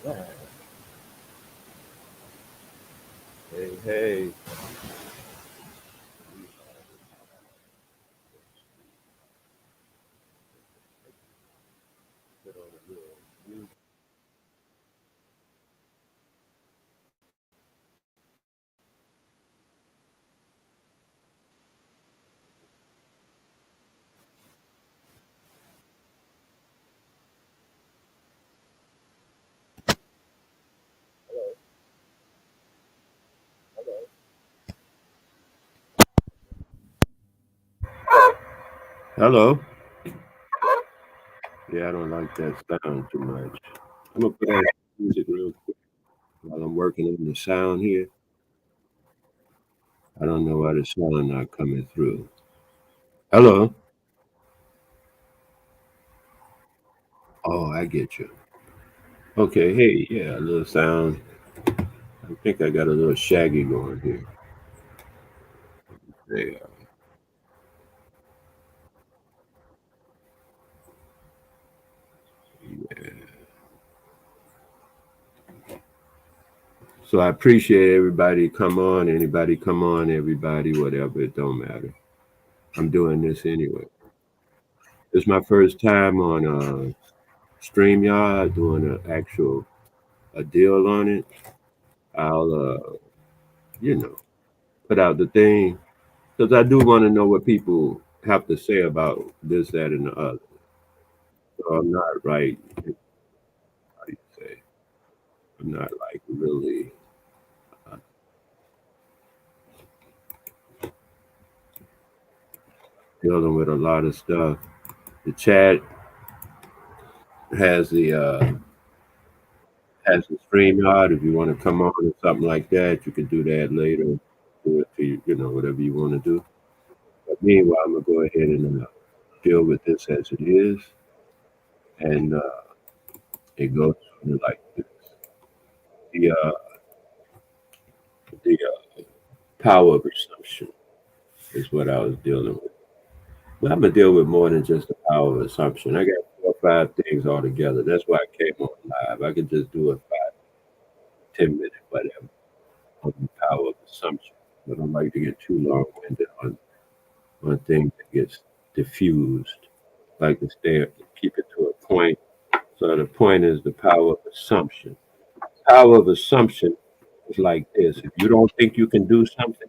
Yeah. Hey, hey. Put on a little music. Hello, hello. Hello. Yeah, I don't like that sound too much. I'm gonna put on music real quick while I'm working on the sound here. I don't know why the sound not coming through. Hello. Oh, I get you. Okay. Hey, yeah, a little sound. I think I got a little shaggy going here. Yeah. So I appreciate everybody come on, anybody come on, everybody, whatever, it don't matter. I'm doing this anyway. It's my first time on StreamYard doing an actual a deal on it. I'll you know, put out the thing because I do want to know what people have to say about this, that, and the other. So I'm not right. How do you say? I'm not like really uh, dealing with a lot of stuff. The chat has the StreamYard. If you want to come on or something like that, you can do that later. Do it to you, whatever you want to do. But meanwhile, I'm gonna go ahead and deal with this as it is, and it goes like this. The power of assumption is what I was dealing with. But I'm gonna deal with more than just the power of assumption. I got 4 or 5 things all together. That's why I came on live. I could just do a 5, 10 minute whatever on the power of assumption. But I don't like to get too long winded on things that gets diffused. I like to keep it to a point. So the point is the power of assumption. Power of assumption is like this. If you don't think you can do something,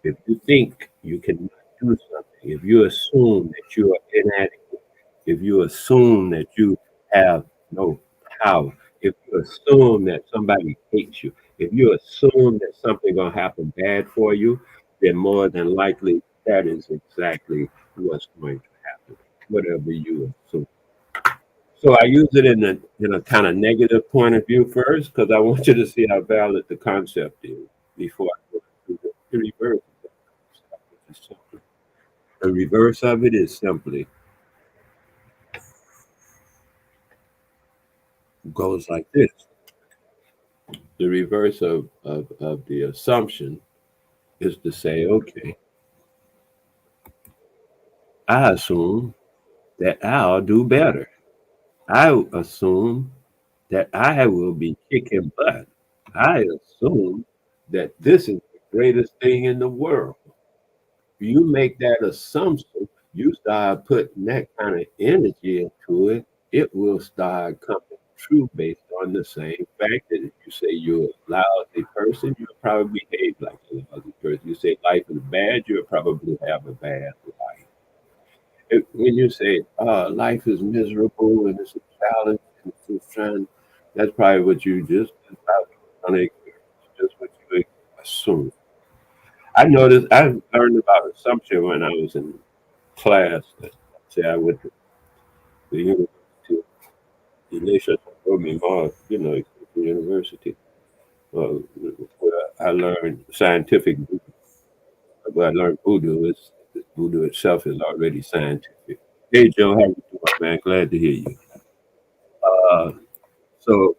if you think you cannot do something, if you assume that you are inadequate, if you assume that you have no power, if you assume that somebody hates you, if you assume that something gonna happen bad for you, then more than likely that is exactly what's going to happen. Whatever you assume. So I use it in a kind of negative point of view first, because I want you to see how valid the concept is before I go to the reverse. The reverse of it is simply goes like this. The reverse of the assumption is to say, okay, I assume that I'll do better. I assume that I will be kicking butt. I assume that this is the greatest thing in the world. You make that assumption, you start putting that kind of energy into it, it will start coming true based on the same fact that if you say you're a lousy person, you'll probably behave like a lousy person. You say life is bad, you'll probably have a bad life. When you say life is miserable and it's a challenge and it's a challenge, that's probably what you just on experience, just what you assume. I noticed I learned about assumption when I was in class. Say I went to the university. Elisha told me more, the university. Where I learned scientific. Where I learned voodoo. Voodoo itself is already scientific. Hey Joe, how you doing, man? Glad to hear you. Uh, so,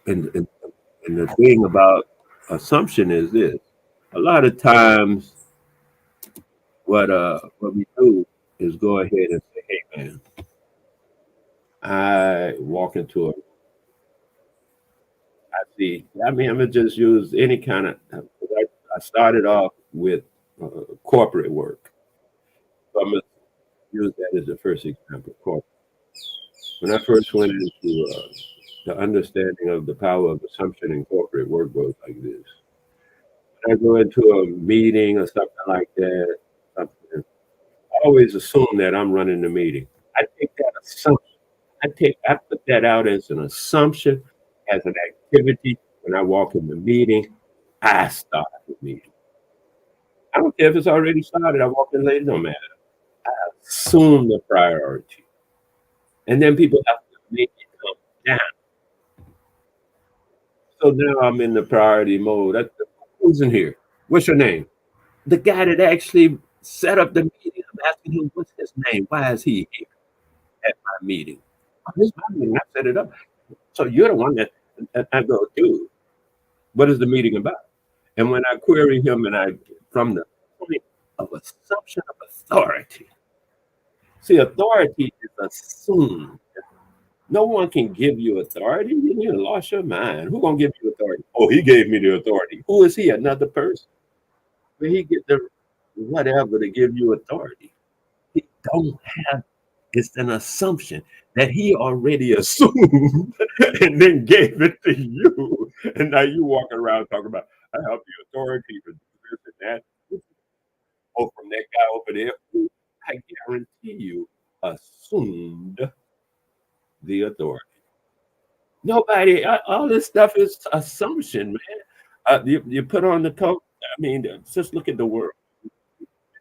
and and the thing about assumption is this: a lot of times, what we do is go ahead and say, "Hey, man, I walk into a room I see. I mean, I'm gonna just use any kind of. I started off with corporate work, so I'm gonna use that as the first example. Corporate. When I first went into the understanding of the power of assumption in corporate work goes like this. When I go into a meeting or something like that, something, I always assume that I'm running the meeting. I take that assumption. I put that out as an assumption, as an activity. When I walk in the meeting, I start the meeting. I don't care if it's already started. I walk in late, no matter. I assume the priority, and then people have to make it come down. So now I'm in the priority mode. Who's in here? What's your name? The guy that actually set up the meeting. I'm asking him, what's his name? Why is he here at my meeting? Oh, this is my meeting. I set it up. So you're the one that I go, dude, what is the meeting about? And when I query him and I, from the point of assumption of authority, see, authority is assumed. No one can give you authority. You lost your mind. Who gonna give you authority? Oh, he gave me the authority. Who is he? Another person. Where he get the whatever to give you authority? He don't have. It's an assumption that he already assumed and then gave it to you. And now you walk around talking about, I have the authority to do this and that. Oh, from that guy over there, I guarantee you assumed the authority. Nobody, all this stuff is assumption, man. You put on the coat. I mean, just look at the world.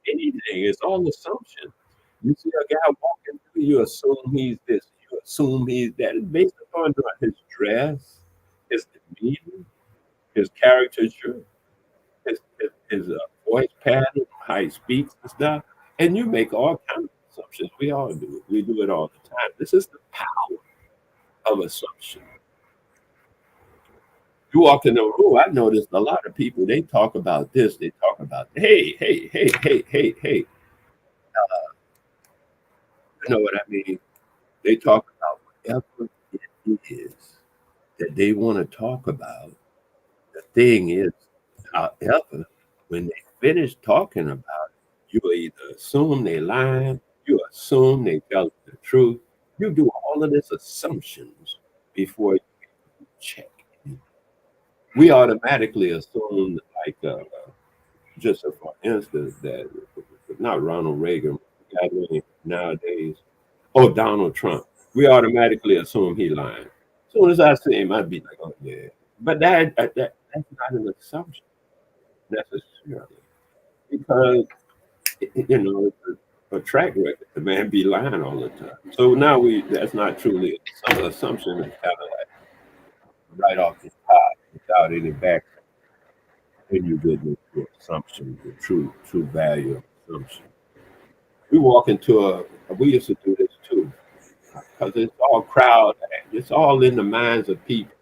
Anything, it's all assumption. You see a guy walking through, you assume he's this, you assume he's that. It's based upon his dress, his demeanor, his caricature, his voice pattern, how he speaks and stuff. And you make all kinds of assumptions. We all do it. We do it all the time. This is the power of assumption. You walk in the room, I noticed a lot of people, they talk about this, they talk about, hey, hey, hey, hey, hey, hey. You know what I mean? They talk about whatever it is that they want to talk about. The thing is, however, when they finish talking about it, you either assume they lying, you assume they tell the truth. You do all of this assumptions before you check. We automatically assume, like, just for instance, that not Ronald Reagan, the guy named nowadays, oh, Donald Trump. We automatically assume he lying. As soon as I see him, I'd be like, oh yeah. But that's not an assumption necessarily, because it's a track record. The man be lying all the time. So now that's not truly some assumption. Is kind of like right off the top without any back. Then you get into assumption, the true value of assumption. We walk into we used to do this too, because it's all crowd, it's all in the minds of people.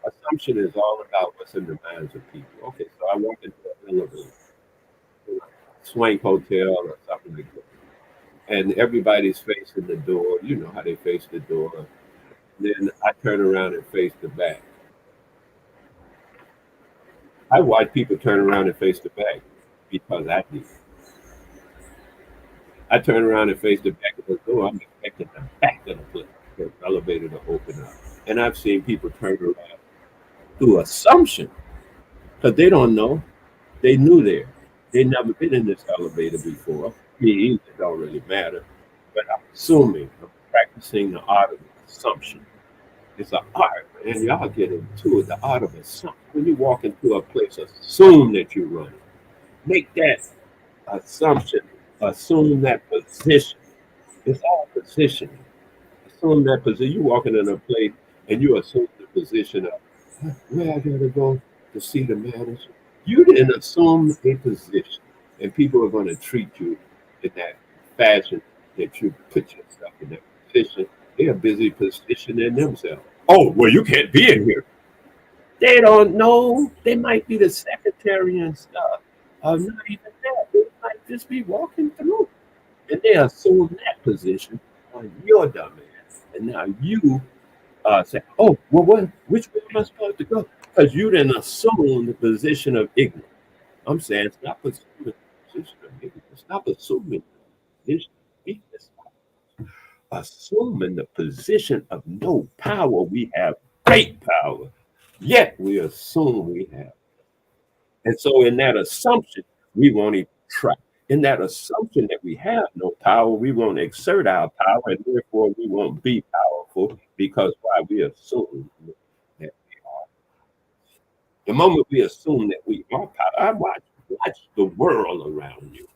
Assumption is all about what's in the minds of people. Okay, so I walk into an elevator, Swank Hotel or something like that, and everybody's facing the door. You know how they face the door. Then I turn around and face the back. I watch people turn around and face the back because I do. I turn around and face the back of the door. I'm expecting the back of the place, the elevator to open up. And I've seen people turn around through assumption because they don't know. They knew there. They never been in this elevator before. Me either. It don't really matter. But I'm assuming, I'm practicing the art of assumption. It's an art, man. Y'all get into it. The art of assumption. When you walk into a place, assume that you're running. Make that assumption. Assume that position. It's all positioning. Assume that position. You walking in a place and you assume the position of where I gotta go to see the manager. You didn't assume a position, and people are going to treat you in that fashion that you put yourself in that position. They're busy positioning themselves. Oh, well, you can't be in here. They don't know. They might be the secretary and stuff. Not even that. They might just be walking through. And they assume that position on your dumb ass. And now you say, oh, well, which way am I supposed to go? because you didn't assume the position of ignorance. I'm saying stop assuming the position of ignorance. Stop assuming the position of weakness. Assuming the position of no power. We have great power, yet we assume we have. And so, in that assumption, we won't even try. In that assumption that we have no power, we won't exert our power, and therefore we won't be powerful because why we assume that we are. The moment we assume that we are power, watch the world around you.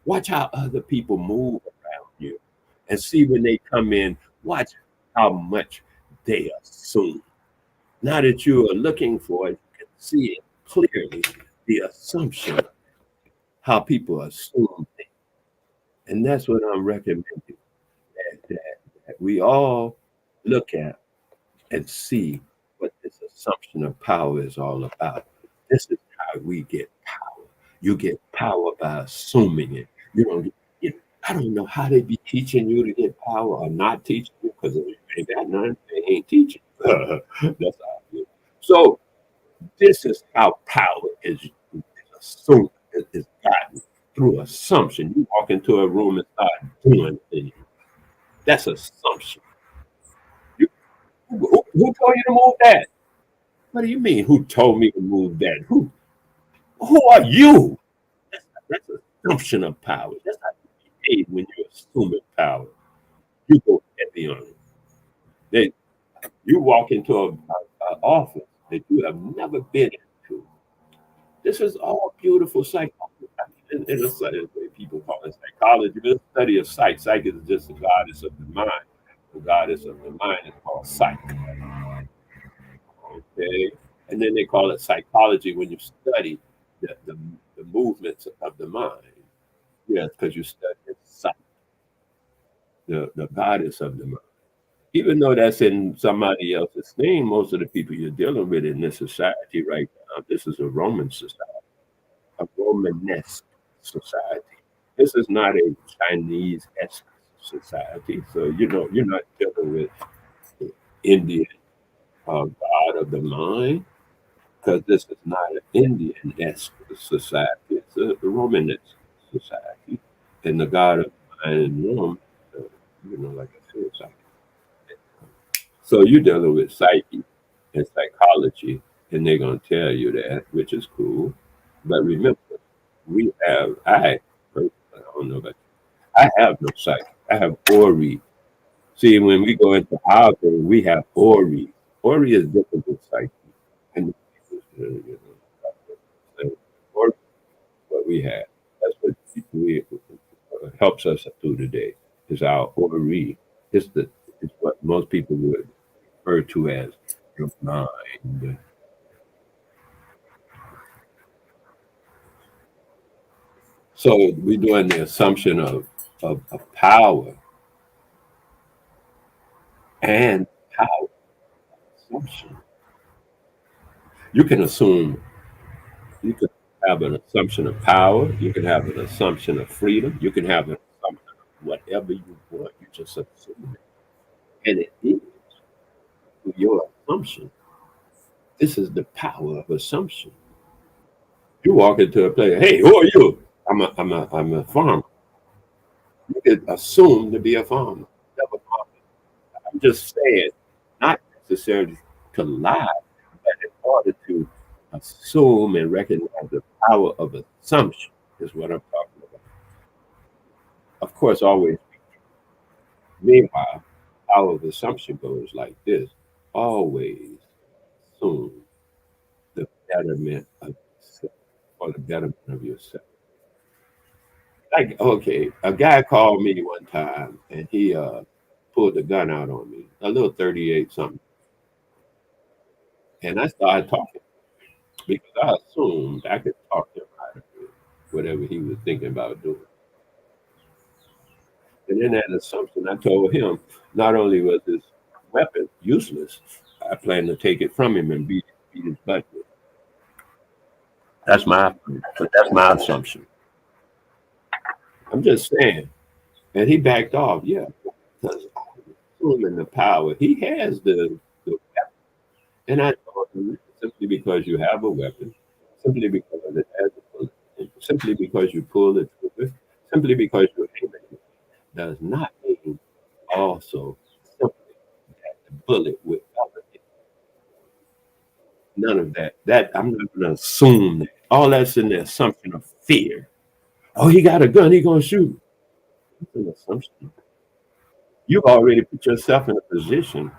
Watch how other people move around you, and see when they come in. Watch how much they assume. Now that you are looking for it, you can see it clearly. The assumption, how people assume things. And that's what I'm recommending that we all look at and see what this assumption of power is all about. This is how we get power. You get power by assuming it. You don't. You, I don't know how they be teaching you to get power or not teaching you because they ain't got none. They ain't teaching. That's how I feel. So this is how power is assumed, is gotten through assumption. You walk into a room and start doing things. That's assumption. You, who told you to move that? What do you mean? Who told me to move that? Who are you? That's assumption of power. That's how you behave when you're assuming power. You go heavy on it. Then you walk into a office that you have never been into. This is all beautiful psychology. In a study, people call it psychology, but the study of psych. Psych is just the goddess of the mind. The goddess of the mind is called psych. Okay. And then they call it psychology when you study the movements of the mind. Yes, because you study psych, the goddess of the mind. Even though that's in somebody else's name, most of the people you're dealing with in this society right now, this is a Roman society, a Romanesque society. This is not a Chinese-esque society. So, you're not dealing with the Indian god of the mind, because this is not an Indian-esque society. It's a Romanesque society. And the god of the mind in Rome, uh, like I said, psyche. So you're dealing with psyche and psychology, and they're going to tell you that, which is cool. But remember, personally, I don't know about you, I have no psyche. I have Ori. See, when we go into our thing, we have Ori. Ori is different than psyche. And Ori is what we have. That's what we helps us through the day. Is our Ori. It's what most people would refer to as your mind. So we're doing the assumption of power and power assumption. You can assume, you can have an assumption of power, you can have an assumption of freedom, you can have an assumption of whatever you want. You just assume it. And it is your assumption. This is the power of assumption. You walk into a place, hey, who are you? I'm a farmer. You could assume to be a farmer. Never farmer. I'm just saying, not necessarily to lie, but in order to assume and recognize the power of assumption is what I'm talking about. Of course, always. Meanwhile, power of assumption goes like this: always assume the betterment of yourself or the betterment of yourself. Like, okay, a guy called me one time and he pulled the gun out on me, a little 38 something, and I started talking because I assumed I could talk him out of it, whatever he was thinking about doing. And in that assumption, I told him not only was his weapon useless, I plan to take it from him and beat his butt with it. That's my assumption. I'm just saying. And he backed off, yeah, because assuming the power. He has the weapon. And I told him, simply because you have a weapon, simply because it has a bullet, simply because you pull the trigger, simply because you aim it, does not mean also simply the bullet will ever hit. None of that. That I'm not going to assume that. All that's in the assumption of fear. Oh, he got a gun. He gonna shoot. It's an assumption. You've already put yourself in a position.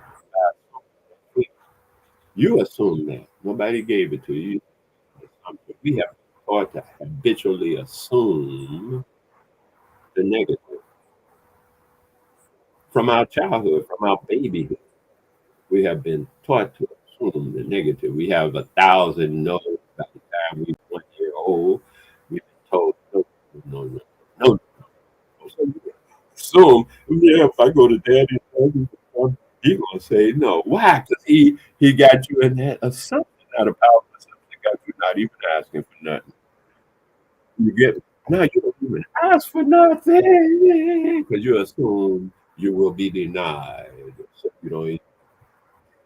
You assume that. Nobody gave it to you. We have been taught to habitually assume the negative from our childhood, from our babyhood. We have been taught to assume the negative. We have 1,000 no's by the time we're 1 year old. We've been told no, no, no, no, no. So you assume, yeah, if I go to daddy, he gonna say no. Why? Because he got you in that assumption, not a powerful assumption, got you not even asking for nothing. You get it. Now you don't even ask for nothing because you assume you will be denied. So you don't even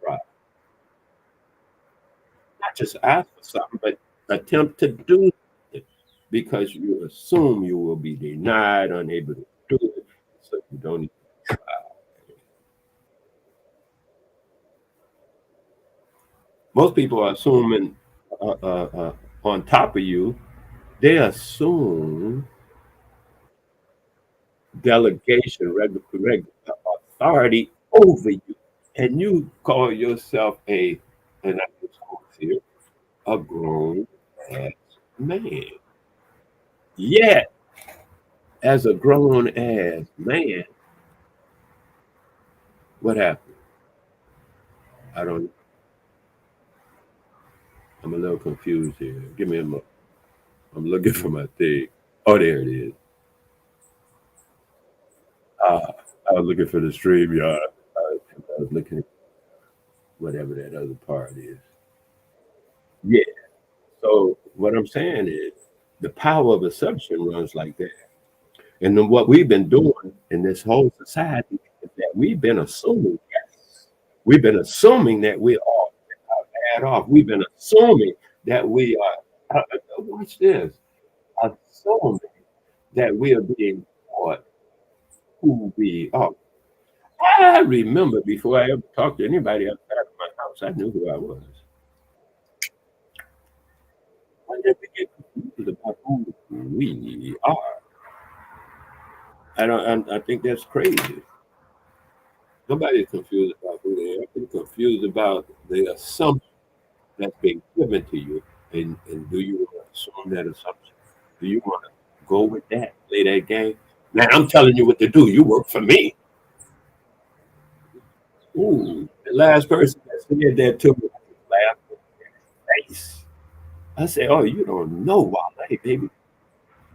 try. Not just ask for something, but attempt to do it because you assume you will be denied, unable to do it. So you don't even try. Most people are assuming on top of you, they assume delegation, authority over you. And you call yourself and I just quote here, a grown ass man. Yet, as a grown ass man, what happened? I don't, I'm a little confused here. Give me a moment. I'm looking for my thing. Oh, there it is. Uh, I was looking for the stream yard. I was looking at whatever that other part is. Yeah. So what I'm saying is the power of assumption runs like that. And then what we've been doing in this whole society is that we've been assuming, yes, we've been assuming that we're all bad off. We've been assuming that we are, watch this, assuming that we are being taught who we are. I remember before I ever talked to anybody outside of my house, I knew who I was. Why did we get confused about who we are? I think that's crazy. Nobody's confused about who they are. They're confused about the assumption that's being given to you. And do you want to assume that assumption? Do you want to go with that, play that game? Man, I'm telling you what to do. You work for me. Ooh, the last person that said that to me laughed in their face. I said, "Oh, you don't know Wale, baby.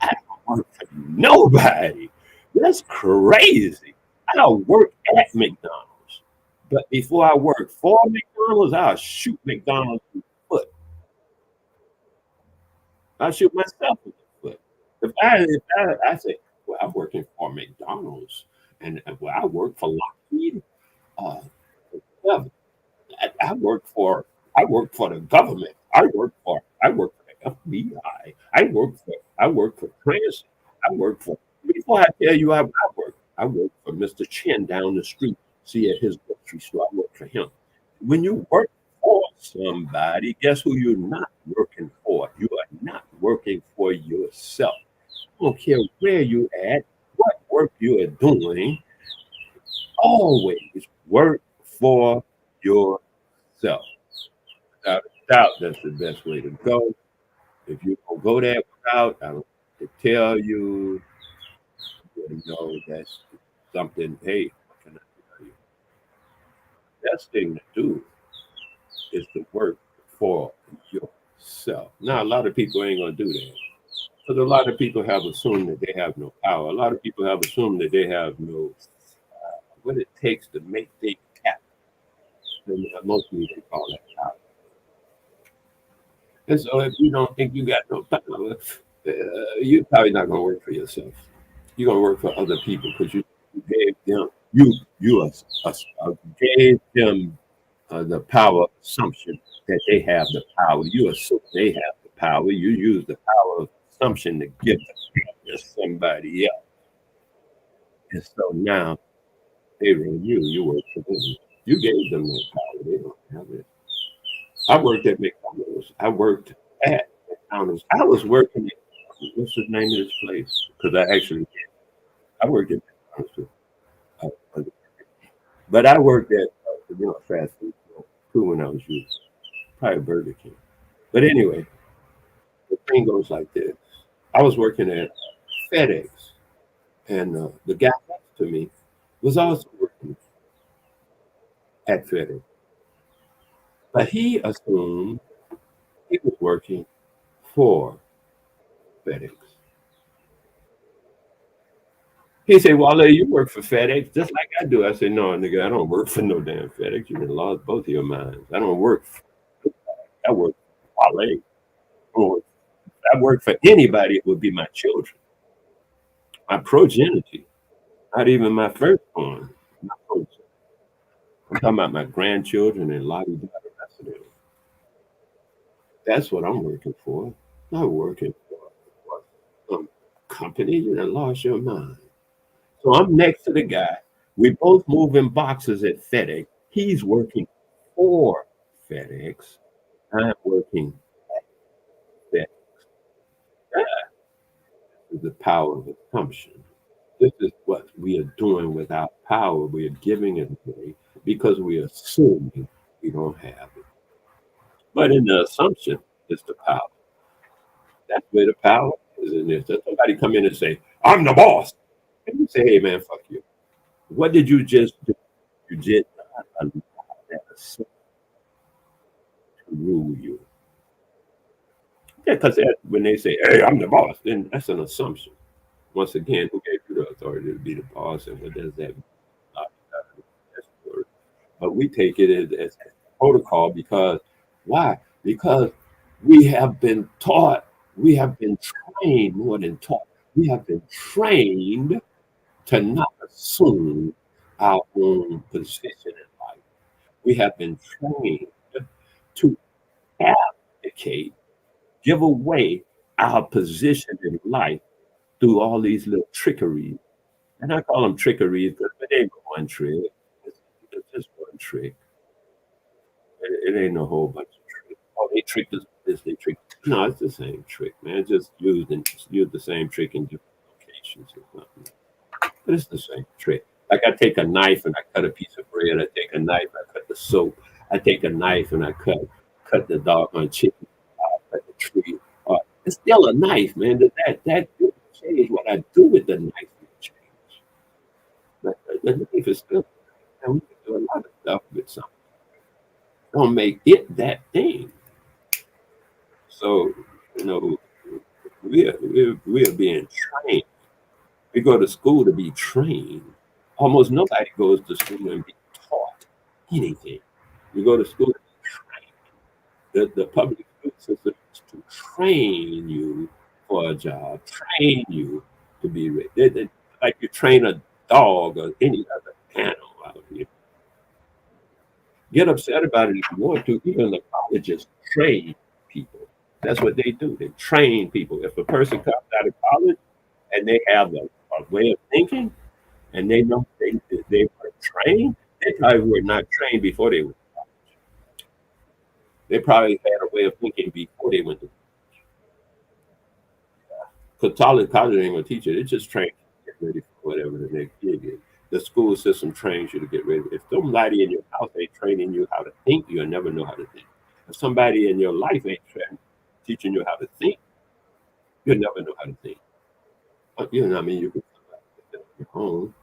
I don't work for nobody. That's crazy. I don't work at McDonald's. But before I work for McDonald's, I'll shoot McDonald's in the foot. I'll shoot myself in the foot. I say, well, I'm working for McDonald's, and well, I work for Lockheed. Uh, yeah, I work for the government. I work for the FBI. I work for transit. I work for before I tell you I work for Mr. Chin down the street. See at his grocery store. I work for him. When you work for somebody, guess who you're not working for? You are not working for yourself. I don't care where you at, what work you are doing, always work for yourself. Without a doubt, that's the best way to go. If you don't go that route, I don't have to tell you, you know, that's something, hey, what can I tell you? Best thing to do is to work for yourself. Now, a lot of people ain't going to do that. Because a lot of people have assumed that they have no power. A lot of people have assumed that they have no, what it takes to make things happen. And mostly they call that power. And so if you don't think you got no power, you're probably not going to work for yourself. You're going to work for other people because you gave them, you gave them the power of assumption that they have the power. You assume they have the power. You use the power of assumption to give the power to somebody else. And so now they run you. You work for them. You gave them that power. They don't have it. I worked at McDonald's. I worked at McDonald's. I was working at, what's the name of this place? Because I worked at McDonald's too. Uh, but I worked at, fast food too when I was youth. Probably Burger King. But anyway, the thing goes like this. I was working at FedEx, and the guy next to me was also working at FedEx. But he assumed he was working for FedEx. He said, "Wale, you work for FedEx just like I do." I said, "No, nigga, I don't work for no damn FedEx. You done lost both of your minds. I don't work I work for Wale. Or if I work for anybody, it would be my children, my progeny, not even my firstborn. My progeny. I'm talking about my grandchildren and lottie the rest of them. That's what I'm working for. Not working for some company. You done lost your mind." So I'm next to the guy. We both moving boxes at FedEx. He's working for FedEx. I'm working at FedEx. That is the power of assumption. This is what we are doing with our power. We are giving it away because we are assuming we don't have it. But in the assumption is the power. That's where the power is in this. If somebody come in and say, "I'm the boss," and you say, "Hey man, fuck you. What did you just do? You did not allow that assumption to rule you." Yeah, because when they say, "Hey, I'm the boss," then that's an assumption. Once again, who gave you the authority to be the boss, and what does that mean? Uh, that's the word. But we take it as protocol because why? Because we have been taught, we have been trained more than taught. We have been trained to not assume our own position in life. We have been trained to abdicate, give away our position in life through all these little trickeries. And I call them trickeries because it ain't but one trick. It's just one trick. It ain't a whole bunch of tricks. Oh, they tricked us with this, they tricked. No, it's the same trick, man. Just use the same trick in different locations or something. But it's the same trick. Like I take a knife and I cut a piece of bread. I take a knife, I cut the soap. I take a knife and I cut the doggone chicken. I cut the tree. It's still a knife, man. That didn't change what I do with the knife. Didn't change. But the knife is still. And we can do a lot of stuff with something. Don't make it that thing. So we are being trained. We go to school to be trained. Almost nobody goes to school and be taught anything. You go to school to be trained. The public school system is to train you for a job, train you to be ready. Like you train a dog or any other animal out here. Get upset about it if you want to. Even the colleges train people. That's what they do. They train people. If a person comes out of college and they have a way of thinking and they know they were trained, they probably were not trained before they were. They probably had a way of thinking before they went to because college ain't gonna teach you. They just train you to get ready for whatever the next gig is. The school system trains you to get ready. If somebody in your house ain't training you how to think, you'll never know how to think. If somebody in your life ain't teaching you how to think, you'll never know how to think. You know what I mean? You can at your home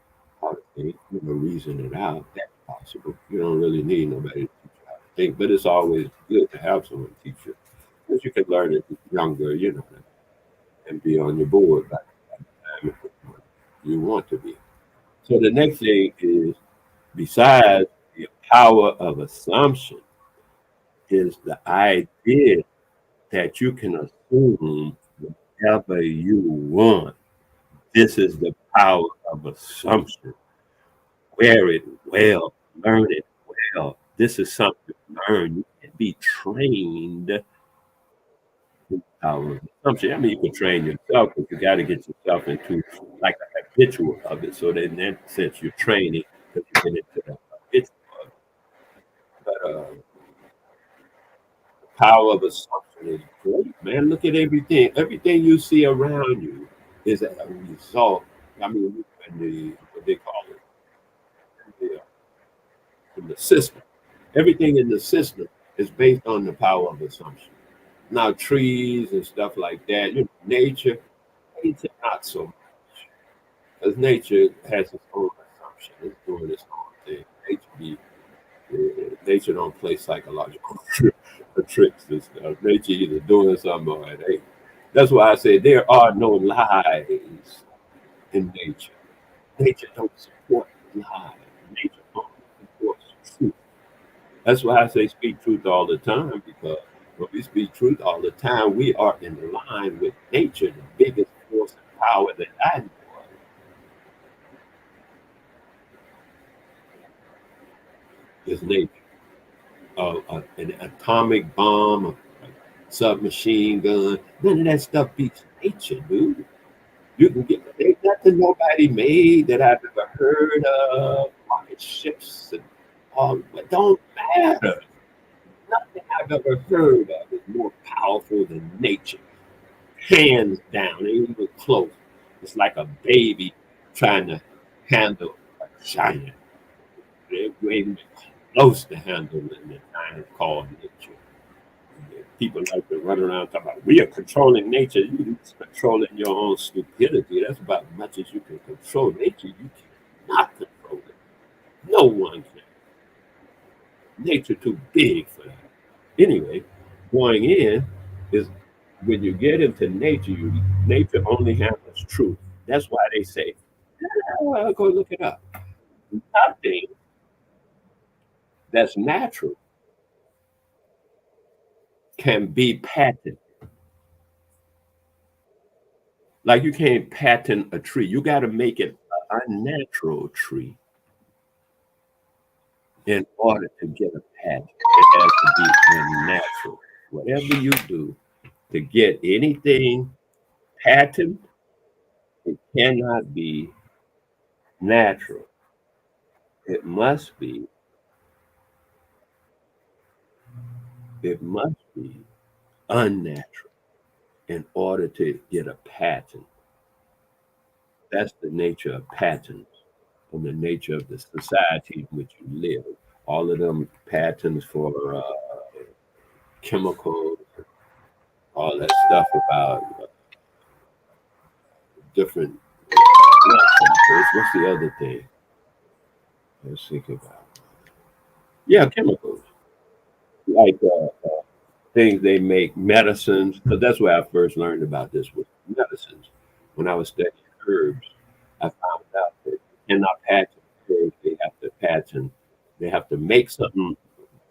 how to think, reason it out. That's possible. You don't really need nobody to teach you how to think, but it's always good to have someone teach you because you can learn it younger, and be on your board by the time you want to be. So the next thing is, besides the power of assumption, is the idea that you can assume whatever you want. This is the power of assumption. Wear it well, learn it well, This is something you learn. You can't be trained in power of assumption. I mean, you can train yourself, but you got to get yourself into like a habitual of it. So that in that sense, you're training because you get into the habitual of it. But power of assumption is great, man. Look at everything. Everything you see around you is a result. I mean, in the what they call it, in the system. Everything in the system is based on the power of assumption. Now, trees and stuff like that, nature not so much, because nature has its own assumption. It's doing its own thing. Nature don't play psychological tricks and stuff. Nature either doing something or it ain't. That's why I say there are no lies in nature. Nature don't support lies. Nature only supports truth. That's why I say speak truth all the time, because when we speak truth all the time, we are in line with nature. The biggest force and power that I know of is nature. An atomic bomb, a submachine gun, none of that stuff beats nature, dude. You can get There's nothing nobody made that I've ever heard of, rocket ships and all, but don't matter. Nothing I've ever heard of is more powerful than nature. Hands down, ain't even close. It's like a baby trying to handle a giant. They ain't even close to handling the giant called nature. People like to run around talking about we are controlling nature. You controlling your own stupidity. That's about as much as you can control nature. You cannot control it. No one can. Nature too big for that. Anyway, going in is when you get into nature, nature only handles truth. That's why they say, well, go look it up. Nothing that's natural can be patented. Like you can't patent a tree. You got to make it a unnatural tree in order to get a patent. It has to be unnatural. Whatever you do to get anything patent, it cannot be natural. It it must be unnatural in order to get a patent. That's the nature of patents and the nature of the society in which you live. All of them patents for chemicals, all that stuff about different not chemicals. What's the other thing? Let's think about. Yeah, chemicals. Like things they make medicines. Because that's where I first learned about this with medicines. When I was studying herbs, I found out that you cannot patent herbs. They have to make something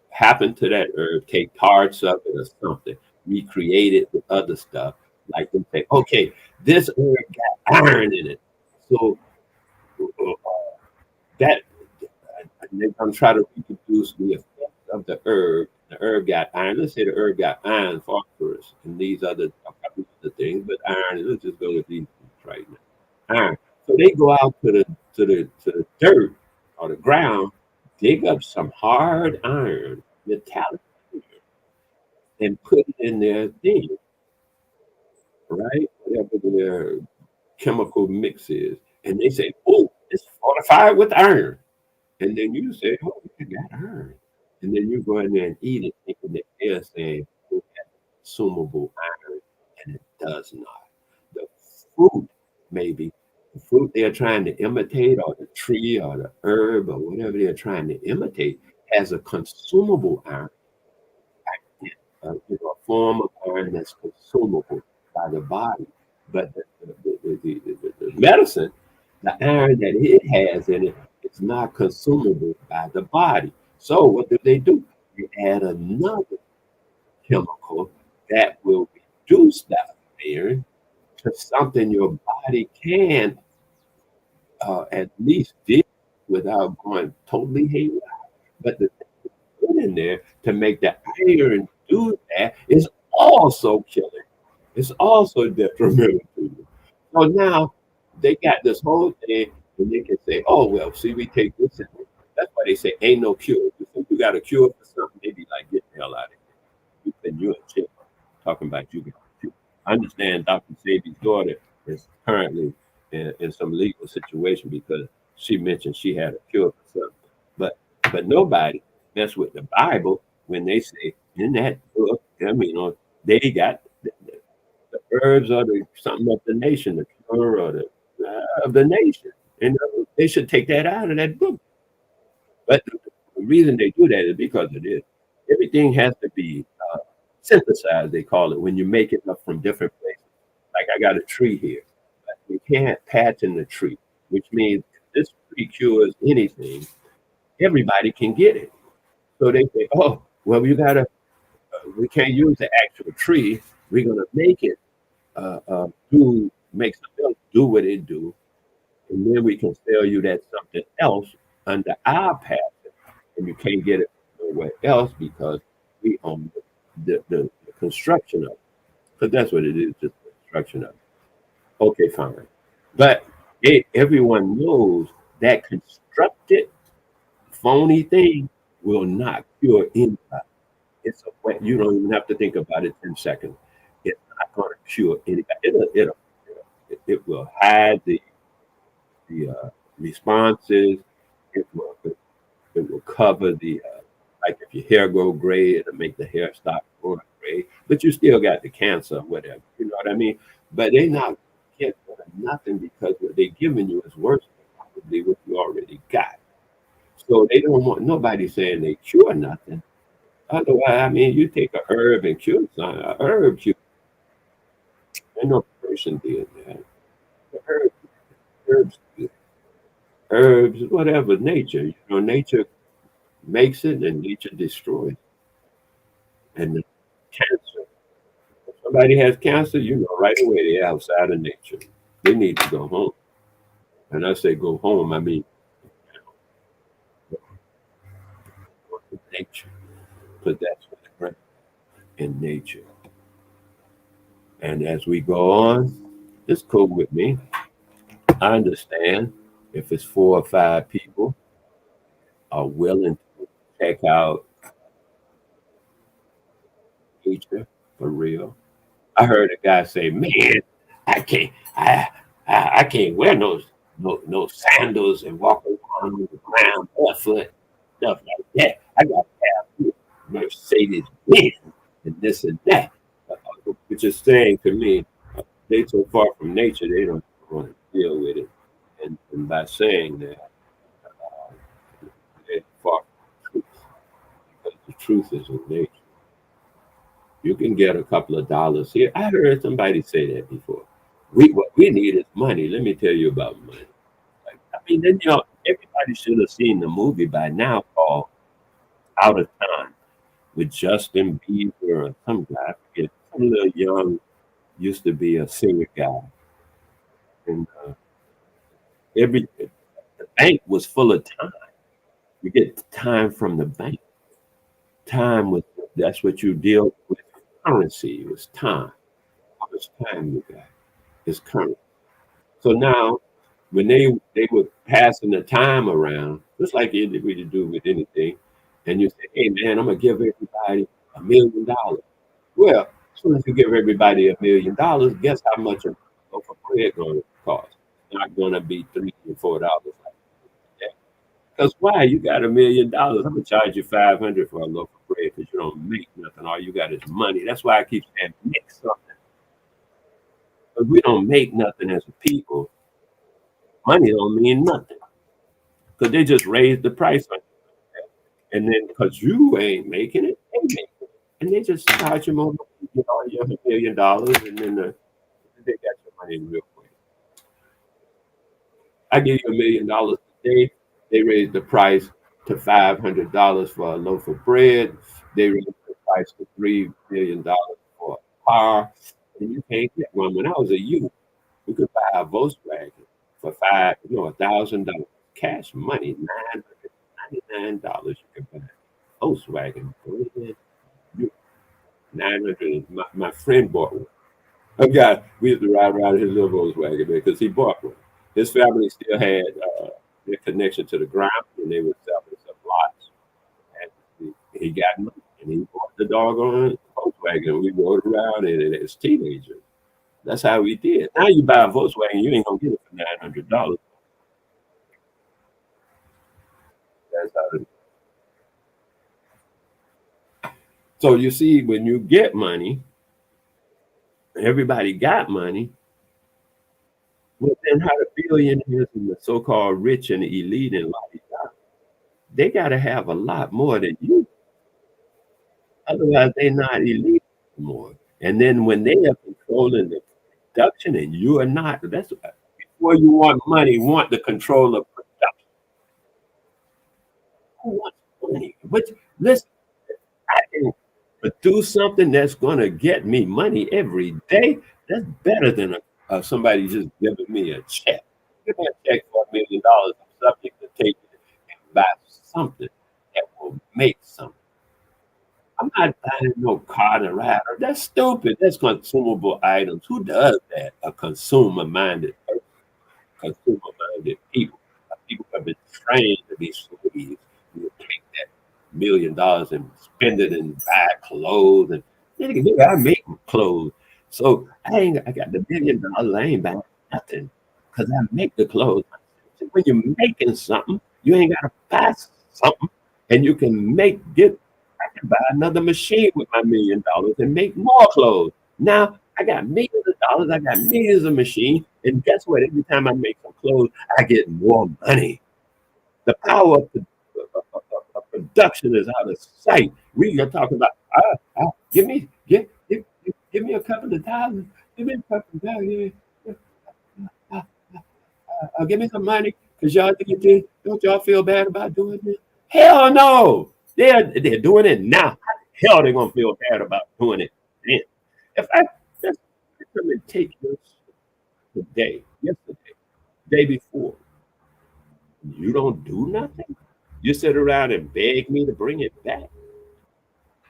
happen to that herb, take parts of it or something, recreate it with other stuff. Like they say, okay, this herb got iron in it. So uh, that and they're gonna try to reproduce the effect of the herb. The herb got iron. Let's say the herb got iron, phosphorus, and these other a couple other things, but iron. Let's just go with these right now. Iron. So they go out to the dirt or the ground, dig up some hard iron, metallic, and put it in their thing, right? Whatever their chemical mix is, and they say, "Oh, it's fortified with iron." And then you say, "Oh, you got iron." And then you go in there and eat it, thinking that they're saying it has consumable iron, and it does not. The fruit, maybe, the fruit they're trying to imitate, or the tree, or the herb, or whatever they're trying to imitate, has a consumable iron, a form of iron that's consumable by the body. But the medicine, the iron that it has in it, is not consumable by the body. So what do? They add another chemical that will reduce that iron to something your body can at least deal without going totally haywire. But put in there to make the iron do that is also killing. It's also detrimental to you. So now they got this whole thing, and they can say, "Oh well, see, we take this." And that's why they say ain't no cure. If you got a cure for something, they be like, "Get the hell out of here! You in jail." Talking about you. I understand Dr. Sabi's daughter is currently in some legal situation because she mentioned she had a cure for something. But nobody mess with the Bible when they say in that book, I mean, they got the herbs or the something of the nation, the cure or the of the nation. And they should take that out of that book. But the reason they do that is because of this. Everything has to be synthesized, they call it, when you make it up from different places. Like I got a tree here, but you can't patent the tree, which means this tree cures anything. Everybody can get it. So they say, oh, well, we can't use the actual tree. We're gonna make it make something else do what it do, and then we can sell you that something else under our patent, and you can't get it nowhere else because we own the construction of it. Because that's what it is, just construction of it. Okay, fine. But everyone knows that constructed phony thing will not cure anybody. It's a way, you don't even have to think about it 10 seconds. It's not going to cure anybody. It will hide the responses. It will it will cover the like if your hair go gray, it'll make the hair stop growing gray. But you still got the cancer, or whatever. You know what I mean? But they not get nothing because what they giving you is worse than probably what you already got. So they don't want nobody saying they cure nothing. Otherwise, I mean, you take a herb and cure something. A herb cure. Ain't no person did that. The herbs, herbs, whatever. Nature, nature makes it and nature destroys. And the cancer. If somebody has cancer, you know right away they're outside of nature. They need to go home. And I say go home, I mean go to nature. Because that's what's right in nature. And as we go on, it's cool with me. I understand if it's 4 or 5 people are willing to check out nature for real. I heard a guy say, "Man, I can't, I can't wear no sandals and walk around on the ground barefoot, stuff like that. I got to have Mercedes Benz and this and that." Which is saying to me, they so far from nature, they don't want to deal with it. And by saying that, they're far from the truth, because the truth is in nature. You can get a couple of dollars here. I heard somebody say that before. What we need is money. Let me tell you about money. Like, I mean, then everybody should have seen the movie by now called Out of Time with Justin Bieber and some guy. I forget, some little young used to be a singer guy, and the bank was full of time. You get time from the bank. Time was that's what you deal with. Currency. It was time. How much time you got? It's currency. So now, when they were passing the time around, just like we do with anything, and you say, "Hey man, I'm gonna give everybody $1 million." Well, as soon as you give everybody $1 million, guess how much a loaf of bread going to cost? It's not going to be $3 or $4 like that. Because why? You got $1 million. I'm gonna charge you 500 for a loaf of bread because you don't make nothing. All you got is money. That's why I keep saying make something. But we don't make nothing as a people. Money don't mean nothing because they just raise the price on it. And then because you ain't making it, they make it. And they just charge you more, all your $1 million, and then they got your money real quick. I give you $1 million today. They raise the price to $500 for a loaf of bread. They raise the price to $3 million for a car. And you can't get one. When I was a youth, we could buy a Volkswagen for $1,000 cash money, $999 you could buy. Volkswagen. Man, you 900. My friend bought one. A guy, we used to ride around his little Volkswagen, man, because he bought one. His family still had their connection to the ground, and they were selling some lots. And he got money, and he bought the doggone Volkswagen. We rode around in it as teenagers. That's how we did. Now you buy a Volkswagen, you ain't gonna get it for $900. That's how it, so you see, when you get money, everybody got money. Well, then how the billionaires and the so-called rich and the elite and life, they got to have a lot more than you. Otherwise, they're not elite anymore. And then when they are controlling the production and you are not, that's before you want money, want the control of production. Who wants money? But listen, I can produce something that's going to get me money every day. That's better than somebody just giving me a check. Give me a check for $1 million. I'm subject to take it and buy something that will make something. I'm not buying no car to ride. That's stupid. That's consumable items. Who does that? A consumer-minded person, consumer-minded people. People have been trained to be slaves. You take that $1 million and spend it and buy clothes. And nigga, I make clothes. So I got the $1 million. I ain't buying nothing because I make the clothes. So when you're making something, you ain't got to buy something, and you can get. I can buy another machine with my $1 million and make more clothes. Now I got millions of dollars. I got millions of machines, and guess what? Every time I make some clothes, I get more money. The power of production is out of sight. We are talking about give me a couple of dollars. Give me a couple of dollars. Uh, Give me some money because y'all think this. Don't y'all feel bad about doing this? Hell no. They're doing it now. How the hell they gonna feel bad about doing it then? If I just come and take yours today, yesterday, day before, you don't do nothing. You sit around and beg me to bring it back.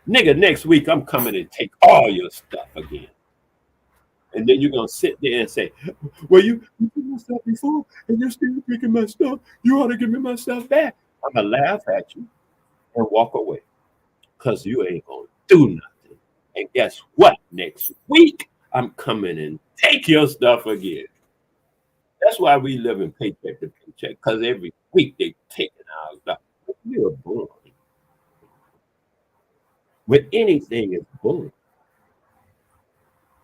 Nigga, next week I'm coming and take all your stuff again. And then you're gonna sit there and say, well, you took my stuff before and you're still taking my stuff. You ought to give me my stuff back. I'm gonna laugh at you and walk away. Because you ain't gonna do nothing. And guess what? Next week I'm coming and take your stuff again. That's why we live in paycheck to paycheck, because every week they taking our stuff. We are born. With anything is born.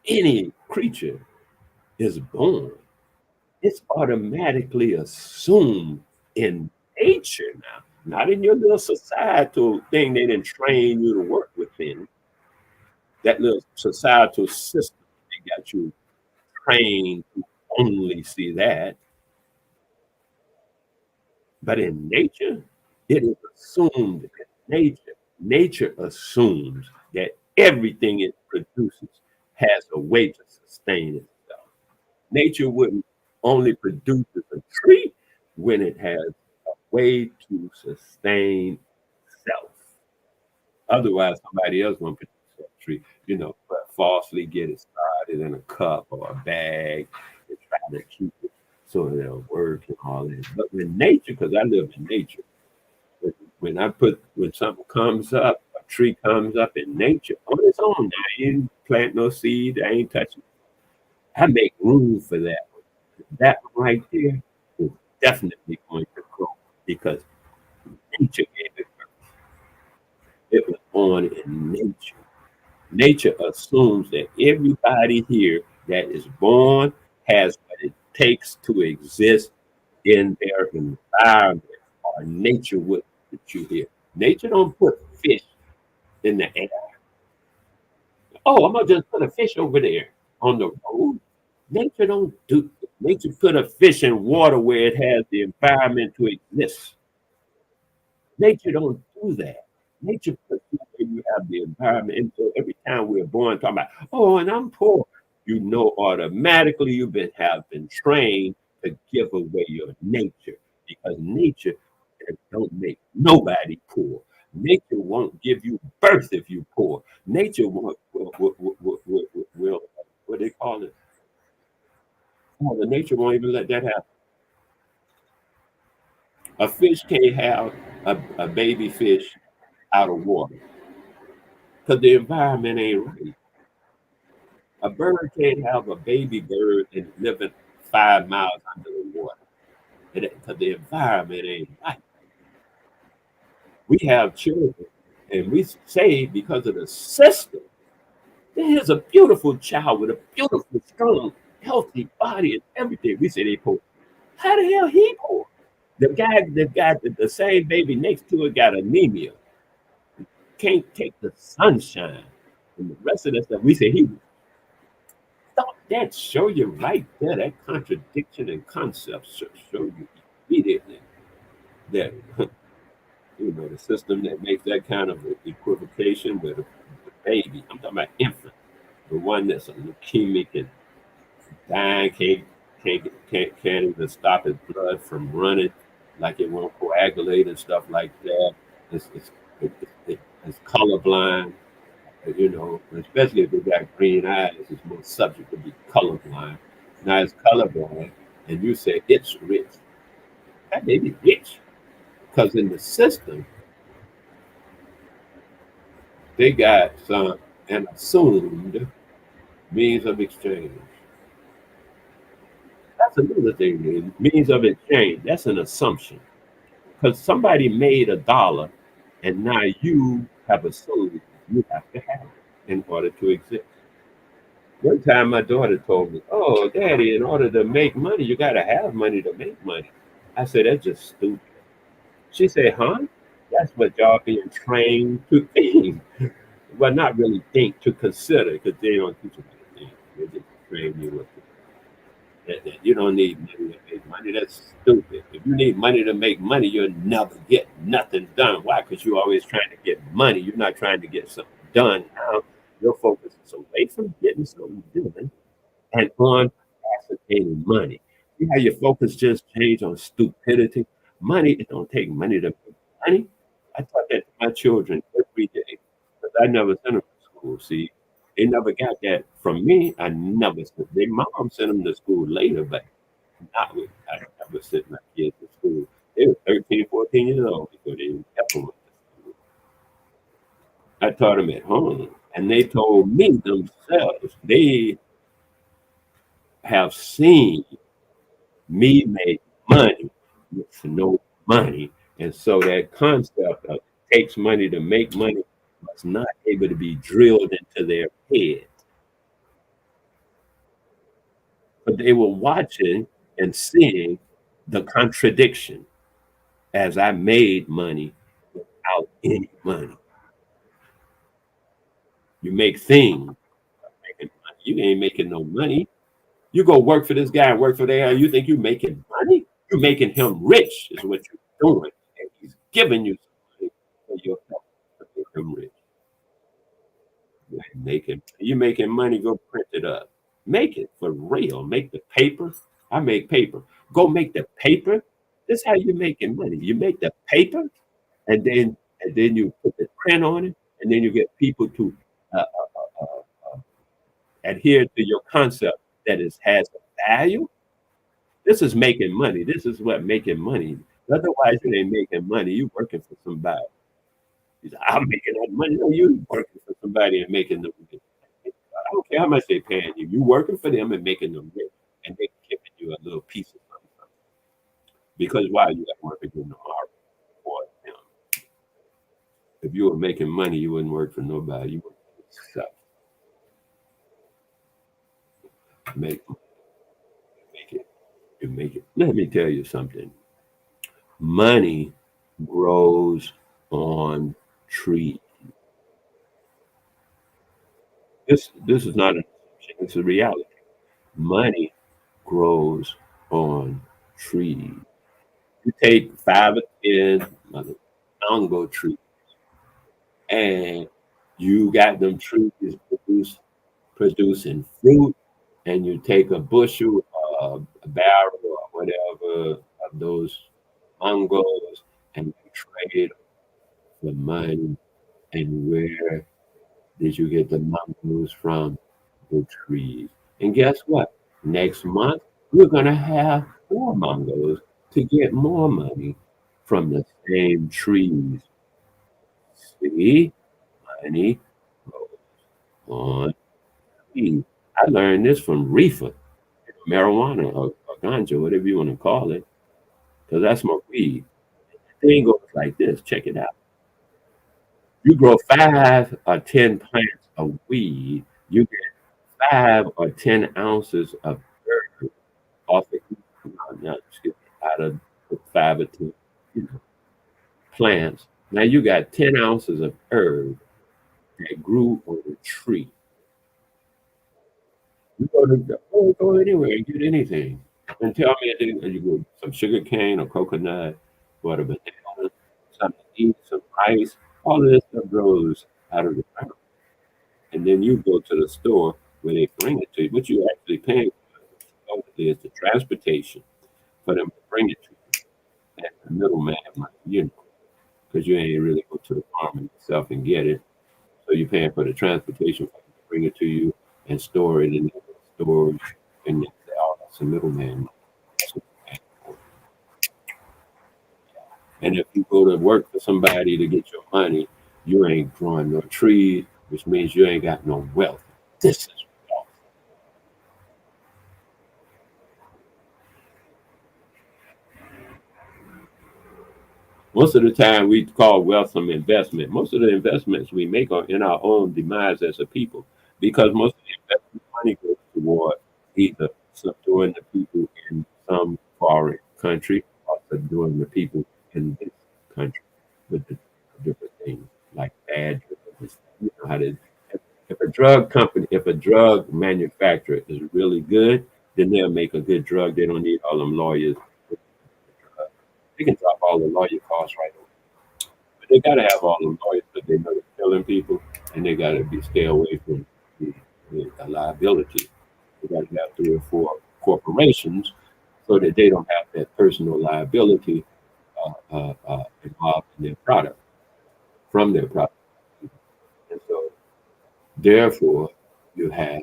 Any creature is born. It's automatically assumed in nature now, not in your little societal thing they didn't train you to work within. That little societal system, they got you trained to only see that. But in nature, it is assumed in nature. Nature assumes that everything it produces has a way to sustain itself. Nature wouldn't only produce a tree when it has a way to sustain itself. Otherwise, somebody else gonna produce that tree, but falsely get it started in a cup or a bag and try to keep it so it'll work and all that. But with nature, because I live in nature, when something comes up, a tree comes up in nature on its own. Now, I ain't plant no seed, I ain't touching. I make room for that. That one right there is definitely going to grow because nature gave it birth. It was born in nature. Nature assumes that everybody here that is born has what it takes to exist in their environment, or nature would put you here. Nature don't put fish in the air. Oh, I'm gonna just put a fish over there on the road. Nature don't do. Nature put a fish in water where it has the environment to exist. Nature don't do that. Nature puts you where you have the environment. And so every time we're born talking about, oh, and I'm poor, automatically have been trained to give away your nature because nature don't make nobody poor. Nature won't give you birth if you poor. Nature will what they call it? Oh, the nature won't even let that happen. A fish can't have a baby fish out of water because the environment ain't right. A bird can't have a baby bird and living 5 miles under the water because the environment ain't right. We have children, and we say because of the system, there's a beautiful child with a beautiful, strong, healthy body and everything. We say they poor. How the hell he poor? The same baby next to it got anemia, can't take the sunshine, and the rest of that stuff. We say he thought that show you right there that contradiction and concept show you immediately that the system that makes that kind of equivocation with a baby. I'm talking about infant, the one that's a leukemic and dying, can't even stop his blood from running, like it won't coagulate and stuff like that. It, it's colorblind, especially if they got green eyes, it's more subject to be colorblind. Now it's colorblind, and you say it's rich. That may be rich, because in the system, they got some an assumed means of exchange. That's another thing, man. Means of exchange. That's an assumption. Because somebody made $1, and now you have assumed you have to have it in order to exist. One time, my daughter told me, "Oh, Daddy, in order to make money, you got to have money to make money." I said, "That's just stupid." She said, "Huh? That's what y'all being trained to think." Well, not really think, to consider, because they don't teach you how to think. They just train you with that you don't need money to make money. That's stupid. If you need money to make money, you'll never get nothing done. Why? Because you're always trying to get money. You're not trying to get something done. Now your focus is away from getting something done and on ascertaining money. See how your focus just changed on stupidity? Money, it don't take money to make money. I taught that to my children every day because I never sent them to school. See, they never got that from me. I never sent. Their mom sent them to school later, but not with. I never sent my kids to school. They were 13, 14 years old before they even ever went to school. I taught them at home, and they told me themselves they have seen me make money with no money. And so that concept of takes money to make money was not able to be drilled into their head. But they were watching and seeing the contradiction as I made money without any money. You make things, making money. You ain't making no money. You go work for this guy and work for that guy. You think you making money? You're making him rich, is what you're doing. And he's giving you some money for your help to make him rich. You making money, go print it up. Make it for real. Make the paper. I make paper. Go make the paper. This is how you making money. You make the paper, and then you put the print on it, and then you get people to uh, adhere to your concept that it has a value. This is making money. This is what making money. Otherwise, you ain't making money. You working for somebody. You say, I'm making that money. No, you working for somebody and making them rich. I don't care how much they paying you. You working for them and making them rich, and they giving you a little piece of something. Because why? You got to work again tomorrow for them. If you were making money, you wouldn't work for nobody. You would yourself. Make make it. You make it. Let me tell you something. Money grows on trees. This is not an assumption. It's a reality. Money grows on trees. You take 5 or 10 mango trees, and you got them trees producing fruit, and you take a bushel, a barrel, or whatever of those mangoes, and you trade the money, and where did you get the mangoes from? The trees. And guess what? Next month, we're going to have more mangoes to get more money from the same trees. See, money goes on trees. I learned this from reefer, marijuana, or ganja, whatever you want to call it, because that's my weed. The thing goes like this. Check it out. You grow 5 or 10 plants of weed, you get 5 or 10 ounces of herb off of each, not excuse me, out of the 5 or 10, you know, plants. Now you got 10 ounces of herb that grew on a tree. You go anywhere and get anything. And tell me that you go some sugar cane or coconut, what a banana, something to eat, some rice, all of this stuff grows out of the ground. And then you go to the store where they bring it to you. What you actually paying for is the transportation for them to bring it to you. And the middleman, like, because you ain't really go to the farm yourself and get it. So you're paying for the transportation for them to bring it to you and store it in the storage. And then say, oh, that's a middleman. That's what you're paying for. And if you go to work for somebody to get your money, you ain't growing no trees, which means you ain't got no wealth. This is wealth. Most of the time, we call wealth some investment. Most of the investments we make are in our own demise as a people, because most of the investment money goes toward either subduing the people in some foreign country or subduing the people in this country with the different things like bad drugs. You know how to, if a drug company, if a drug manufacturer is really good, then they'll make a good drug. They don't need all them lawyers. They can drop all the lawyer costs right away. But they gotta have all the lawyers because they know they're killing people, and they gotta be stay away from the liability. They gotta have 3 or 4 corporations so that they don't have that personal liability involved in their product from their product. And so, therefore, you have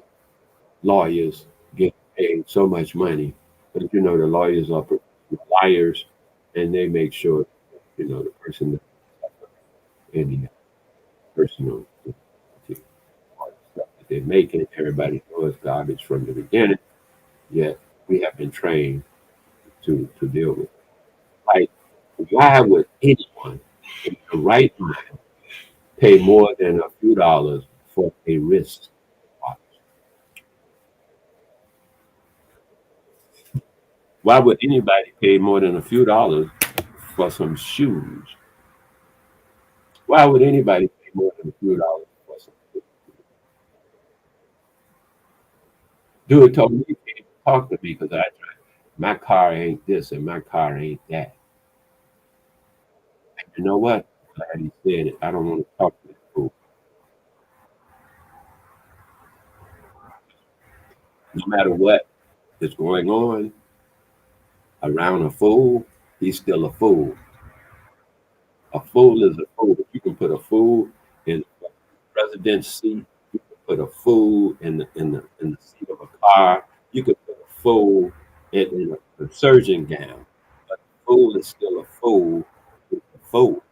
lawyers get paid so much money, but the lawyers are liars, and they make sure the person any personal all the stuff that they're making. Everybody knows garbage from the beginning, yet we have been trained to deal with it. Like, why would anyone in the right mind pay more than a few dollars for a wrist watch? Why would anybody pay more than a few dollars for some shoes? Why would anybody pay more than a few dollars for some shoes? Dude told me he can't talk to me because my car ain't this and my car ain't that. You know what? Glad he said it. I don't want to talk to this fool. No matter what is going on around a fool, he's still a fool. A fool is a fool. You can put a fool in the president's seat. You can put a fool in the seat of a car. You can put a fool in a surgeon gown. But a fool is still a fool. It's a fool.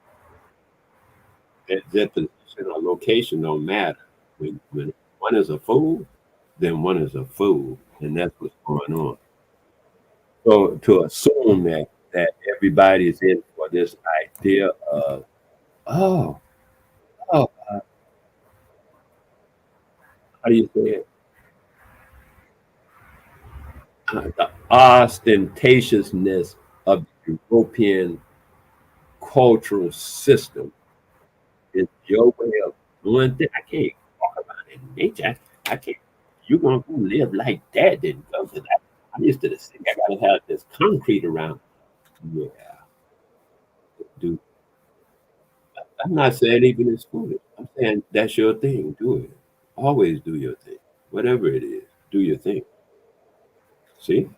Their position or location don't matter. When one is a fool, then one is a fool, and that's what's going on. So to assume that everybody is in for this idea of oh oh how do you say it, the ostentatiousness of the European cultural system is your way of doing things. I can't talk about it in nature. I can't. You're gonna go live like that, then go to that. I'm used to this thing. I gotta have this concrete around. Yeah, dude. I'm not saying even it's foolish. I'm saying that's your thing. Do it. Always do your thing. Whatever it is, do your thing. See,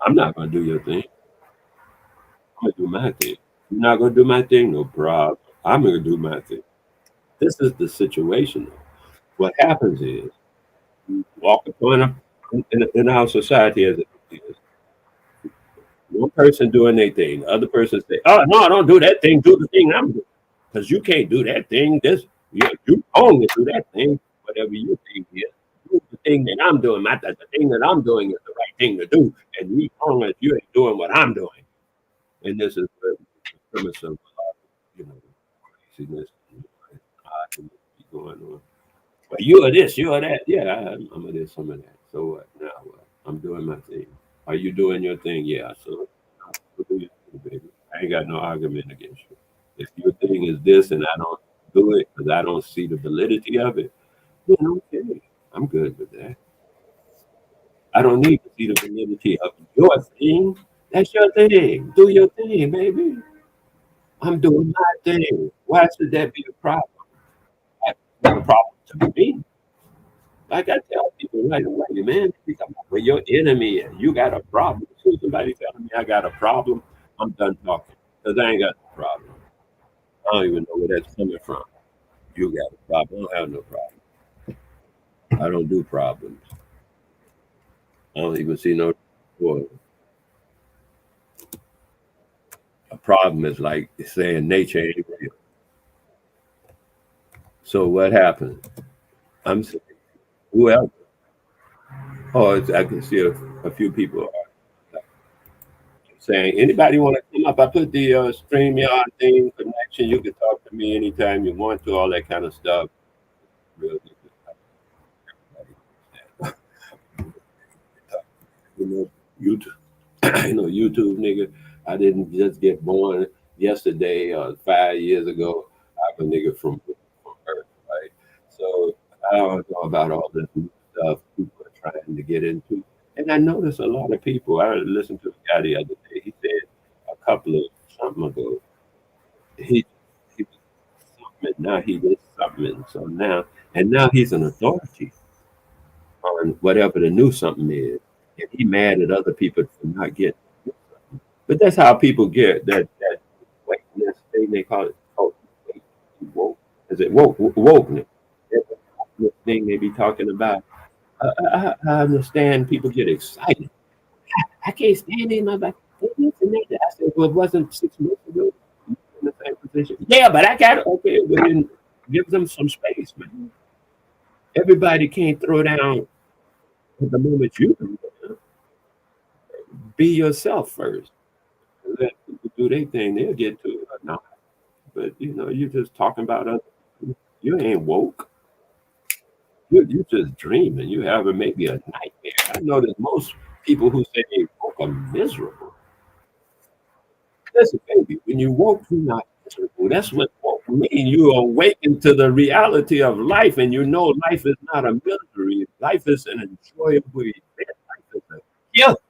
I'm not gonna do your thing. I'm gonna do my thing. You're not gonna do my thing, no problem. I'm gonna do my thing. This is the situation. What happens is you walk upon in our society as it is, one person doing their thing, the other person say, "Oh no, don't do that thing. Do the thing I'm doing, because you can't do that thing. This you only do that thing. Whatever you think is, do the thing that I'm doing. The thing that I'm doing is the right thing to do, and you wrong if you ain't doing what I'm doing." And this is the premise of you know craziness and argument be going on. Well, you are this, you are that. Yeah, I'm a this, I'm a that. So what? Now what? I'm doing my thing. Are you doing your thing? Yeah. So do your thing, baby. I ain't got no argument against you. If your thing is this and I don't do it because I don't see the validity of it, then okay. I'm good with that. I don't need to see the validity of your thing. That's your thing. Do your thing, baby. I'm doing my thing. Why should that be a problem? That's not a problem to me. Like I tell people right away, man, when your enemy and you got a problem. As soon as somebody telling me I got a problem, I'm done talking. Because I ain't got no problem. I don't even know where that's coming from. You got a problem. I don't have no problem. I don't do problems. I don't even see no well, a problem is like saying nature ain't real. So what happens? I'm saying whoever. Oh, I can see a few people saying, anybody want to come up? I put the StreamYard thing connection. You can talk to me anytime you want to, all that kind of stuff. Really, you know, YouTube, YouTube nigga. I didn't just get born yesterday or 5 years ago. I'm a nigga from Earth, right? So I don't know about all this new stuff people are trying to get into. And I noticed a lot of people. I listened to a guy the other day. He said a couple of something ago. He was something. Now he did something. So now he's an authority on whatever the new something is, and he mad at other people for not getting. But that's how people get that wakeness thing they call it. Oh, woke. Is it wokeness? That wokeness thing they be talking about. I understand people get excited. I can't stand it. My I said, well, it wasn't 6 months ago. You were in the same position. Yeah, but I got it. Okay, well then give them some space, man. Everybody can't throw down at the moment you do. Be yourself first. Let people do their thing. They'll get to it or not. But you're just talking about other people. You ain't woke. You just dreaming. You having maybe a nightmare. I know that most people who say they woke are miserable. Listen, baby, when you woke, you're not miserable. That's what woke mean. You awaken to the reality of life, and you know life is not a misery. Life is an enjoyable event. Life is a gift.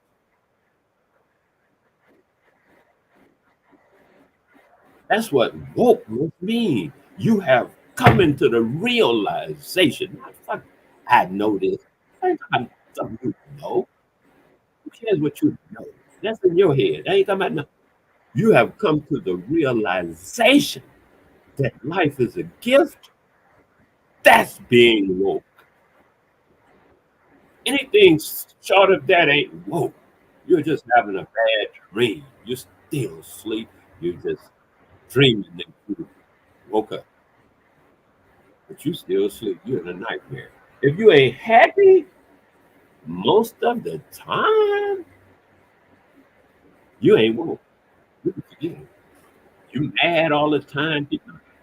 That's what woke must mean. You have come into the realization. Not fuck, I know this. I ain't talking about something you know. Who cares what you know? That's in your head. I ain't talking about no. You have come to the realization that life is a gift. That's being woke. Anything short of that ain't woke. You're just having a bad dream. You're still asleep. You're just dreaming that you woke up, but you still asleep. You're in a nightmare. If you ain't happy most of the time, you ain't woke. You can forget it. You mad all the time.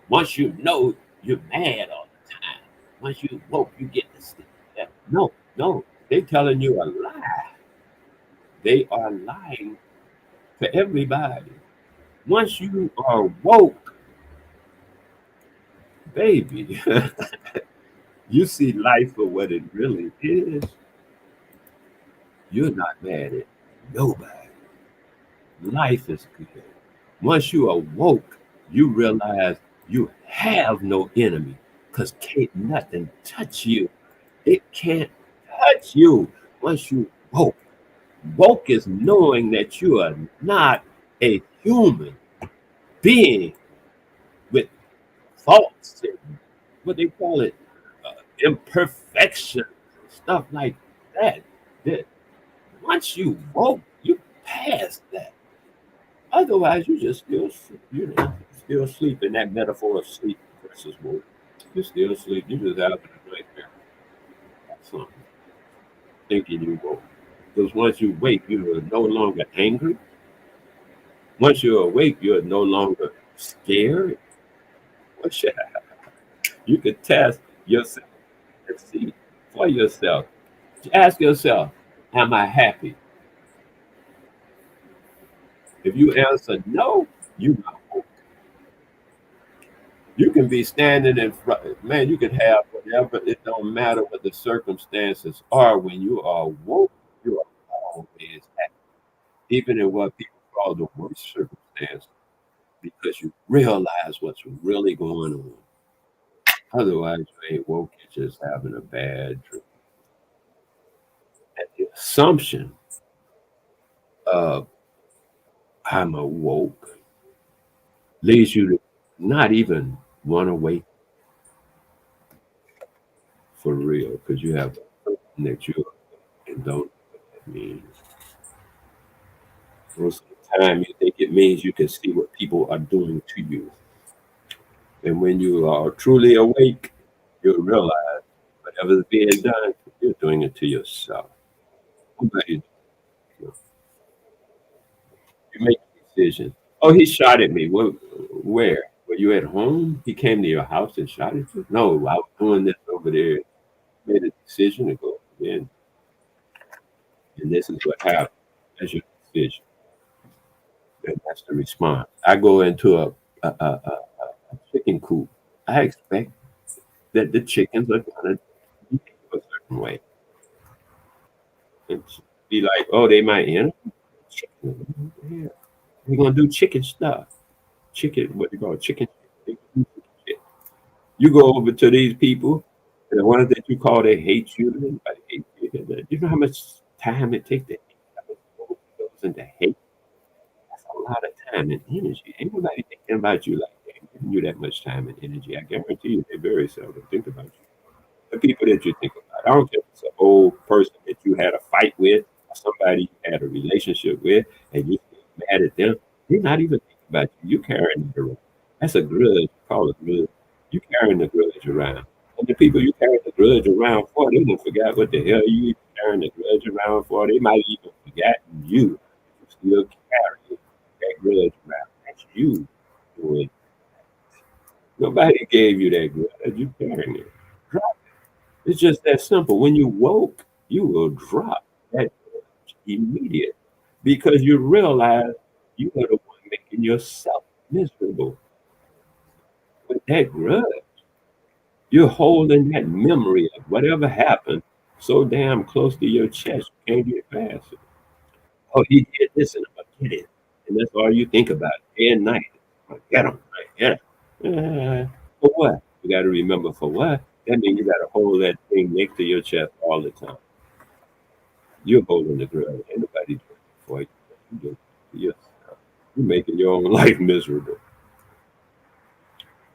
Once you know you're mad all the time, once you woke, you get to sleep. No, no, they telling you a lie. They are lying to everybody. Once you are woke, baby, you see life for what it really is. You're not mad at nobody. Life is good. Once you awoke, you realize you have no enemy because can't nothing touch you. It can't touch you once you woke. Woke is knowing that you are not a human being with faults and what they call it, imperfections, stuff like that. That once you woke, you past that. Otherwise, you just still, still sleep in that metaphor of sleep versus woke. You still sleep. You just having a nightmare. That's something. Thinking you woke. Because once you wake, you are no longer angry. Once you're awake, you're no longer scared. Once you can test yourself and see for yourself. Ask yourself, am I happy? If you answer no, you know. You can be standing in front, man, you can have whatever, it don't matter what the circumstances are. When you are woke, you are always happy, even in what people call the worst circumstances, because you realize what's really going on. Otherwise, you ain't woke, you're just having a bad dream. And the assumption of I'm awoke leads you to not even want to wake for real, because you have something that you and don't know what that means. Most of the time, you think it means you can see what people are doing to you. And when you are truly awake, you'll realize whatever's being done, you're doing it to yourself. Nobody, you make a decision. Oh, he shot at me. Where? Were you at home? He came to your house and shot at you? No, I was doing this over there. Made a decision to go in, and this is what happened. That's your decision. And that's the response. I go into a chicken coop. I expect that the chickens are gonna behave a certain way. And be like, oh, they might enter. Chicken. Yeah. We're gonna do chicken stuff. Chicken, what you call it? Chicken. Shit. You go over to these people, and the ones that you call they hate you. Everybody hates you. You know how much time it takes to hate? How much goes into hate? That's a lot of time and energy. Ain't nobody thinking about you like that, giving you that much time and energy. I guarantee you, they very seldom think about you. The people that you think about. I don't care if it's an old person that you had a fight with, or somebody you had a relationship with, and you still mad at them. They're not even thinking about you. You carrying the grudge. That's a grudge. Call it grudge. You carrying the grudge around. And the people you carry the grudge around for, they done forgot what the hell you carrying the grudge around for. They might even forgotten you. You still carry that grudge around. That's you doing. Nobody gave you that grudge. You carrying it. It's just that simple. When you woke, you will drop that immediate because you realize you are the one making yourself miserable with that grudge. You're holding that memory of whatever happened so damn close to your chest, you can't get past it. Oh, he did this and I'm gonna get it. And that's all you think about day and night. I get him. I get him. For what? You got to remember for what? That means you got to hold that thing next to your chest all the time. You're holding the grudge. Ain't nobody doing it for you. You do it for yourself. You're making your own life miserable.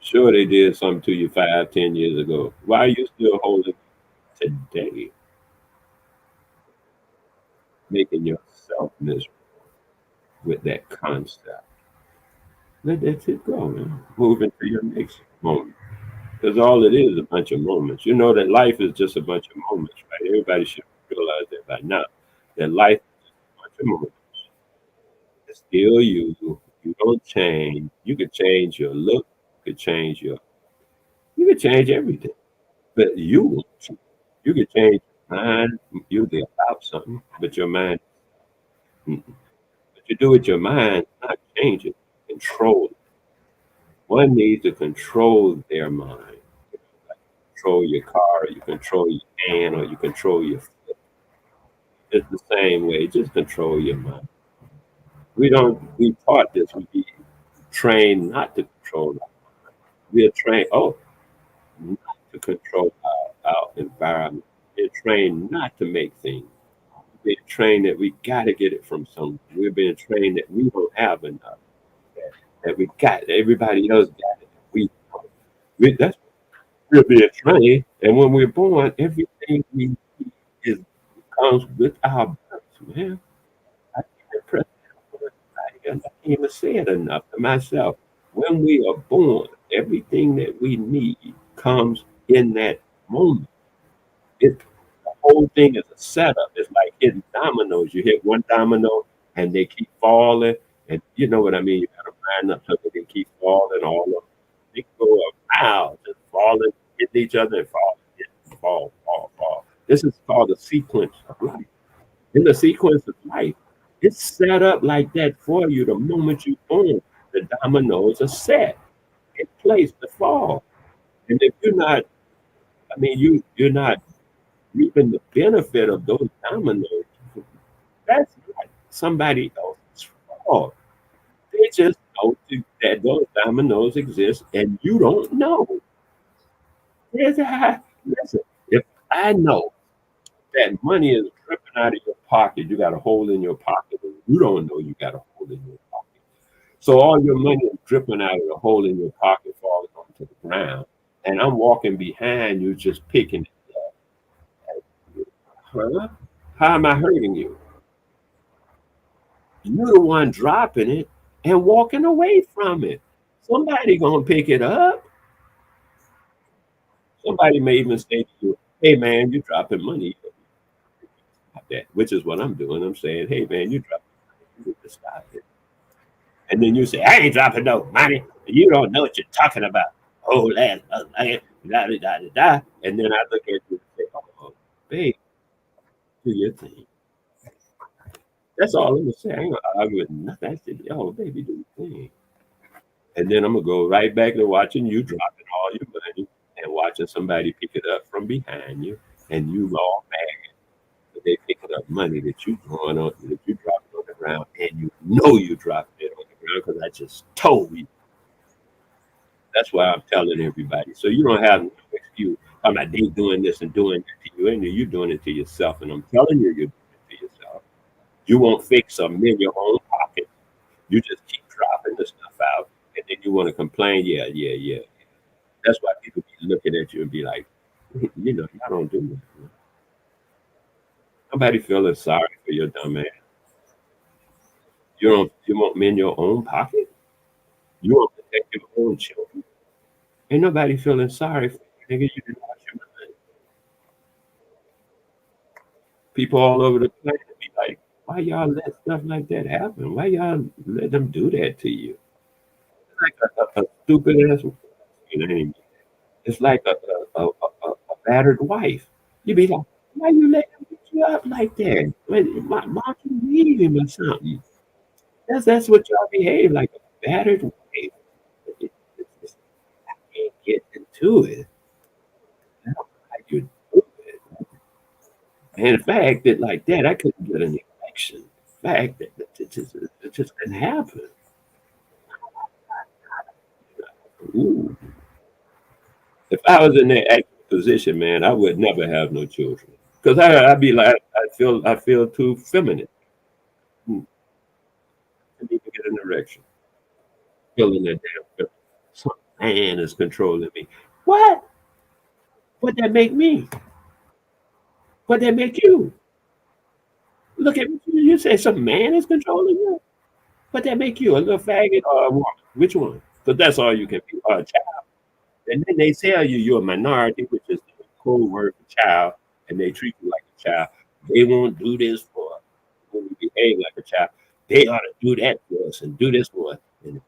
Sure, they did something to you 5, 10 years ago. Why are you still holding it today, making yourself miserable with that concept? Let that shit go, man. Move into your next moment. Because all it is a bunch of moments. You know that life is just a bunch of moments, right? Everybody should realize that by now. That life is just a bunch of moments. It's still you. You don't change. You could change your look. You could change your. You could change everything. But you won't change. You could change your mind. You'll be about something, but your mind. Mm-mm. What you do with your mind, not change it. Control it. One needs to control their mind. Like control your car, or you control your hand, or you control your foot. It's the same way. Just control your mind. We don't. We taught this. We be trained not to control. We are trained. Oh, not to control our environment. We're trained not to make things. We're trained that we got to get it from somewhere. We're being trained that we don't have enough. That we got. Everybody else got it. We don't. That's we're being trained, and when we're born, everything we need is comes with our birth, man. I can't press that word. I can't even say it enough to myself. When we are born, everything that we need comes in that moment. It, the whole thing is a setup. It's like hitting dominoes. You hit one domino and they keep falling, and you know what I mean. You got to line up so that they keep falling. All of them, they go a mile just falling, hitting each other and falling, hit, fall. This is called a sequence of life. In the sequence of life, it's set up like that for you. The moment you're born, the dominoes are set in place to fall. And if you're not, I mean, you're not reaping the benefit of those dominoes. That's not somebody else's fault. They just know that those dominoes exist and you don't know. Listen, if I know that money is dripping out of your pocket, you got a hole in your pocket, and you don't know you got a hole in your pocket. So all your money is dripping out of the hole in your pocket, falling onto the ground. And I'm walking behind you, just picking it up. Huh? How am I hurting you? You're the one dropping it and walking away from it. Somebody gonna pick it up. Somebody may even say to you, "Hey man, you dropping money." Stop that, which is what I'm doing. I'm saying, "Hey man, you dropping money. You need to stop it." And then you say, "I ain't dropping no money. You don't know what you're talking about." Oh, that, da, da, da, da, da. And then I look at you and say, "Oh, babe, do your thing." That's all I'm gonna say. I ain't gonna argue with nothing. I said, "Oh, baby, do your thing." And then I'm gonna go right back to watching you dropping all your money and watching somebody pick it up from behind you, and you all mad that they picking up money that you drawing on that you dropped on the ground, and you know you dropped it on the ground because I just told you. That's why I'm telling everybody. So you don't have no excuse. I'm like they doing this and doing that to you, and you're doing it to yourself. And I'm telling you, you're doing it to yourself. You won't fix them in your own pocket. You just keep dropping the stuff out, and then you want to complain. Yeah. That's why people be looking at you and be like, y'all don't do that. Nobody feeling sorry for your dumb ass. You won't mend your own pocket. You won't protect your own children. Ain't nobody feeling sorry for you, nigga. You didn't wash your money. People all over the planet be like, why y'all let stuff like that happen? Why y'all let them do that to you? It's like a stupid ass. It's like a battered wife. You be like, why you let him beat you up like that? Why don't you leave him or something? That's what y'all behave like a battered wife. It's I can't get into it. I don't know how you do it. And the fact that like that, I couldn't get an election. The fact that it just didn't happen. Ooh. If I was in that active position, man, I would never have no children. Because I'd be like, I feel too feminine. I need to get an erection. Feeling that damn some man is controlling me. What? What that make me? What that make you? Look at you say some man is controlling you. What that make you? A little faggot or a woman? Which one? Because that's all you can be. Or a child. And then they tell you you're a minority, which is the code word for child, and they treat you like a child. They won't do this for us when we behave like a child. They ought to do that for us and do this for us. And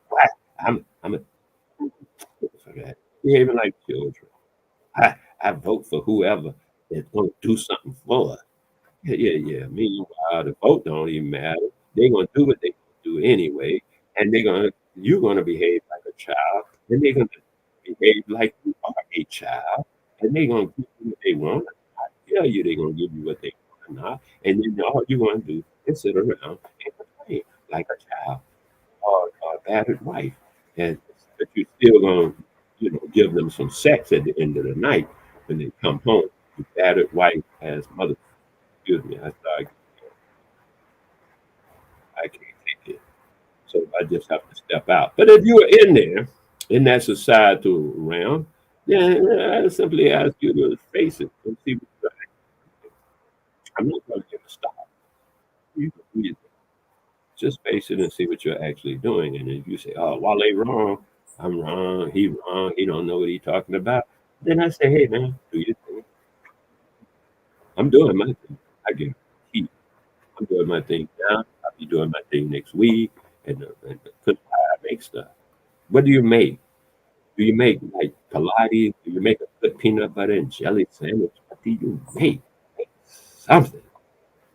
why? I'm a for that. Behaving like children. I vote for whoever is going to do something for us. Yeah. Meanwhile, the vote don't even matter. They're gonna do what they do anyway, and you're gonna behave like a child, and they're gonna behave like you are a child, and they're gonna give you what they want. I tell you, they're gonna give you what they want or not, and then all you're gonna do is sit around and complain like a child or a battered wife, and but you're still gonna, give them some sex at the end of the night when they come home. Your battered wife has mother. Excuse me, I can't take it. So I just have to step out. But if you were in there in that societal realm, then I simply ask you to face it and see what you're I'm not telling you to stop. You can do your thing. Just face it and see what you're actually doing. And if you say, "Oh, Wale wrong, I'm wrong, he don't know what he's talking about," then I say, "Hey man, do your thing. I'm doing my thing. I guarantee I'm doing my thing now. I'll be doing my thing next week." And because I make stuff. What do you make? Do you make like Pilates? Do you make a good peanut butter and jelly sandwich? What do you make? Make something.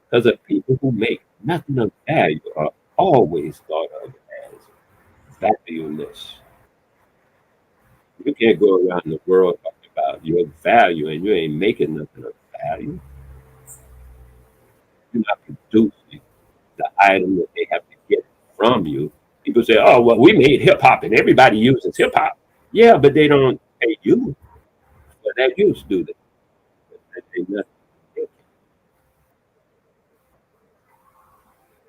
Because the people who make nothing of value are always thought of as valueless. You can't go around the world talking about your value and you ain't making nothing of value. You're not producing the item that they have to get from you. People say, "Oh, well, we made hip hop and everybody uses hip hop." Yeah, but they don't pay you for that use, do they? They nothing.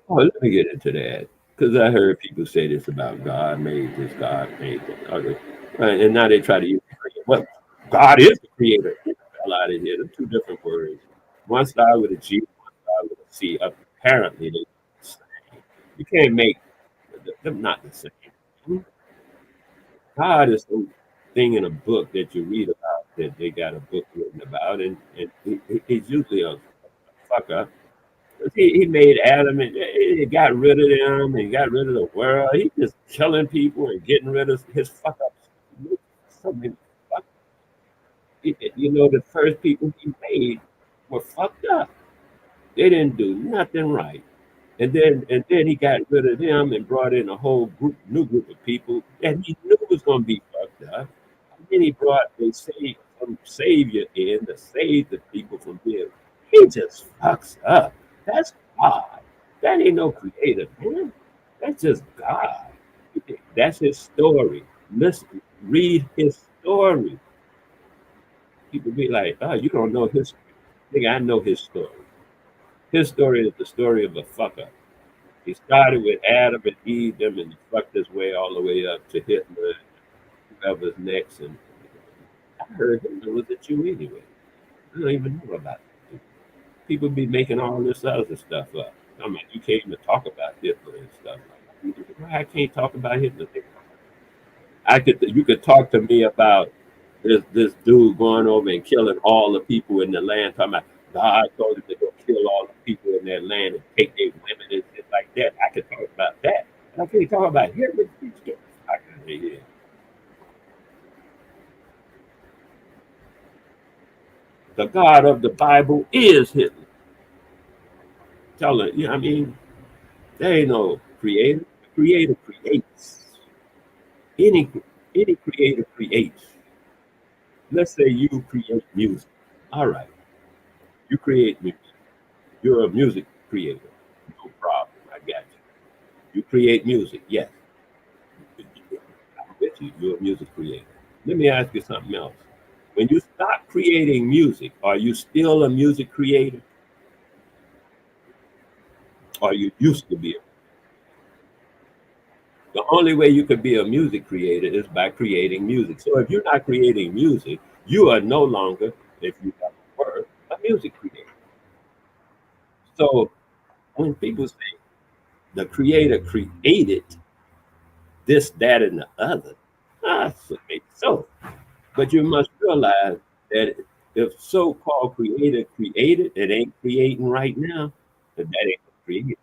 Oh, let me get into that because I heard people say this about God made this, God made that. Okay. Right, and now they try to use the creator. Well, God is the creator. Get the hell out of here. They're two different words. One started with a G, one started with a C. Apparently, they're the same. You can't make them not the same. God is some thing in a book that you read about that they got a book written about, and he's usually a fuck up. He made Adam and he got rid of them and got rid of the world. He just killing people and getting rid of his fuck ups. So many fuck. You know, the first people he made were fucked up. They didn't do nothing right. And then he got rid of them and brought in a whole new group of people that he knew was gonna be fucked up. And then he brought some savior in to save the people from being. He just fucks up. That's God. That ain't no creator, man. That's just God. That's his story. Listen, read his story. People be like, "Oh, you don't know his." Nigga, I know his story. His story is the story of a fuck up. He started with Adam and Eve, them, and he fucked his way all the way up to Hitler, whoever's next. And I heard Hitler was a Jew anyway. I don't even know about it. People be making all this other stuff up. I mean, you can't even talk about Hitler and stuff. Why I can't talk about Hitler? You could talk to me about this dude going over and killing all the people in the land, talking about God told him to go kill all the people in that land and take their women and shit like that. I could talk about that. But I can't talk about Hitler. Get the fuck out of here. The God of the Bible is Hitler. Tell her, you know what I mean? There ain't no creator. The creator creates. Any any creator creates. Let's say you create music. All right. You create music. You're a music creator. No problem. I got you. You create music. Yes. I'm with you. You're a music creator. Let me ask you something else. When you stop creating music, are you still a music creator? Or you used to be? The only way you could be a music creator is by creating music. So if you're not creating music, you are no longer, if you have a word, a music creator. So when people say the creator created this, that, and the other, so maybe so. But you must realize that if so-called creator created, it ain't creating right now, that ain't created.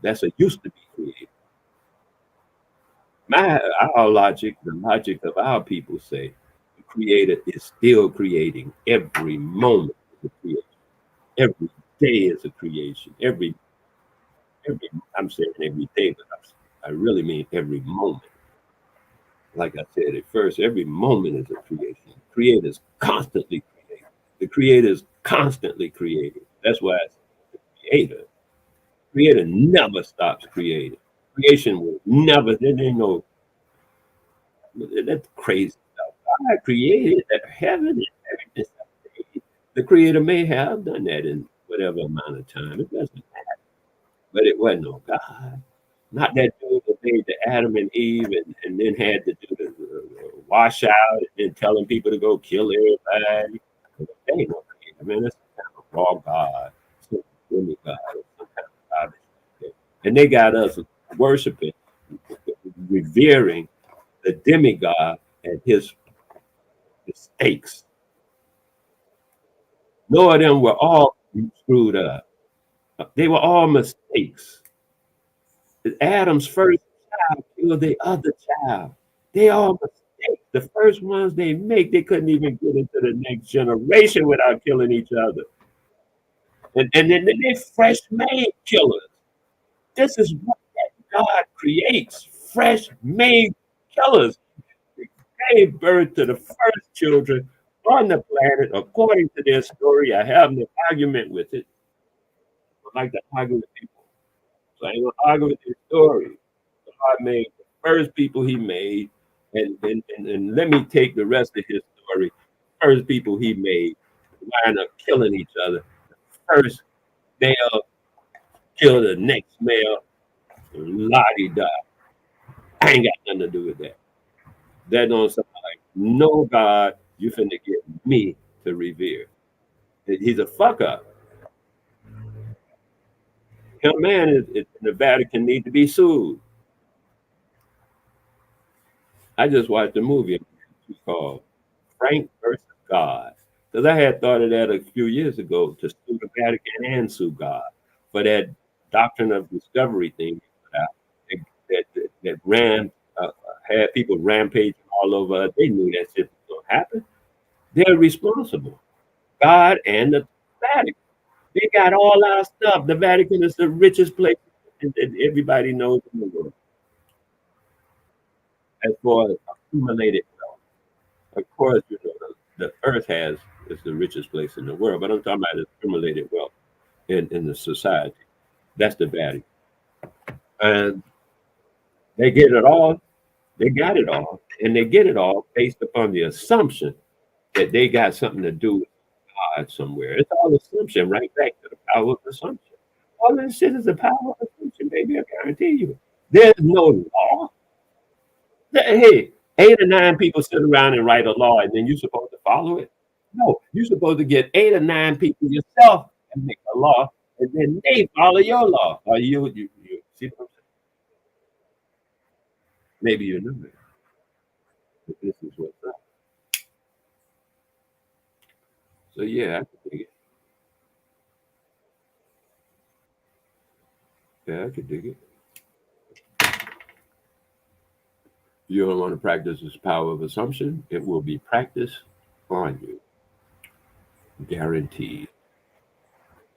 That's a used to be created. Our logic, the logic of our people say, the creator is still creating every moment is a creation. Every day is a creation. Every I'm saying every day, but I really mean every moment. Like I said at first, every moment is a creation. The creator is constantly creating. The creator is constantly creating. That's why it's the creator. Creator never stops creating. Creation will never, there ain't no, that's crazy stuff. God created heaven and everything. The creator may have done that in whatever amount of time. It doesn't matter. But it wasn't no God. Not that dude that made the Adam and Eve and then had to do wash out and telling people to go kill everybody. They ain't no creator, man. That's some kind of raw God, some demigod, some kind of God. And they got us worshiping, revering the demigod and his mistakes. No of them were all screwed up. They were all mistakes. Adam's first child killed the other child. They all mistakes. The first ones they make, they couldn't even get into the next generation without killing each other. And then they fresh made killers. This is what God creates. Fresh made killers. They gave birth to the first children on the planet according to their story. I have no argument with it. I like to argue with people. So I ain't gonna argue with their story. God made the first people he made, and let me take the rest of his story. First people he made wind up killing each other. First male killed the next male, lottie die. I ain't got nothing to do with that. That don't sound like no God you finna get me to revere. He's a fuck up. Him man is the Vatican need to be sued. I just watched a movie called Frank versus God. Because I had thought of that a few years ago to sue the Vatican and sue God for that doctrine of discovery thing that ran had people rampaging all over. They knew that shit was going to happen. They're responsible. God and the Vatican. They got all our stuff. The Vatican is the richest place that everybody knows in the world. As far as accumulated wealth, of course, you know, the earth is the richest place in the world, but I'm talking about accumulated wealth in the society. That's the Vatican. And they get it all, they got it all, and they get it all based upon the assumption that they got something to do with God somewhere. It's all assumption, right back to the power of assumption. All this shit is the power of assumption, baby. I guarantee you. There's no law. Hey, 8 or 9 people sit around and write a law, and then you're supposed to follow it. No, you're supposed to get 8 or 9 people yourself and make a law, and then they follow your law. Or you see what I'm saying? Maybe you know that, but this is what's up. So yeah, I could dig it. Yeah, I could dig it. You don't want to practice this power of assumption, it will be practiced on you, guaranteed.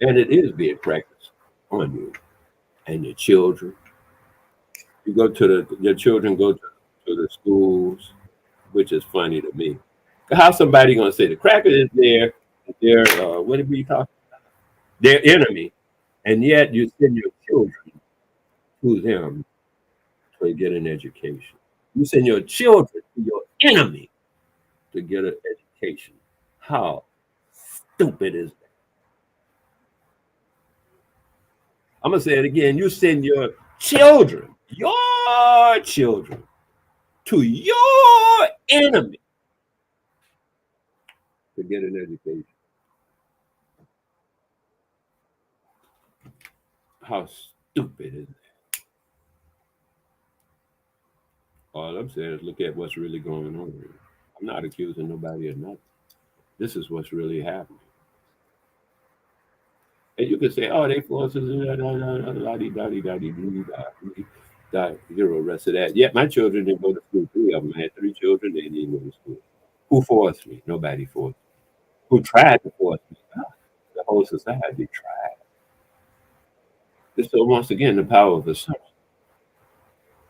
And it is being practiced on you and your children. You go to your children go to the schools, which is funny to me. How somebody gonna say the cracker is their what did we talk? Their enemy, and yet you send your children to them to get an education. You send your children to your enemy to get an education. How stupid is that? I'm gonna say it again. You send your children to your enemy to get an education. How stupid is that? All I'm saying is look at what's really going on here. I'm not accusing nobody of nothing. This is what's really happening. And you could say, oh, they forces zero rest of that. Yet my children didn't go to school. 3 of them. I had 3 children, they didn't go to school. Who forced me? Nobody forced me. Who tried to force me? The whole society tried. So once again, the power of assumption.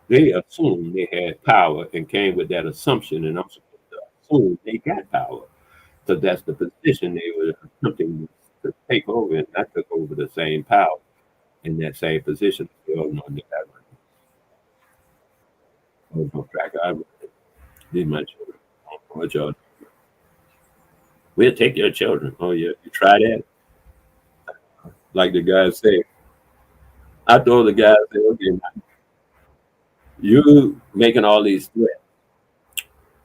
They assumed they had power and came with that assumption, and I'm supposed to assume they got power. So that's the position they were attempting to take over, and I took over the same power in that same position. Oh no, no track. I need my children. What y'all? We'll take your children. Oh yeah, you try that. Like the guy said, I told the guy, I said, okay, you making all these threats.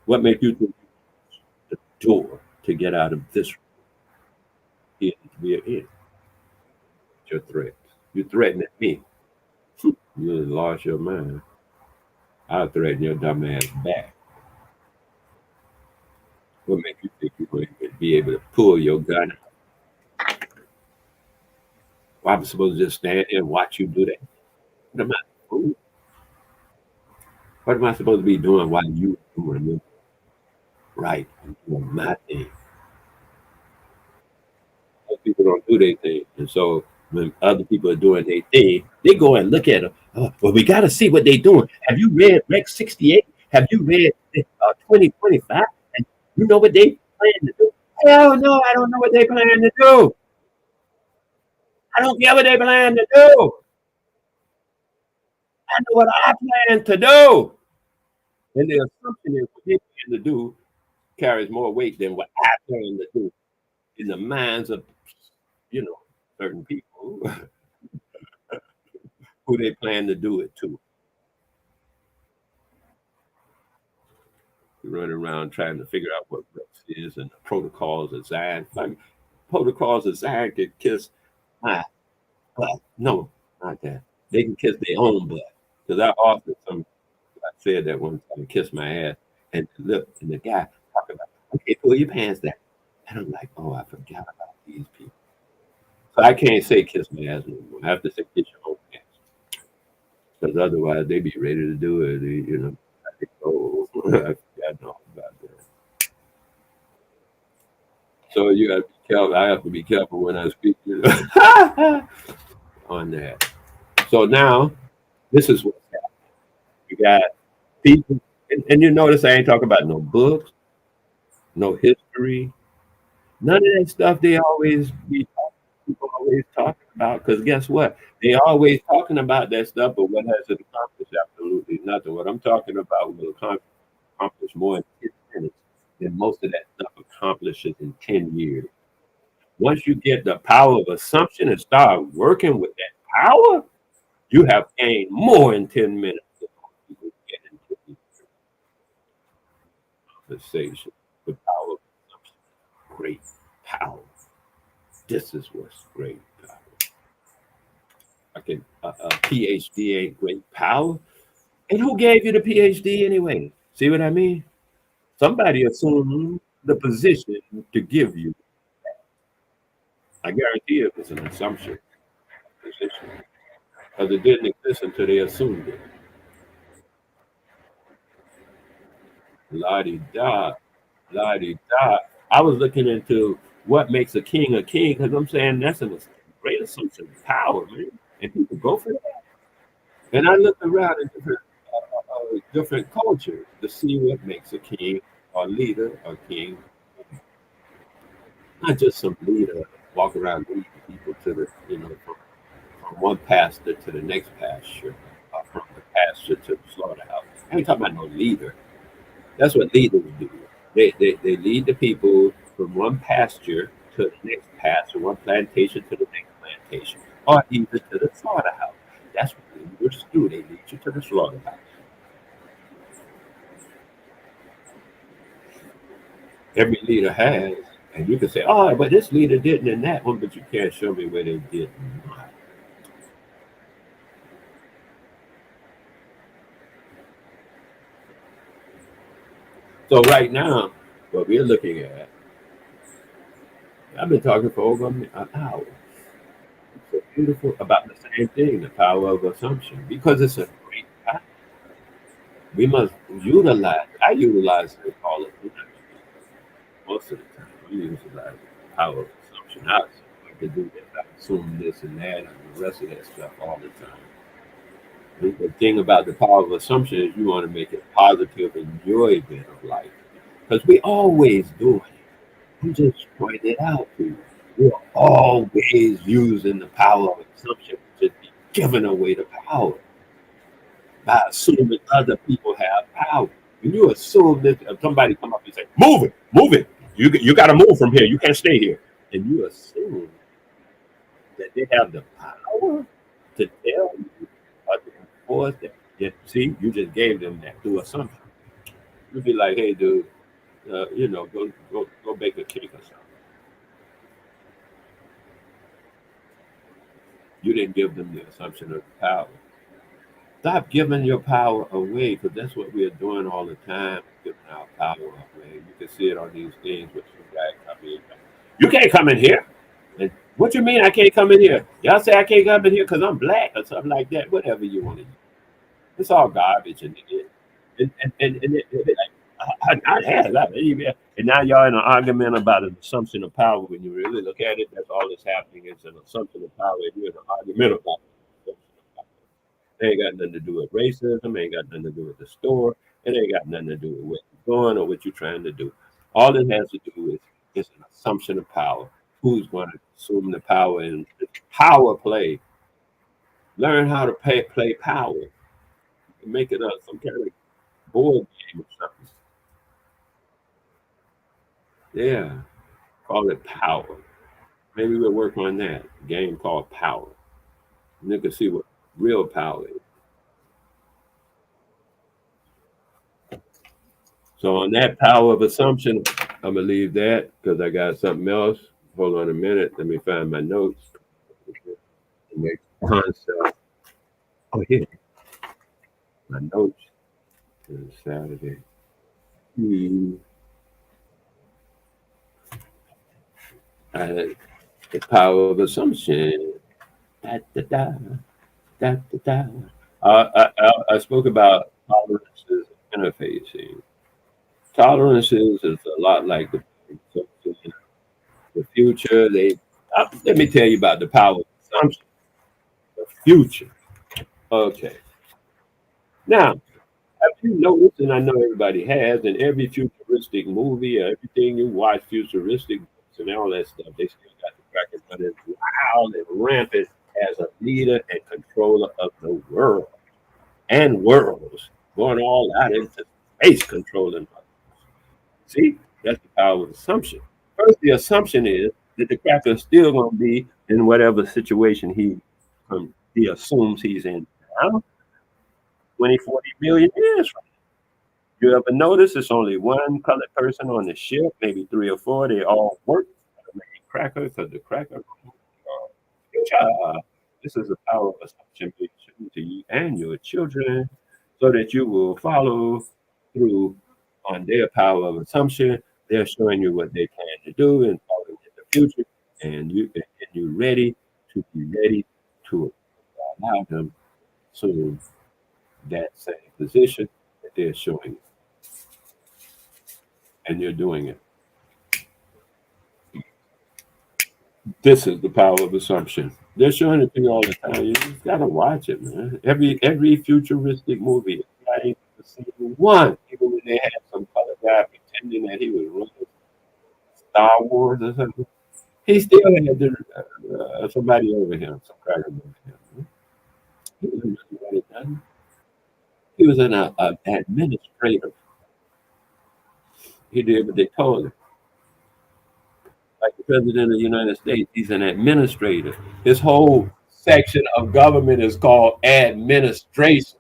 What makes you think the door to get out of this is we're in? Your threat. You threatening me. You done lost your mind. I'll threaten your dumb ass back. What makes you think you're going to be able to pull your gun? Why am I supposed to just stand there and watch you do that? What am I, fool? What am I supposed to be doing while you doing it? Right? I'm doing my thing. Most people don't do their thing. And so when other people are doing their thing, they go and look at them. Oh, well, we got to see what they're doing. Have you read Rex 68? Have you read 2025? And you know what they plan to do? Hell no, I don't know what they plan to do. I don't care what they plan to do. I know what I plan to do. And the assumption is what they plan to do carries more weight than what I plan to do in the minds of, you know, certain people who they plan to do it to. Running around trying to figure out what Rex is and the protocols of Zion. Like, protocols of Zion could kiss my butt. No, not that. They can kiss their own butt. Because I said that one time, kiss my ass, and look, and the guy talking about, okay, pull your pants down. And I'm like, oh, I forgot about these people. So I can't say kiss my ass no more. I have to say kiss your own pants. Because otherwise they be ready to do it. I think, oh, I forgot all about that. So you got to be careful. I have to be careful when I speak on that. So now, this is what's happening. You got people, and you notice I ain't talking about no books, no history, none of that stuff they always people always talking about. Because guess what? They always talking about that stuff, but what has it accomplished? Absolutely nothing. What I'm talking about will accomplish more in 10 minutes than most of that stuff accomplishes in 10 years. Once you get the power of assumption and start working with that power, you have gained more in 10 minutes than most people get into the conversation. The power of assumption. Great power. This is what's great power. A PhD ain't great power. And who gave you the PhD anyway? See what I mean? Somebody assumed the position to give you. I guarantee it was an assumption position because it didn't exist until they assumed it. La di da, la di da. I was looking into what makes a king because I'm saying that's a great assumption of power, man. And people go for that. And I looked around in different cultures to see what makes a king or leader or king, not just some leader walk around leading people to the, from one pasture to the next pasture, or from the pasture to the slaughterhouse. I ain't talking about no leader. That's what leaders do. They lead the people from one pasture to the next pasture, one plantation to the next plantation, or even to the slaughterhouse. That's what leaders do. They lead you to the slaughterhouse. Every leader has, and you can say, "Oh, but this leader didn't in that one," but you can't show me where they did not. So right now, what we're looking at, I've been talking for over an hour. So beautiful about the same thing, the power of assumption, because it's a great power. We must utilize. I utilize it all the time. Most of the time, we utilize the power of assumption. I can do this. I assume this and that, and the rest of that stuff all the time. The thing about the power of assumption is you want to make it positive enjoyment of life, because we always doing it. I'm just pointing it out to you. We're always using the power of assumption to be giving away the power by assuming other people have power. When you assume that if somebody come up and say, move it, you got to move from here. You can't stay here. And you assume that they have the power to tell you or to enforce that. Yeah, see, you just gave them that through assumption. You'd be like, hey, dude, go bake a cake or something. You didn't give them the assumption of power. Stop giving your power away, because that's what we are doing all the time, giving our power away. You can see it on these things with you guys come in. You can't come in here. And what you mean I can't come in here? Y'all say I can't come in here because I'm black or something like that. Whatever you want to use. It's all garbage I had that. And now y'all in an argument about an assumption of power. When you really look at it, that's all that's happening. It's an assumption of power. And you're in an argument about it. It ain't got nothing to do with racism. It ain't got nothing to do with the store. It ain't got nothing to do with what you're doing or what you're trying to do. All it has to do with is an assumption of power. Who's going to assume the power and power play? Learn how to play power. Make it up some kind of board game or something. Yeah, call it power. Maybe we'll work on that game called power. And you can see what real power is. So on that power of assumption, I'm gonna leave that because I got something else. Hold on a minute. Let me find my notes. The next concept. Oh, here, my notes. It's Saturday. Hmm. Uh, the power of assumption. Da, da, da, da, da, da. I spoke about tolerances and interfacing. Tolerances is a lot like the future. Let me tell you about the power of assumption. The future. Okay. Now, have you noticed, and I know everybody has, in every futuristic movie or everything you watch, futuristic books and all that stuff, they still got the crackers, but it's wild and rampant as a leader and controller of the world and worlds, going all out into space controlling. See, that's the power of assumption. First, the assumption is that the cracker is still going to be in whatever situation he assumes he's in now, 20, 40 million years from now. You ever notice it's only one colored person on the ship, maybe three or four, they all work to make a cracker because the cracker future. This is the power of assumption being shown to you and your children so that you will follow through on their power of assumption. They're showing you what they plan to do and following in the future, and you're ready to be ready to allow them to that same position that they're showing you, and you're doing it. This is the power of assumption. They're showing it to you all the time. You just gotta watch it, man. Every futuristic movie, not even a single one. Even when they had some color guy pretending that he was running Star Wars or something, he still had somebody over him, some cracker over him. He was really done. He was an administrator. He did what they told him. Like the president of the United States, he's an administrator. His whole section of government is called administration.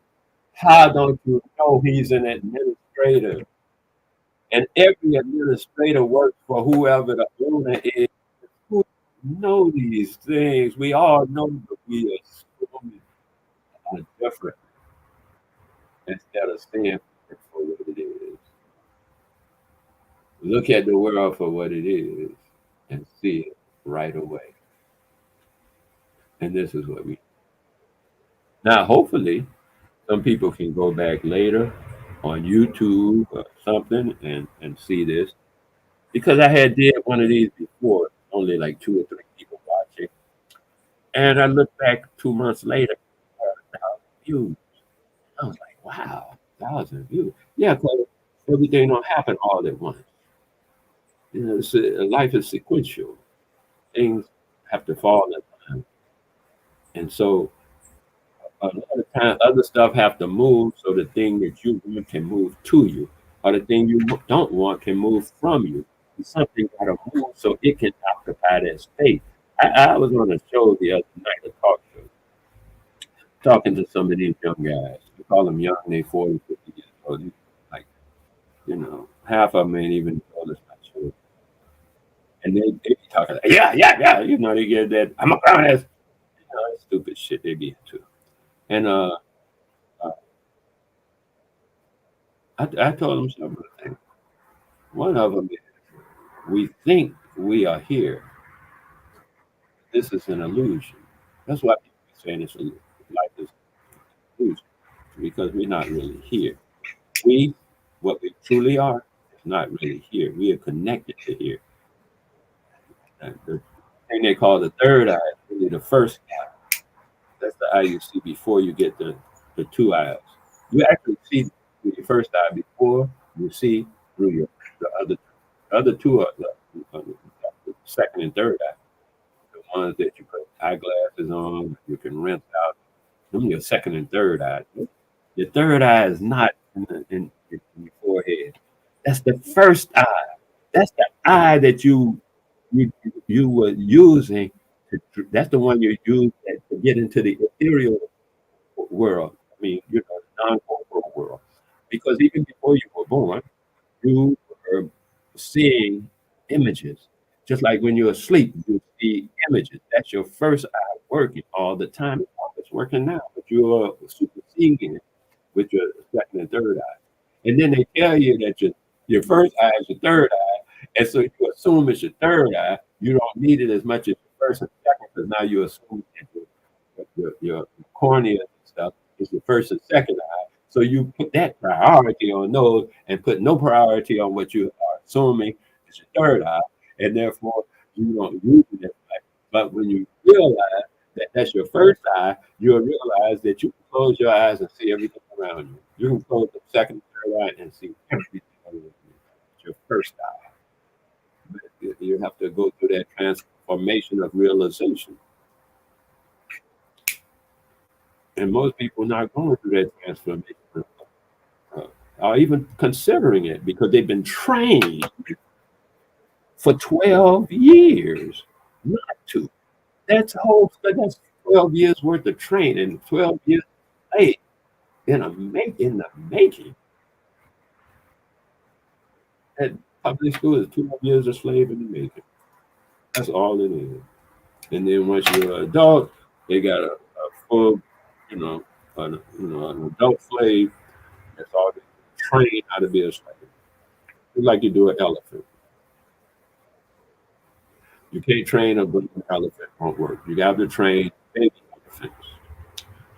How don't you know he's an administrator? And every administrator works for whoever the owner is. Who know these things? We all know that we are different instead of seeing it for what it is. Look at the world for what it is and see it right away. And this is what we now hopefully some people can go back later on YouTube or something and see this because I had did one of these before, only like two or three people watching, and I looked back 2 months later, 1,000 views. I was like, wow, 1,000 views. Yeah, because everything don't happen all at once. Life is sequential. Things have to fall in time, and so a lot of time other stuff have to move so the thing that you want can move to you, or the thing you don't want can move from you. And something got to move so it can occupy that space. I was on a show the other night, a talk show, talking to some of these young guys. We call them young, they 40, 50 years old. Like half of them ain't even told us not sure. And they be talking like, yeah, yeah, yeah. They get that. I'm a grown ass. That stupid shit they be into. And uh, I told them several things. One of them is we think we are here. This is an illusion. That's why people are saying it's a life is an illusion because we're not really here. We, what we truly are, is not really here. We are connected to here. And the thing they call the third eye is really the first eye. That's the eye you see before you get the two eyes. You actually see through your first eye before you see through the other two are the second and third eye. The ones that you put eyeglasses on, you can rinse out. Them your second and third eye. Your third eye is not in your forehead. That's the first eye. That's the eye that you were using. That's the one you use to get into the ethereal world. I mean, the non-corporal world. Because even before you were born, you were seeing images. Just like when you're asleep, you see images. That's your first eye working all the time. It's working now, but you're superseding it with your second and third eye. And then they tell you that your first eye is your third eye. And so you assume it's your third eye. You don't need it as much as your first and second because now you assume that your cornea and stuff is your first and second eye. So you put that priority on those and put no priority on what you are assuming is your third eye. And therefore, you don't use it as much. But when you realize that that's your first eye, you'll realize that you can close your eyes and see everything around you. You can close the second, third eye and see everything around you. It's your first eye. But you have to go through that transformation of realization. And most people are not going through that transformation or even considering it because they've been trained for 12 years not to. That's 12 years worth of training, 12 years late in the making. And public school is 12 years a slave in the making. That's all it is. And then once you're an adult, they got a full, you know, an adult slave that's already trained how to be a slave. It's like you do an elephant. You can't train a balloon elephant, won't work. You got to train baby elephants.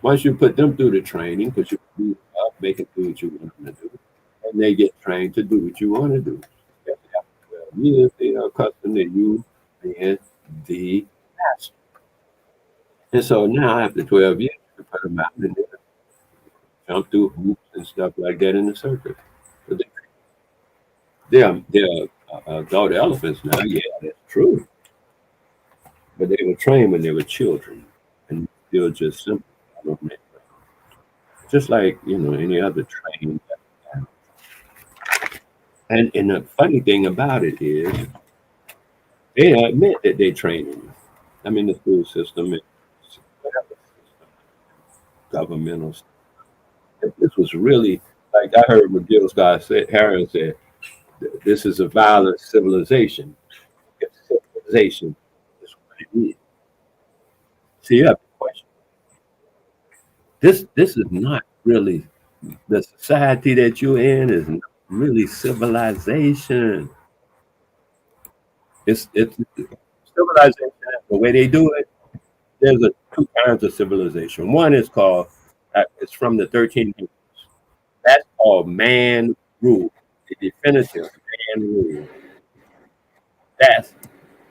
Once you put them through the training, because you can make them do what you want them to do, and they get trained to do what you want to do. After 12 years, they are accustomed to you being the master. And so now, after 12 years, you put them out and they jump through hoops and stuff like that in the circus. So they're adult elephants now. Yeah, that's true. But they were trained when they were children, and still just simple. Just like any other training. And the funny thing about it is they admit that they train you. I mean, the school system, whatever governmental. If this was really like I heard what Gil Scott said, Harris said, this is a violent civilization. If civilization is what it is. See, you have to question. This is not really the society that you're in is not really civilization. It's civilization. The way they do it, there's two kinds of civilization. One is called it's from the 1300s. That's called man rule. The definitive man rule. That's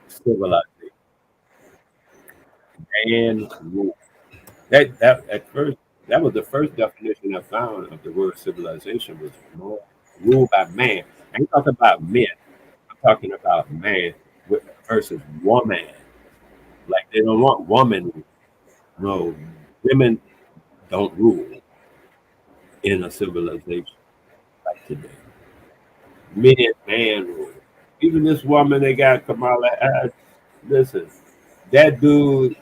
civilization. Man rule. That at first that was the first definition I found of the word civilization was ruled by man. I ain't talking about men. I'm talking about man versus woman. Like they don't want woman. No, women don't rule in a civilization like today. Men, man rule. Even this woman they got Kamala Harris. Listen, that dude.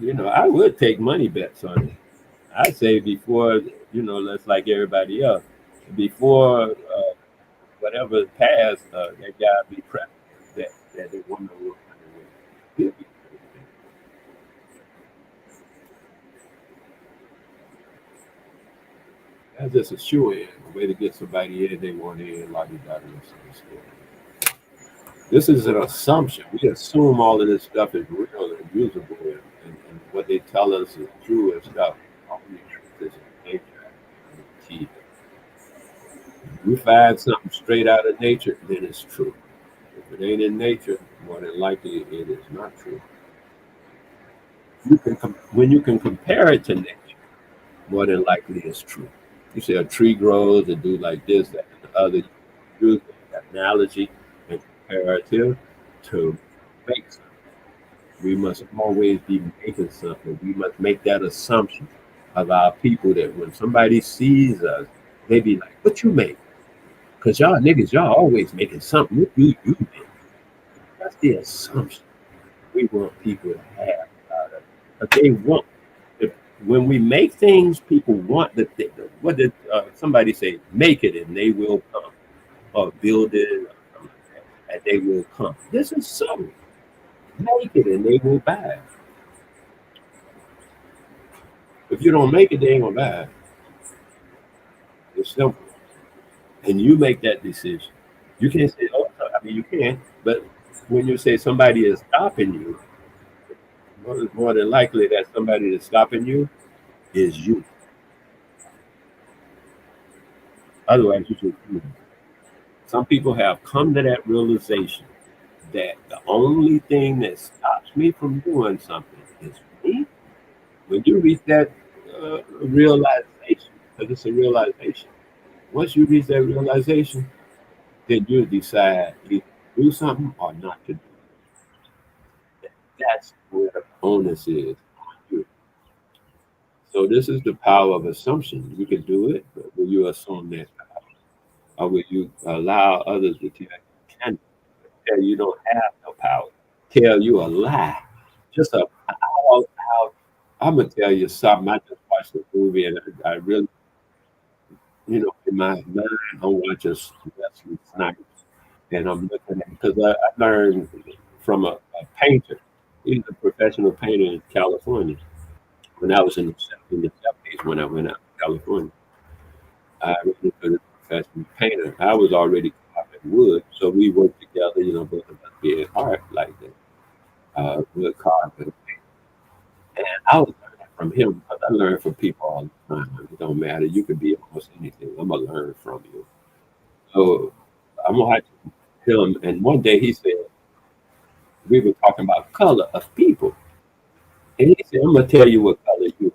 I would take money bets on it. I say before, let's like everybody else, before whatever passed, that guy be president, that the woman will win. That's just a shoe in, a way to get somebody in they want in, like you got in the story. This is an assumption. We assume all of this stuff is real and usable, and what they tell us is true and stuff. All the truth is in nature. Key. You find something straight out of nature, then it's true. If it ain't in nature, more than likely it is not true. When you can compare it to nature, more than likely it's true. You say a tree grows and do like this, that, and the other. Use the analogy and comparative to make something. We must always be making something. We must make that assumption of our people that when somebody sees us, they be like, "What you make?" Because y'all niggas, y'all always making something. What you make? That's the assumption we want people to have about us. But they want. If, when we make things, people want the thing. What did somebody say? Make it and they will come. Or build it, or something like that, and they will come. This is so. Make it and they will buy. If you don't make it, they ain't gonna buy. It's simple. And you make that decision. You can't say, oh, I mean, you can, but when you say somebody is stopping you, more than likely that somebody that's stopping you is you. Otherwise, you should. Some people have come to that realization that the only thing that stops me from doing something is me. When you reach that realization, because it's a realization, once you reach that realization, then you decide either to do something or not to do it. That's where the onus is on you. So this is the power of assumption. You can do it, but will you assume that, or will you allow others to tell you can tell you don't have no power, tell you a lie, just a how I'm gonna tell you something. I just watched the movie and I really, in my mind, I'm watching Wesley Snipes, and I'm looking at because I learned from a painter. He's a professional painter in California. When I was in the 70s, when I went out to California, I really was a professional painter. I was already carving wood, so we worked together. Both of us being art like that, wood carving. And I was learning from him because I learn from people all the time. It don't matter. You could be almost anything. I'm gonna learn from you. So I'm watching him, and one day he said we were talking about color of people, and he said, "I'm gonna tell you what color you are."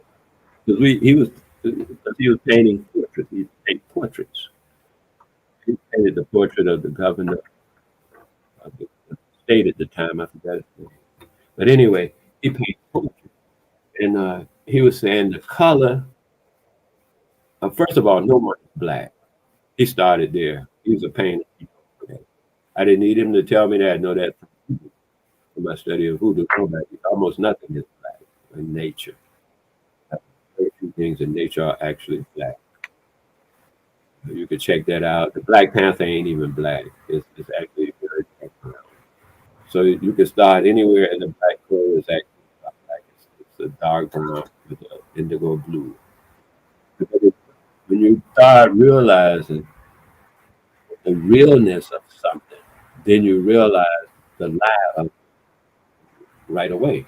Because he was painting portraits. He painted portraits. He painted the portrait of the governor of the state at the time. I forgot his name. But anyway, he painted portraits, and he was saying the color. First of all, no one is black. He started there. He was a painter. I didn't need him to tell me that. I know that from my study of voodoo. Nobody, almost nothing is black in nature. Very few things in nature are actually black. You could check that out. The Black Panther ain't even black. It's actually very dark. So you can start anywhere, and the black crow is actually not black. It's a dark brown with an indigo blue. Because when you start realizing the realness of something, then you realize the lie of right away.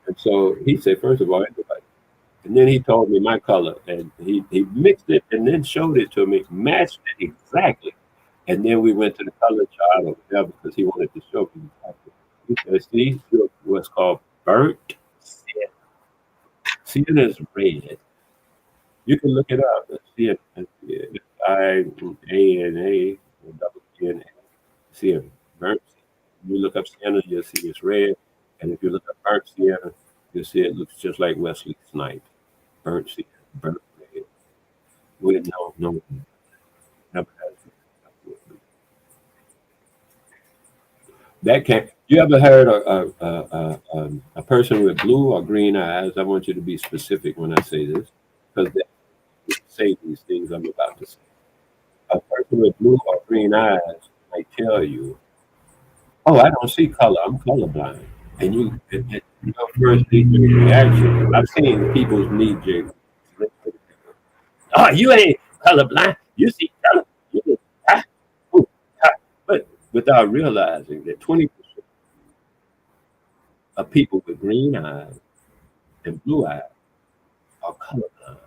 And so he said, first of all, everybody. And then he told me my color, and he mixed it and then showed it to me, matched it exactly. And then we went to the color chart or whatever because he wanted to show me exactly. He said, see, you're what's called burnt sienna. Sienna is red. You can look it up. Sienna. I-A-N-A, double N-A. Sienna. Burnt sienna. You look up sienna, you'll see it's red. And if you look up burnt sienna, you'll see it looks just like Wesley Snipes. Burnt sienna. Burnt red. We no, never has. That can't. You ever heard a person with blue or green eyes? I want you to be specific when I say this, because they say these things I'm about to say. A person with blue or green eyes might tell you, "Oh, I don't see color. I'm colorblind." And your first knee-jerk reaction. I've seen people's knee-jerk. Oh, you ain't colorblind. You see color. You just, ah, ooh, ah. But without realizing that 20% of people with green eyes and blue eyes are colorblind.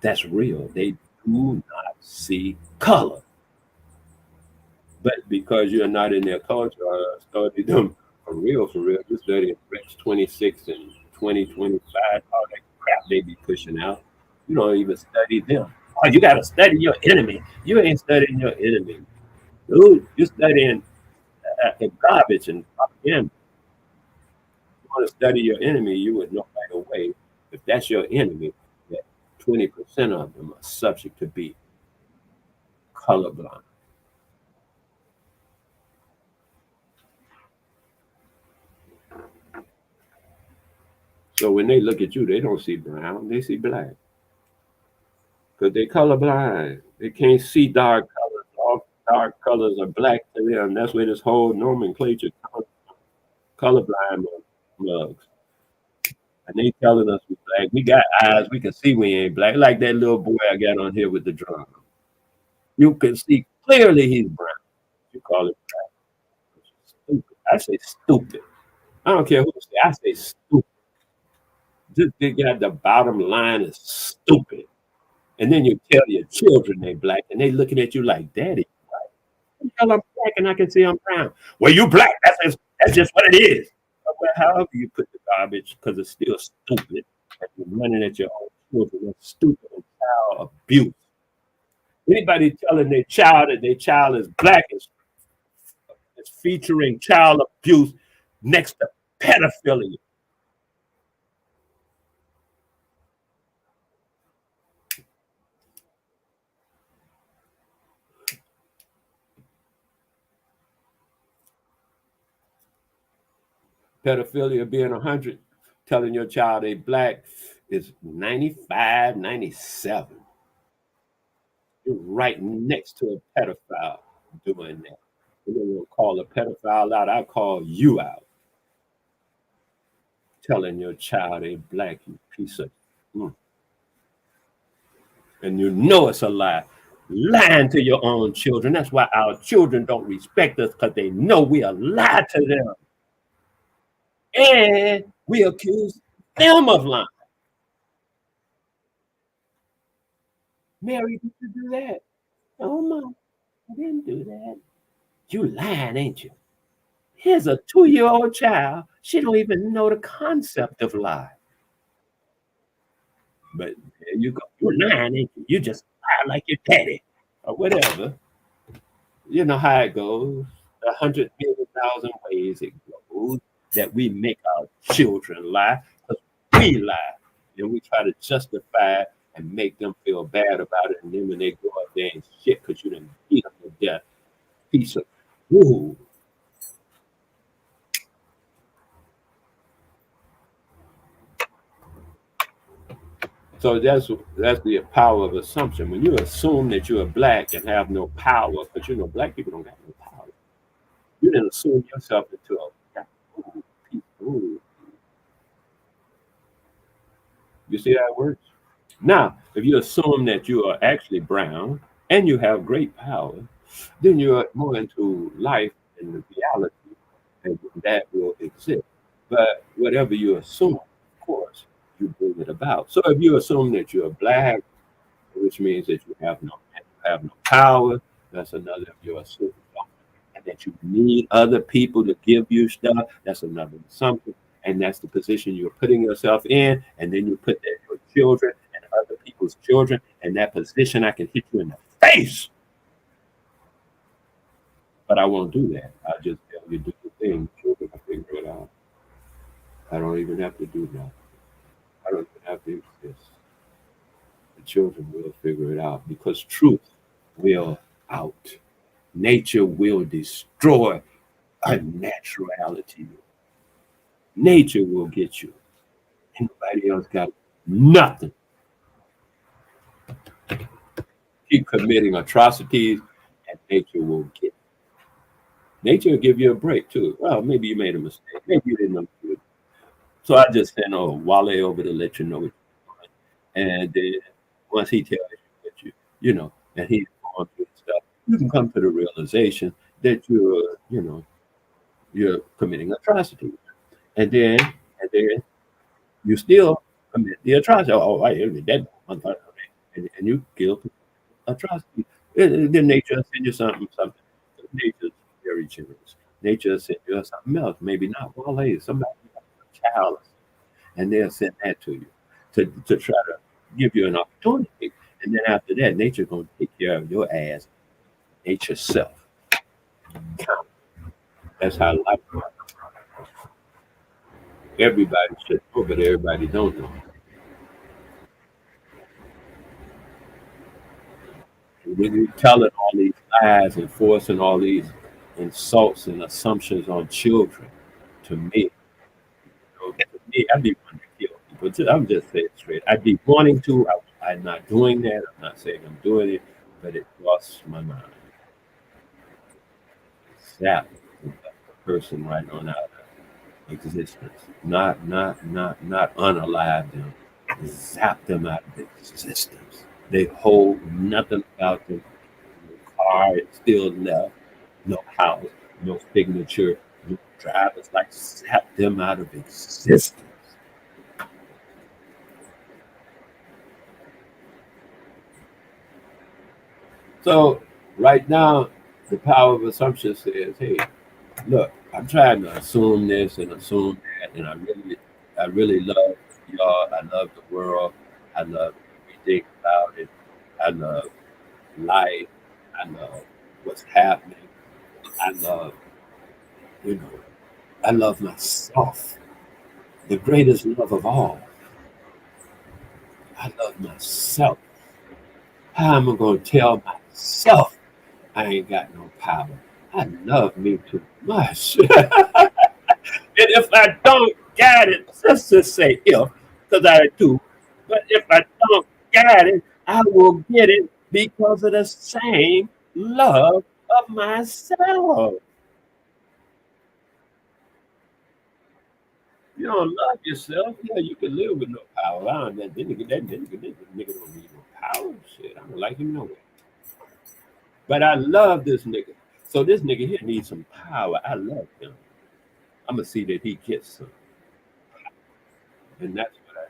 That's real. They do not see color. But because you're not in their culture or study them for real, you study Rex 26 and 2025, all that crap they be pushing out. You don't even study them. Oh, you got to study your enemy. You ain't studying your enemy. Dude, you're studying garbage and propaganda. You want to study your enemy, you would know right away if that's your enemy, that 20% of them are subject to be colorblind. So when they look at you, they don't see brown, they see black because they colorblind. They can't see dark colors. All dark colors are black to them. That's where this whole nomenclature comes from. Colorblind mugs. And they telling us we black. We got eyes. We can see we ain't black. Like that little boy I got on here with the drum. You can see clearly he's brown. You call it stupid. I say stupid. I don't care who say. I say stupid. Just they got the bottom line is stupid. And then you tell your children they black, and they looking at you like, "Daddy, hell, I'm black, and I can see I'm brown." Well, you black. That's just what it is. Well, however you put the garbage, because it's still stupid. And you're running at your own children. That's stupid and child abuse. Anybody telling their child that their child is black is featuring child abuse next to pedophilia. Pedophilia being 100, telling your child they black is 95, 97. You're right next to a pedophile doing that. You don't want to call a pedophile out. I call you out, telling your child they black, you piece of. Mm. And you know it's a lie. Lying to your own children. That's why our children don't respect us because they know we are lie to them. And we accuse them of lying. Mary, did you do that? Oh, Mom, I didn't do that. You lying, ain't you? Here's a 2-year-old child. She don't even know the concept of lie. But there you go. You're lying, ain't you? You just lie like your daddy or whatever. You know how it goes. 100 million thousand ways it goes that we make our children lie because we lie and we try to justify and make them feel bad about it. And then when they go up there and shit because you didn't beat them to death, piece of woo. So that's the power of assumption. When you assume that you're black and have no power, because you know black people don't have no power. You didn't assume yourself into a ooh. You see how it works? Now, if you assume that you are actually brown and you have great power, then you're more into life and the reality, and that will exist. But whatever you assume, of course, you bring it about. So if you assume that you're black, which means that you have no power. That's another of your assumptions. And that you need other people to give you stuff. That's another assumption. And that's the position you're putting yourself in. And then you put that your children and other people's children in that position. I can hit you in the face, but I won't do that. I'll just tell you do the thing. Children will figure it out. I don't even have to do that. I don't even have to exist. The children will figure it out because truth will out. Nature will destroy a naturality. Nature will get you. Anybody else got nothing. Keep committing atrocities, and nature will get. Nature will give you a break too. Well, maybe you made a mistake. Maybe you didn't know. So I just sent Wale over to let you know what you're doing. And then once he tells you what and he's going through stuff, you can come to the realization that you're committing atrocity. And then you still commit the atrocity. Oh, I did that. And you kill atrocity. Then nature will send you something. Nature's very generous. Nature will send you something else. Maybe not Wale, somebody, a child, and they'll send that to you to try to give you an opportunity. And then after that, nature's gonna take care of your ass, nature self. That's how life works. Everybody should know, but everybody don't know. And when you're telling all these lies and forcing all these insults and assumptions on children, to me, I'd be wanting to kill people. I'm just saying straight. I'd be wanting to. I'm not doing that. I'm not saying I'm doing it, but it crosses my mind. Zap the person right on out of existence. Not unalive them. Zap them out of existence. They hold nothing about them. No car is still left. No house. No signature. No driver's like zap them out of existence. So right now, the power of assumption says, hey, look, I'm trying to assume this and assume that, and I really love y'all. I love the world. I love everything about it. I love life. I love what's happening. I love, you know, I love myself. The greatest love of all. I love myself. How am I going to tell myself I ain't got no power? I love me too much. And if I don't get it, let's just say if, because I do. But if I don't get it, I will get it because of the same love of myself. You don't love yourself, yeah, you can live with no power. I don't, that nigga don't need no power. Shit, I don't like him no way. But I love this nigga. So this nigga here needs some power. I love him. I'm gonna see that he gets some. And that's what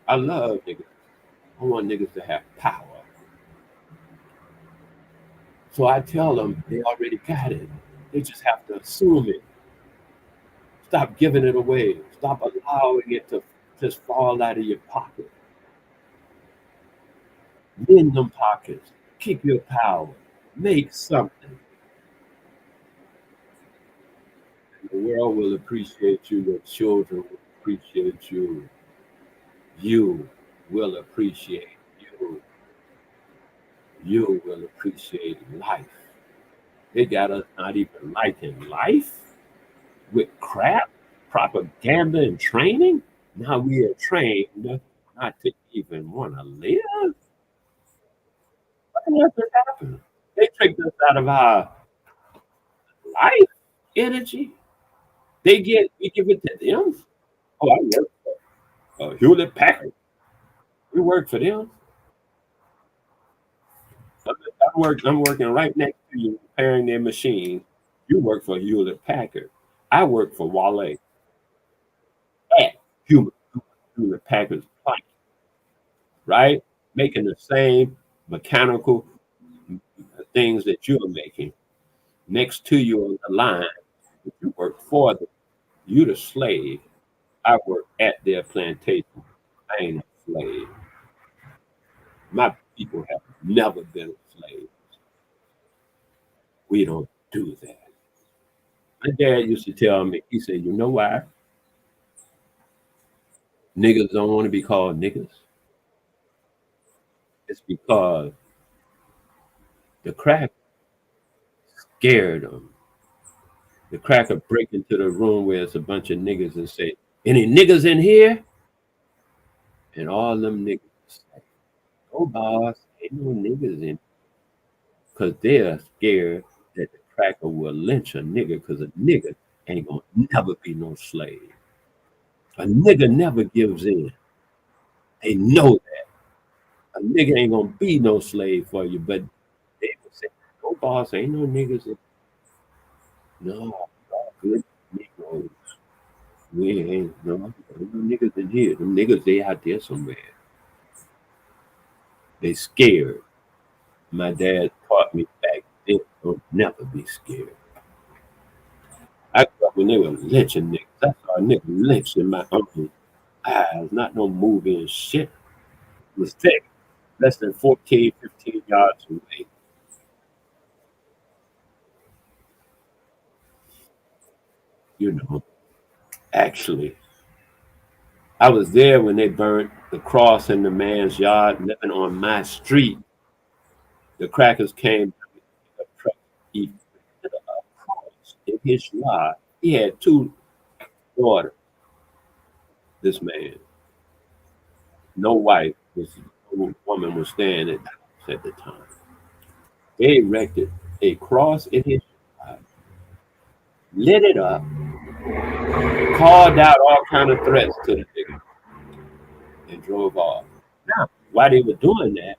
I love niggas. I want niggas to have power. So I tell them they already got it. They just have to assume it. Stop giving it away. Stop allowing it to just fall out of your pocket. Mend them pockets. Keep your power. Make something. The world will appreciate you. Your children will appreciate you. You will appreciate you. You will appreciate life. They got us not even liking life with crap, propaganda, and training. Now we are trained not to even want to live. What on earth has happened? They tricked us out of our life energy. We give it to them. Oh, I work for Hewlett Packard. We work for them. I'm working right next to you, repairing their machines. You work for Hewlett Packard. I work for Wale at Hewlett, Hewlett Packard's plant, right? Making the same mechanical things that you're making next to you on the line. You work for them. You the slave. I work at their plantation. I ain't a slave. My people have never been slaves. We don't do that. My dad used to tell me, he said, you know why niggas don't want to be called niggas? It's because the crack scared them. The cracker break into the room where it's a bunch of niggas and say, "Any niggas in here?" And all them niggas say, "No, boss, ain't no niggas in," because they're scared that the cracker will lynch a nigga because a nigga ain't gonna never be no slave. A nigga never gives in. They know that. A nigga ain't gonna be no slave for you, but they would say, "No, boss, ain't no niggas in." No, all good Negroes. We ain't no niggas in here. Them niggas, they out there somewhere. They scared. My dad taught me back then, don't never be scared. I grew up when they were lynching niggas. I saw a nigga lynching my uncle. Eyes, not no movie and shit. It was thick, less than 14, 15 yards away. You know, actually, I was there when they burnt the cross in the man's yard, living on my street. The crackers came to the truck. He put a cross in his yard. He had two daughters. This man, no wife, this woman was staying at the house at the time. They erected a cross in his yard, lit it up, called out all kind of threats to the nigga, and drove off. Now, while they were doing that,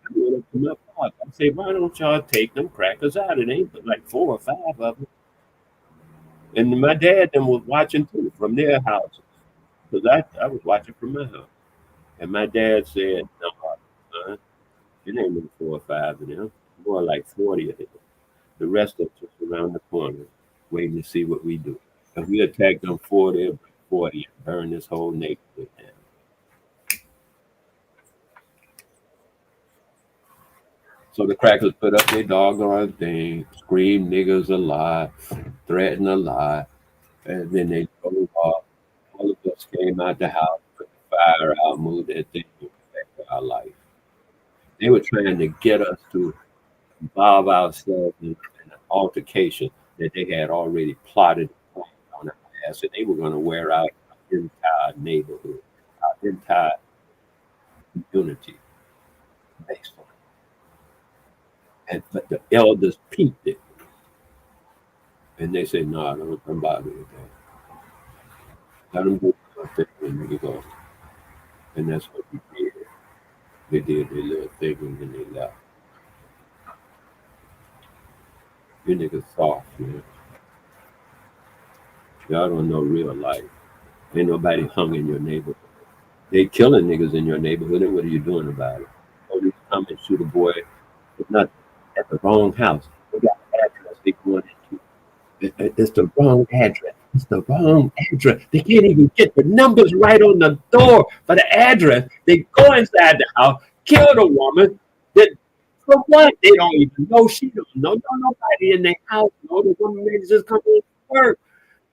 I went up to my father. I said, "Why don't y'all take them crackers out? It ain't but like 4 or 5 of them." And my dad then was watching too from their house because I was watching from my house. And my dad said, "No, son, it ain't but 4 or 5 of them. More like 40 of them. The rest are just around the corner, waiting to see what we do. If we attack them 40, it'll be 40 and burn this whole neighborhood down." So the crackers put up their doggone thing, scream niggas a lot, threaten a lot, and then they drove off. All of us came out the house, put the fire out, moved that thing to protect our life. They were trying to get us to involve ourselves in an altercation that they had already plotted on our ass, and they were going to wear out our entire neighborhood, our entire community based on it. And but the elders peeped it, and they said, "No, don't come bother with that. Let them do their thing and they go." And that's what we did. They did their little thing and then they left. You niggas soft, man. Y'all don't know real life. Ain't nobody hung in your neighborhood. They killing niggas in your neighborhood, and what are you doing about it? Police come and shoot a boy, but not at the wrong house. They got an address they going into. It's the wrong address. It's the wrong address. They can't even get the numbers right on the door for the address. They go inside the house, kill the woman. That for what? They don't even know. She don't know. No nobody in their house. No, the woman may just come in to work.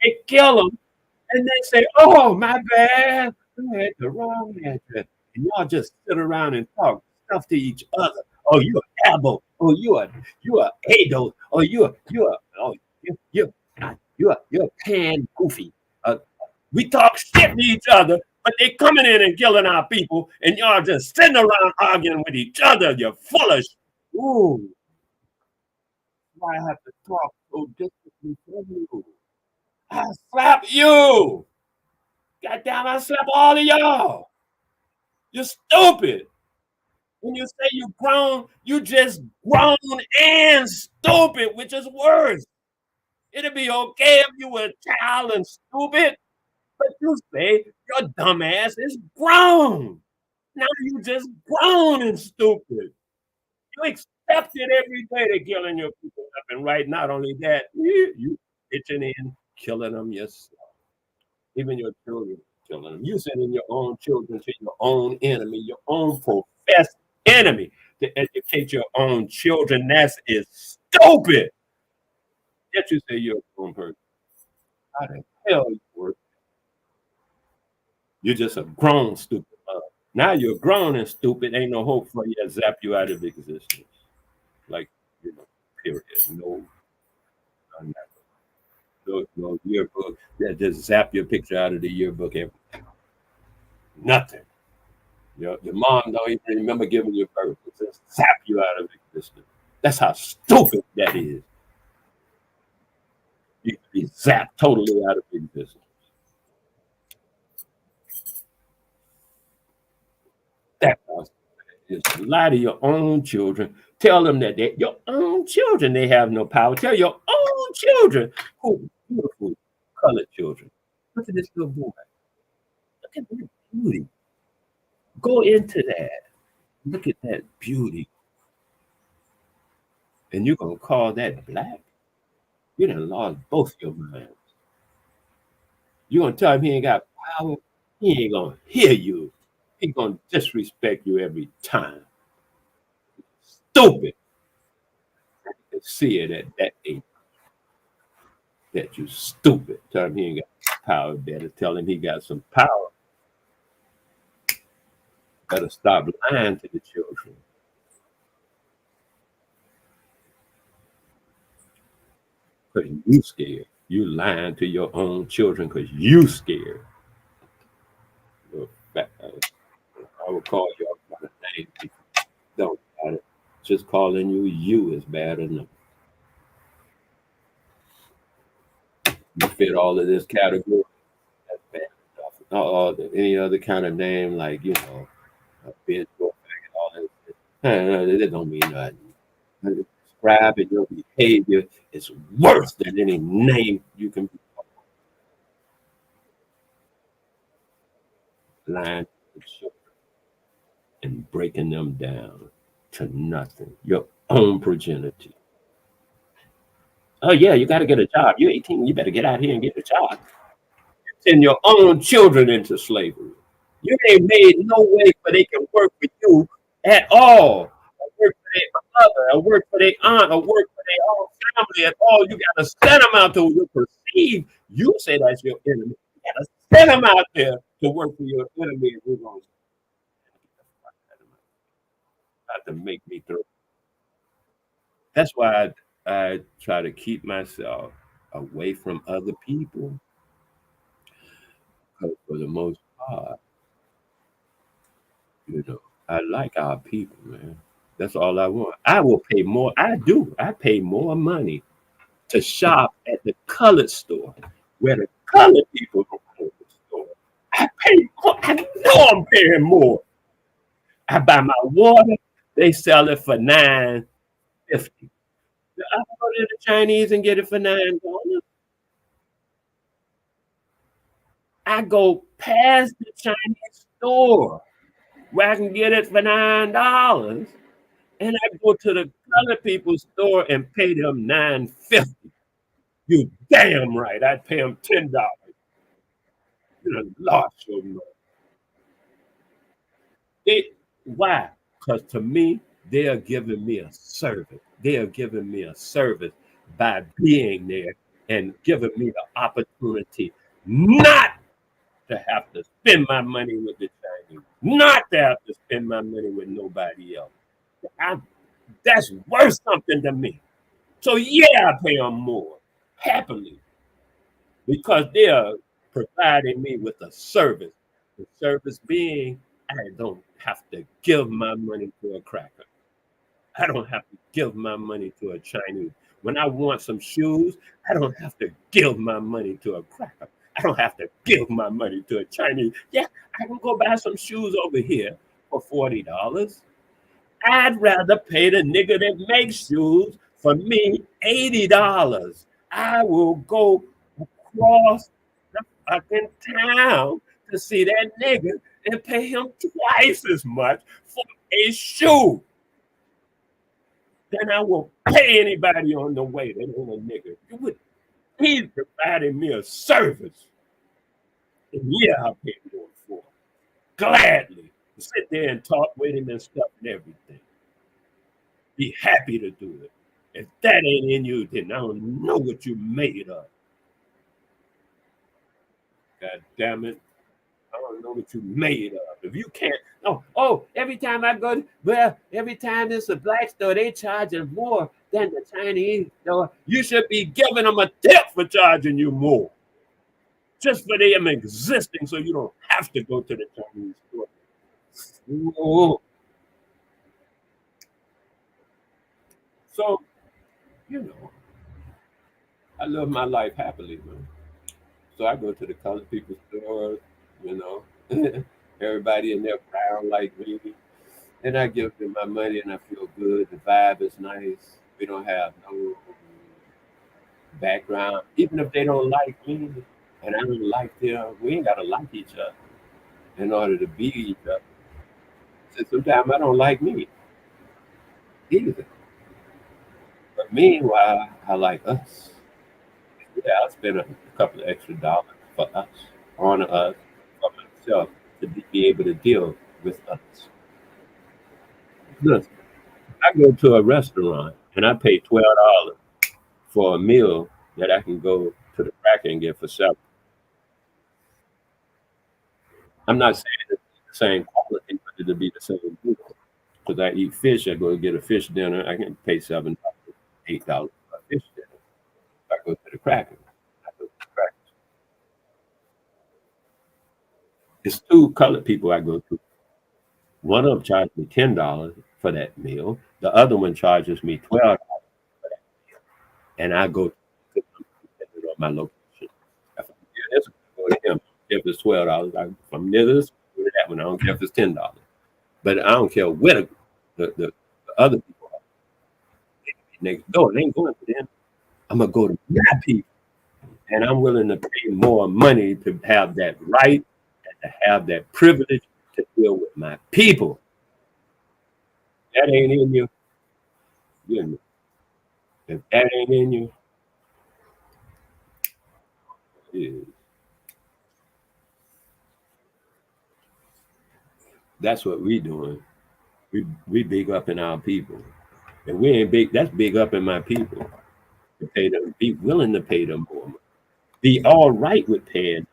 They kill them, and they say, "Oh, my bad. You had the wrong address." And y'all just sit around and talk stuff to each other. "Oh, you a abo. Oh, you a ado. Oh, oh, you're a pan goofy." We talk shit to each other, but they coming in and killing our people, and y'all just sitting around arguing with each other. You're foolish. Ooh, why I have to talk so differently from you? I slap you. Goddamn, I slap all of y'all. You're stupid. When you say you grown, you just grown and stupid, which is worse. It'd be okay if you were a child and stupid, but you say your dumb ass is grown. Now you just grown and stupid. You accept it every day they're killing your people left and right. Not only that, you pitching in, killing them yourself. Even your children killing them. You sending your own children to your own enemy, your own professed enemy to educate your own children. That is stupid. Yet you say you're a grown person. How the hell you work? You're just a grown stupid mother. Now you're grown and stupid. Ain't no hope for you to zap you out of existence. Like, you know, period. No. No yearbook that just zap your picture out of the yearbook. Nothing. Your mom don't even remember giving you birth. It just zap you out of existence. That's how stupid that is. You can be zapped totally out of existence. That's how stupid it is. Lie to your own children. Tell them that your own children they have no power. Tell your own children who beautiful colored children. Look at this little boy. Look at that beauty. Go into that. Look at that beauty. And you're gonna call that black? You done lost both your minds. You gonna tell him he ain't got power? He ain't gonna hear you. He gonna disrespect you every time. Stupid. To see it at that age that you stupid. Tell him he ain't got power. Better tell him he got some power. Better stop lying to the children. Because you scared. You lying to your own children because you scared. I will call you by the name. Don't got it. Just calling you is bad enough. You fit all of this category. That's bad enough. Any other kind of name like a bitch or all that. That don't mean nothing. Describing your behavior is worse than any name you can be lying to the children and breaking them down to nothing. Your own progeny. Oh yeah, you got to get a job. You're 18. You better get out here and get a job. Send your own children into slavery. You ain't made no way where they can work for you at all. Or work for their mother, or work for their aunt, or work for their own family at all. You got to send them out to you perceive. You say that's your enemy. You got to send them out there to work for your enemy. And we're going to make me throw. That's why I try to keep myself away from other people. Because for the most part, I like our people, man. That's all I want. I will pay more. I do. I pay more money to shop at the colored store where the colored people go to the store. I pay more. I know I'm paying more. I buy my water. They sell it for $9.50. I go to the Chinese and get it for $9. I go past the Chinese store where I can get it for $9. And I go to the colored people's store and pay them $9.50. You damn right. I'd pay them $10. You done lost your money. Why? Because to me, they are giving me a service. They are giving me a service by being there and giving me the opportunity not to have to spend my money with the Chinese, not to have to spend my money with nobody else. That's worth something to me. So yeah, I pay them more happily because they are providing me with a service. The service being, I don't have to give my money to a cracker. I don't have to give my money to a Chinese. When I want some shoes, I don't have to give my money to a cracker. I don't have to give my money to a Chinese. Yeah, I can go buy some shoes over here for $40. I'd rather pay the nigga that makes shoes for me $80. I will go across the fucking town to see that nigga and pay him twice as much for a shoe than I will pay anybody on the way that ain't a nigga. He's providing me a service. And yeah, I'll pay more for it. Gladly. Sit there and talk with him and stuff and everything. Be happy to do it. If that ain't in you, then I don't know what you made of. God damn it. I don't know what you made of. If you can't, every time I go, every time it's a black store, they charging more. than the Chinese. No, you should be giving them a tip for charging you more, just for them existing, so you don't have to go to the Chinese store. Whoa. So, you know, I live my life happily, man. So I go to the colored people stores, you know. Everybody in there brown like me. And I give them my money and I feel good. The vibe is nice. We don't have no background. Even if they don't like me and I don't like them, we ain't gotta like each other in order to be each other. So sometimes I don't like me either. But meanwhile, I like us. Yeah, I spend a couple of extra dollars for us, on us, for myself, to be able to deal with us. Listen, I go to a restaurant and I pay $12 for a meal that I can go to the cracker and get for 7. I'm not saying it's the same quality, but it'll be the same meal. Because I eat fish, I go get a fish dinner, I can pay $7, $8 for a fish dinner. If I go to the cracker, I go to the cracker. It's two colored people I go to. One of them charges me $10 for that meal. The other one charges me $12 for that meal. And I go to depending on my location. If I'm near this one, I go to him. If it's $12, if I'm near this, I go to that one. I don't care if it's $10. But I don't care where the other people are. They can be next door. They ain't going to them. I'm gonna go to my people. And I'm willing to pay more money to have that right and to have that privilege to deal with my people. That ain't in you. You know, if that ain't in you, yeah, that's what we doing. We big up in our people. And we ain't big, that's big up in my people. To pay them, be willing to pay them more money. Be all right with paying.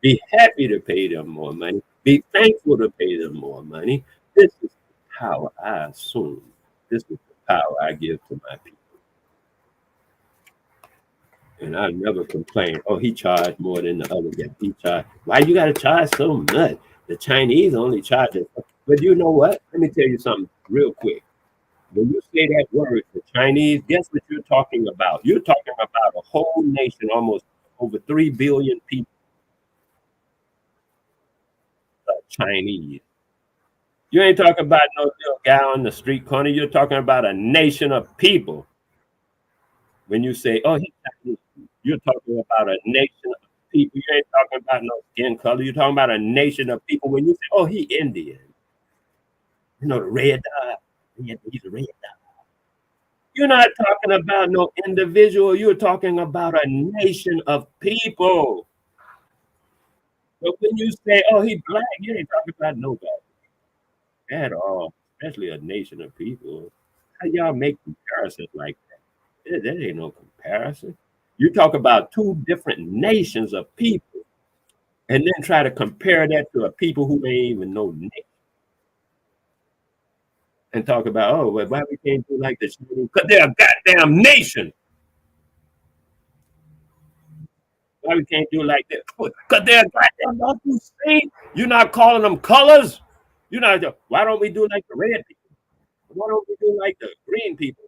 Be happy to pay them more money. Be thankful to pay them more money. This is the power I assume. This is the power I give to my people. And I never complain. Oh, he charged more than the other guy. He charged. Why you got to charge so much? The Chinese only charge it. But you know what? Let me tell you something real quick. When you say that word, the Chinese, guess what you're talking about? You're talking about a whole nation, almost over 3 billion people, Chinese. You ain't talking about no little guy on the street corner. You're talking about a nation of people. When you say, oh, he's Chinese, you're talking about a nation of people. You ain't talking about no skin color. You're talking about a nation of people. When you say, oh, he Indian, you know, the red dot, he's a red dot. You're not talking about no individual. You're talking about a nation of people. But when you say, oh, he black, you ain't talking about nobody at all, especially a nation of people. How y'all make comparisons like that? That ain't no comparison. You talk about two different nations of people and then try to compare that to a people who ain't even know nation and talk about, oh, well, why we can't do like this? Because they're a goddamn nation. Why we can't do like that? Because they're a goddamn, don't you see? You're not calling them colors. You're not, why don't we do like the red people? Why don't we do like the green people?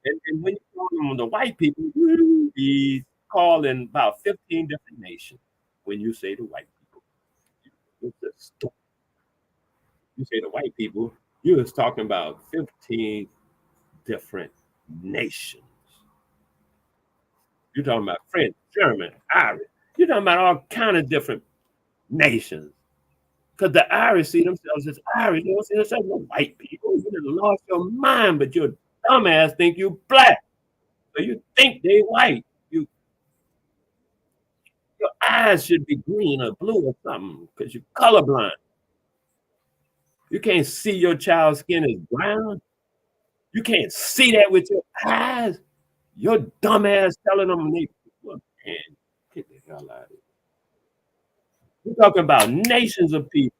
And when you call them the white people, you be calling about 15 different nations when you say the white people. It's just you say the white people, you was talking about 15 different nations. You're talking about French, German, Irish. You're talking about all kind of different nations. Because the Irish see themselves as Irish. They don't see themselves as white people. You done lost your mind, but your dumbass think you black. So you think they white. Your eyes should be green or blue or something because you're colorblind. You can't see your child's skin is brown. You can't see that with your eyes. Your dumb ass telling them they well, man, get the hell out of here. We're talking about nations of people.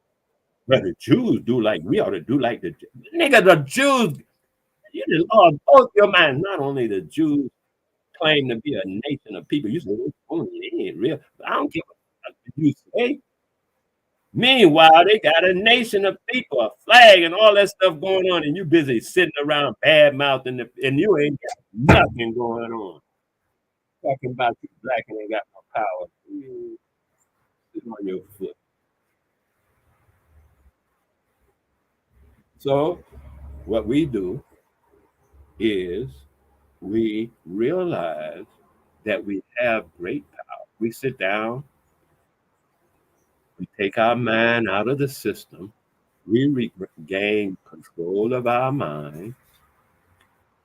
But the Jews do like we ought to do like the nigga, the Jews. You just lost both your minds. Not only the Jews claim to be a nation of people, you say, "Oh, it ain't real." I don't care what you say. Meanwhile, they got a nation of people, a flag, and all that stuff going on, and you busy sitting around bad mouthing, and you ain't got nothing going on. Talking about you black and ain't got no power. You sit on your foot. So, what we do is we realize that we have great power. We sit down, we take our mind out of the system, we regain control of our mind,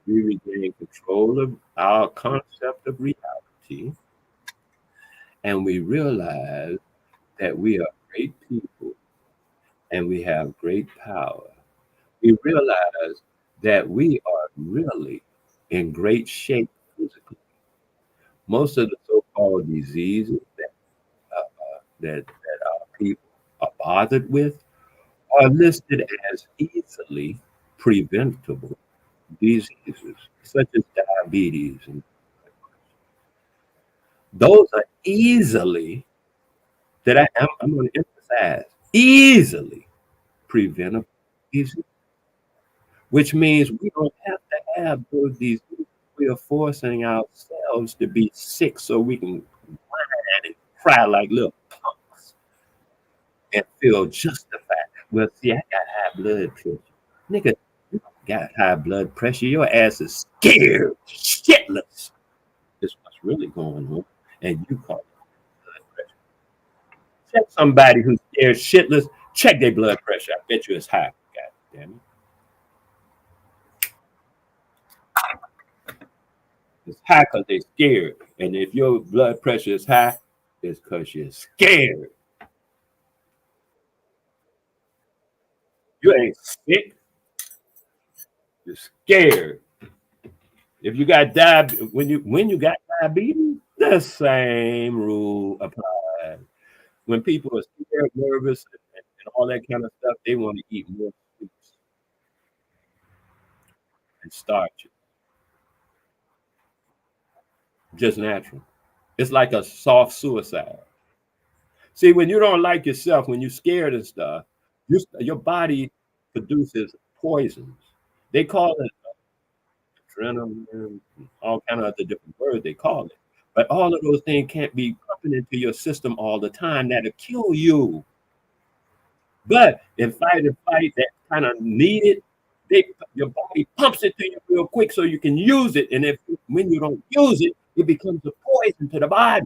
we regain control of our concept of reality, and we realize that we are great people and we have great power. We realize that we are really in great shape physically. Most of the so-called diseases that our people are bothered with are listed as easily preventable diseases, such as diabetes. And those are easily, I'm going to emphasize, easily preventable diseases, which means we don't have to have those diseases. We are forcing ourselves to be sick so we can whine and cry like little punks and feel justified. Well, see, I got high blood pressure. Nigga, you got high blood pressure. Your ass is scared shitless. Is what's really going on. And you call it blood pressure. Check somebody who's scared shitless, check their blood pressure. I bet you it's high. God damn it. It's high because they're scared. And if your blood pressure is high, it's because you're scared. You ain't sick, you're scared. If you got when you got diabetes, the same rule applies. When people are scared, nervous, and all that kind of stuff, they want to eat more sweets and starch. Just natural. It's like a soft suicide. See, when you don't like yourself, when you're scared and stuff, your body produces poisons. They call it adrenaline, all kind of other different words they call it. But all of those things can't be pumping into your system all the time. That'll kill you. But in fight and fight that kind of needed, your body pumps it to you real quick so you can use it. And if when you don't use it, it becomes a poison to the body.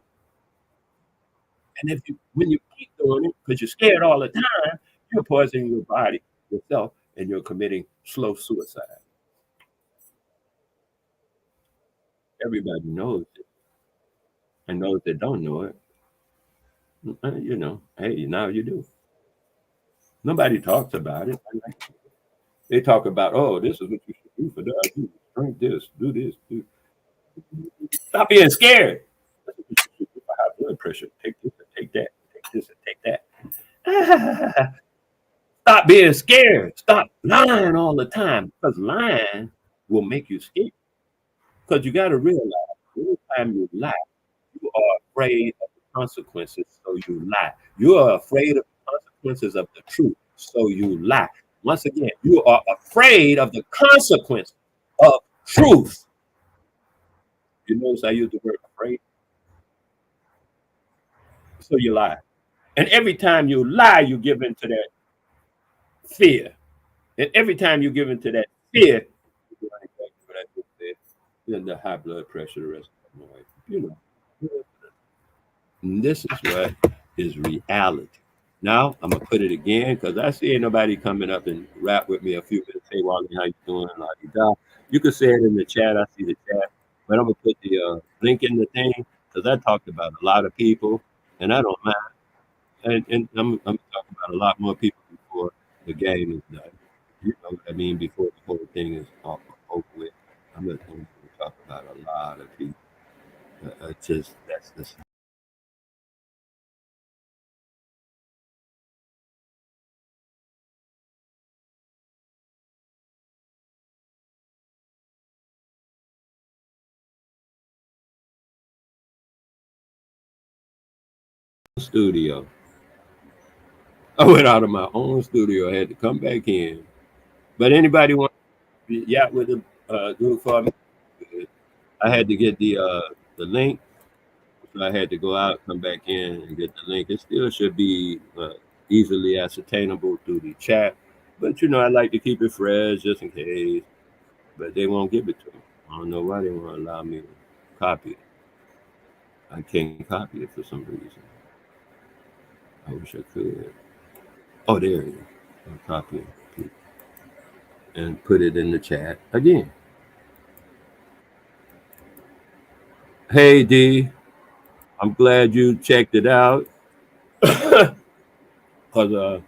And if you when you keep doing it because you're scared all the time, you're poisoning your body yourself and you're committing slow suicide. Everybody knows it, and those that don't know it, hey, now you do. Nobody talks about it. They talk about, oh, this is what you should do for diabetes. Drink this, do this, do. Stop being scared. That's what you should do for high blood pressure. Take this and take that. Take this and take that. Stop being scared. Stop lying all the time because lying will make you scared. Because you got to realize every time you lie, you are afraid of the consequences, so you lie. You are afraid of the consequences of the truth, so you lie. Once again, you are afraid of the consequence of truth. You notice I use the word afraid, so you lie. And every time you lie, you give into that fear. And every time you give into that fear, you do exactly what I just said. Then the high blood pressure, the rest of the noise. And this is what is reality. Now I'm gonna put it again because I see ain't nobody coming up and rap with me a few minutes. Hey Wally, how you doing? La-di-da. You can say it in the chat. I see the chat, but I'm gonna put the link in the thing because I talked about a lot of people, and I don't mind. And I'm talking about a lot more people before the game is done. You know what I mean? Before the whole thing is over with, I'm going to talk about a lot of people. Just that's studio. I went out of my own studio. I had to come back in. But anybody want to yacht with the do it for me? I had to get the link. So I had to go out, come back in, and get the link. It still should be easily ascertainable through the chat. But I like to keep it fresh just in case. But they won't give it to me. I don't know why they won't allow me to copy it. I can't copy it for some reason. I wish I could. Oh, there it is. I'll copy it and put it in the chat again. Hey, D, I'm glad you checked it out. Because a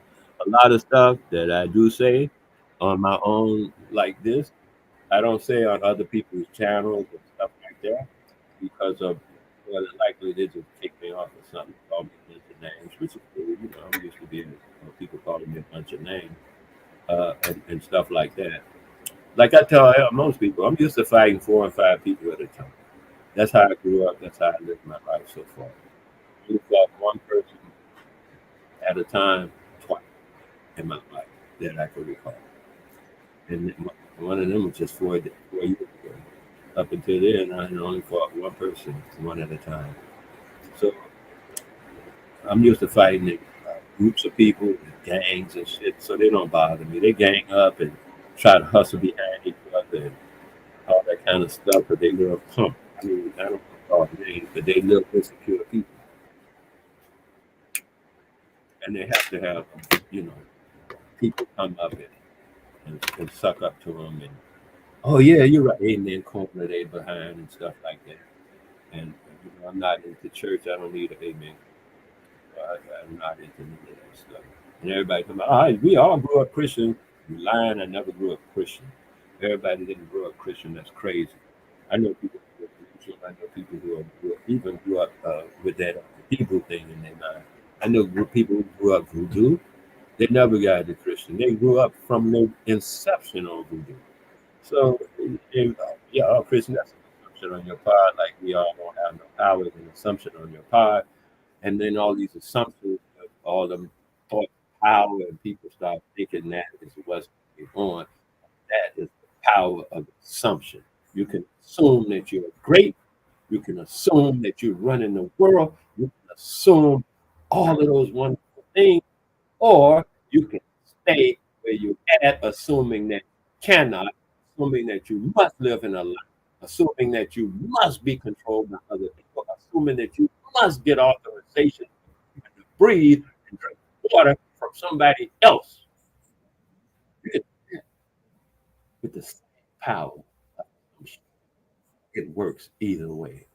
lot of stuff that I do say on my own, like this, I don't say on other people's channels and stuff like that because of well, likely they just kick me off or something, call me a bunch of names, which is cool. I'm used to being people calling me a bunch of names and stuff like that. Like I tell most people, I'm used to fighting 4 and 5 people at a time. That's how I grew up. That's how I lived my life so far. I fought one person at a time twice in my life that I could recall. And one of them was just 4 years ago. Up until then, I had only fought one person, one at a time. So I'm used to fighting groups of people, gangs and shit, so they don't bother me. They gang up and try to hustle behind each other and all that kind of stuff, but they little pump. I mean, I don't want to call it names, but they little insecure people. And they have to have, you know, people come up and suck up to them and, oh, yeah, you're right. And then corner they behind and stuff like that. And, I'm not into church. I don't need an amen. I'm not into any of that stuff. And everybody come out, we all grew up Christian. You lying, I never grew up Christian. Everybody didn't grow up Christian. That's crazy. I know people who grew up Christian. I know people even grew up with that Hebrew thing in their mind. I know people who grew up voodoo. They never got into Christian. They grew up from their inception on voodoo. So, yeah, all Christian, that's an assumption on your part. Like we all don't have no power, it's an assumption on your part. And then all these assumptions of all them thought power and people start thinking that is what's going on. That is the power of assumption. You can assume that you're great. You can assume that you're running the world. You can assume all of those wonderful things, or you can stay where you're at, assuming that you cannot, assuming that you must live in a lie, assuming that you must be controlled by other people, assuming that you must get authorization to breathe and drink water from somebody else. You get with the same power. It works either way.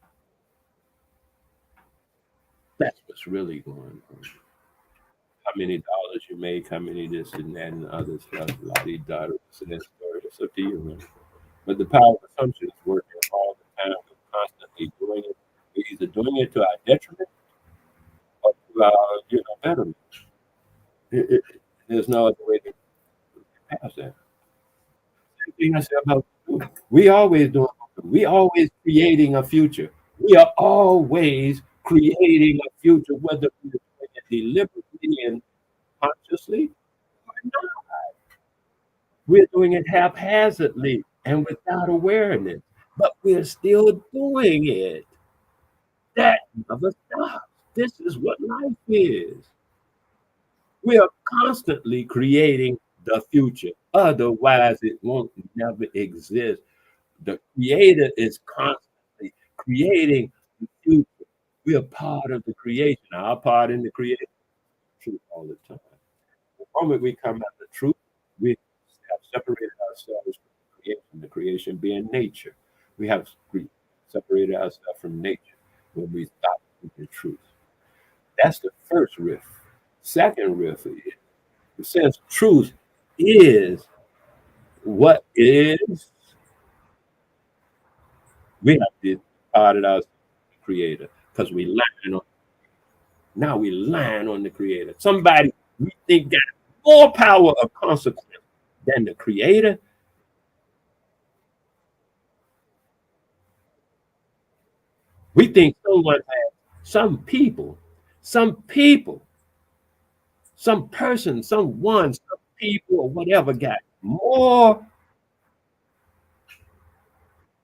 That's what's really going on. How many dollars you make, how many this and that and other stuff, la di da, this and that story. It's up to you, man. But the power of assumption is working all the time. We're constantly doing it. We're either doing it to our detriment or to our, betterment. There's no other way to pass that. Same thing I said about food. We always doing. We always creating a future. We are always creating a future, whether we're doing it deliberately and consciously or not. We're doing it haphazardly and without awareness, but we're still doing it. That never stops. This is what life is. We are constantly creating the future. Otherwise, it won't never exist. The creator is constantly creating the future. We are part of the creation. Our part in the creation is truth all the time. The moment we come out the truth, we have separated ourselves from the creation being nature. We have separated ourselves from nature when we stop with the truth. That's the first riff. Second riff is since truth is what is, we have to part it out the creator because we lying on now we lying on the creator. Somebody we think got more power of consequence than the creator. We think someone has some people, Some people, some person, someone, some people, or whatever got more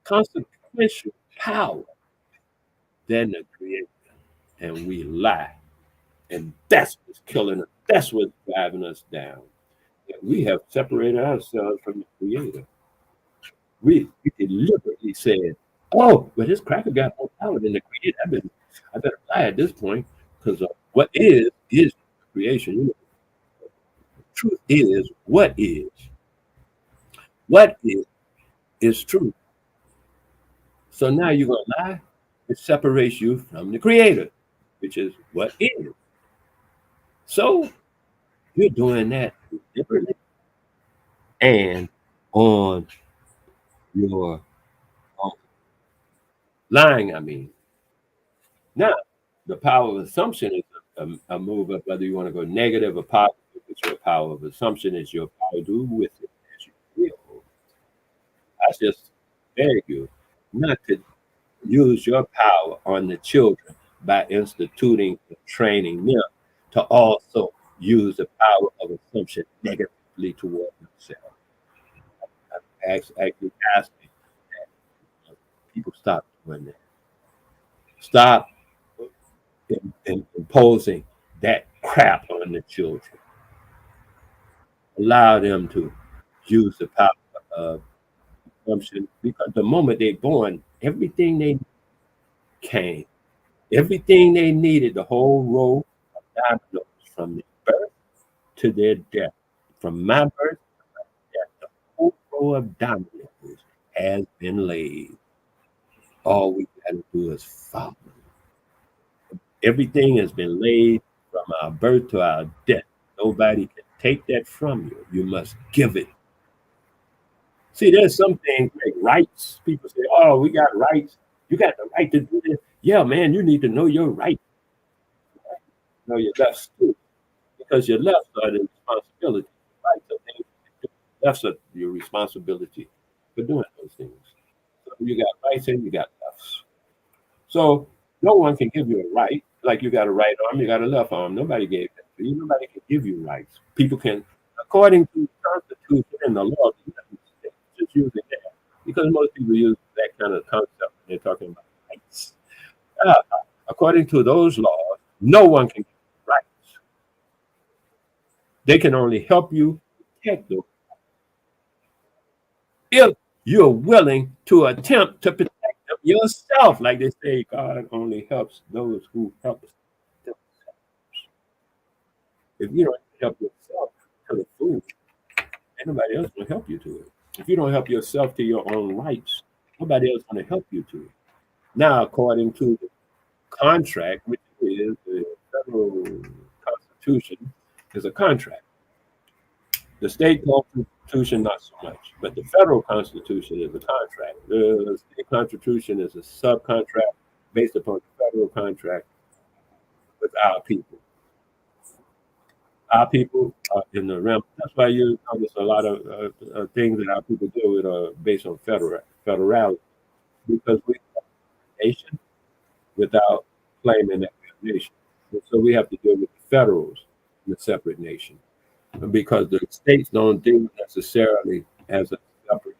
consequential power than the Creator, and we lie. And that's what's killing us. That's what's driving us down. That we have separated ourselves from the Creator. We deliberately said, "Oh, but this cracker got more power than the Creator. I better lie at this point because what is creation. You know, truth is what is. What is true. So now you're gonna lie. It separates you from the Creator, which is what is. So you're doing that deliberately and on your own. Lying, I mean. Now, the power of assumption is a move of whether you want to go negative or positive. It's your power of assumption is your power to do with it as you feel. I just beg you not to use your power on the children by instituting and training them to also use the power of assumption negatively toward themselves. Actually asking that people stop doing that. Stop imposing that crap on the children. Allow them to use the power of assumption because the moment they're born, everything they came, everything they needed, the whole row of dominoes from their birth to their death, from my birth to my death, the whole row of dominoes has been laid. All we got to do is follow. Everything has been laid from our birth to our death. Nobody can take that from you. You must give it. See, there's some things like rights. People say, "Oh, we got rights. You got the right to do this." Yeah, man, you need to know your right, know your lefts too, because your lefts are the responsibility. Rights are things you do. Lefts are your responsibility for doing those things. So you got rights and you got lefts. So no one can give you a right, like you got a right arm, you got a left arm. Nobody gave that to you. Nobody can give you rights. People can, according to the Constitution and the law, just using that because most people use that kind of concept when they're talking about rights. Uh, According to those laws, no one can give you rights. They can only help you protect them if you're willing to attempt to protect them yourself. Like they say, God only helps those who help themselves. If you don't help yourself to the food, ain't nobody else will help you to it. If you don't help yourself to your own rights, nobody else going to help you to it. Now, according to the contract, which is the federal constitution, is a contract. The state constitution, not so much, but the federal constitution is a contract. The state constitution is a subcontract based upon the federal contract with our people. Our people are in the realm. That's why you notice a lot of things that our people deal with are based on federality, because we are a nation without claiming that we're a nation. And so we have to deal with the federals in a separate nation because the states don't deal necessarily as a separate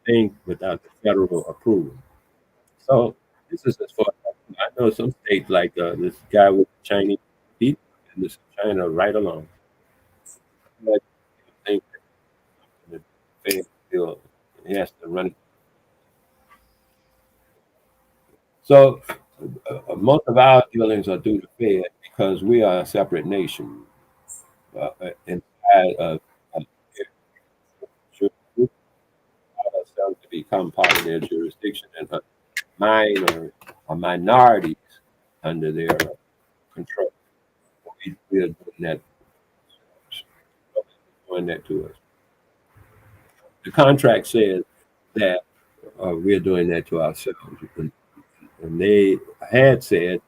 thing without the federal approval. So this is as far as I know some states like this guy with Chinese people and this China right along. But I think that the feel he has to run it. So most of our dealings are due to Fed because we are a separate nation inside of should allow ourselves to become part of their jurisdiction and minor or minorities under their control. We are doing that to us. The contract says that we're doing that to ourselves. And they had said,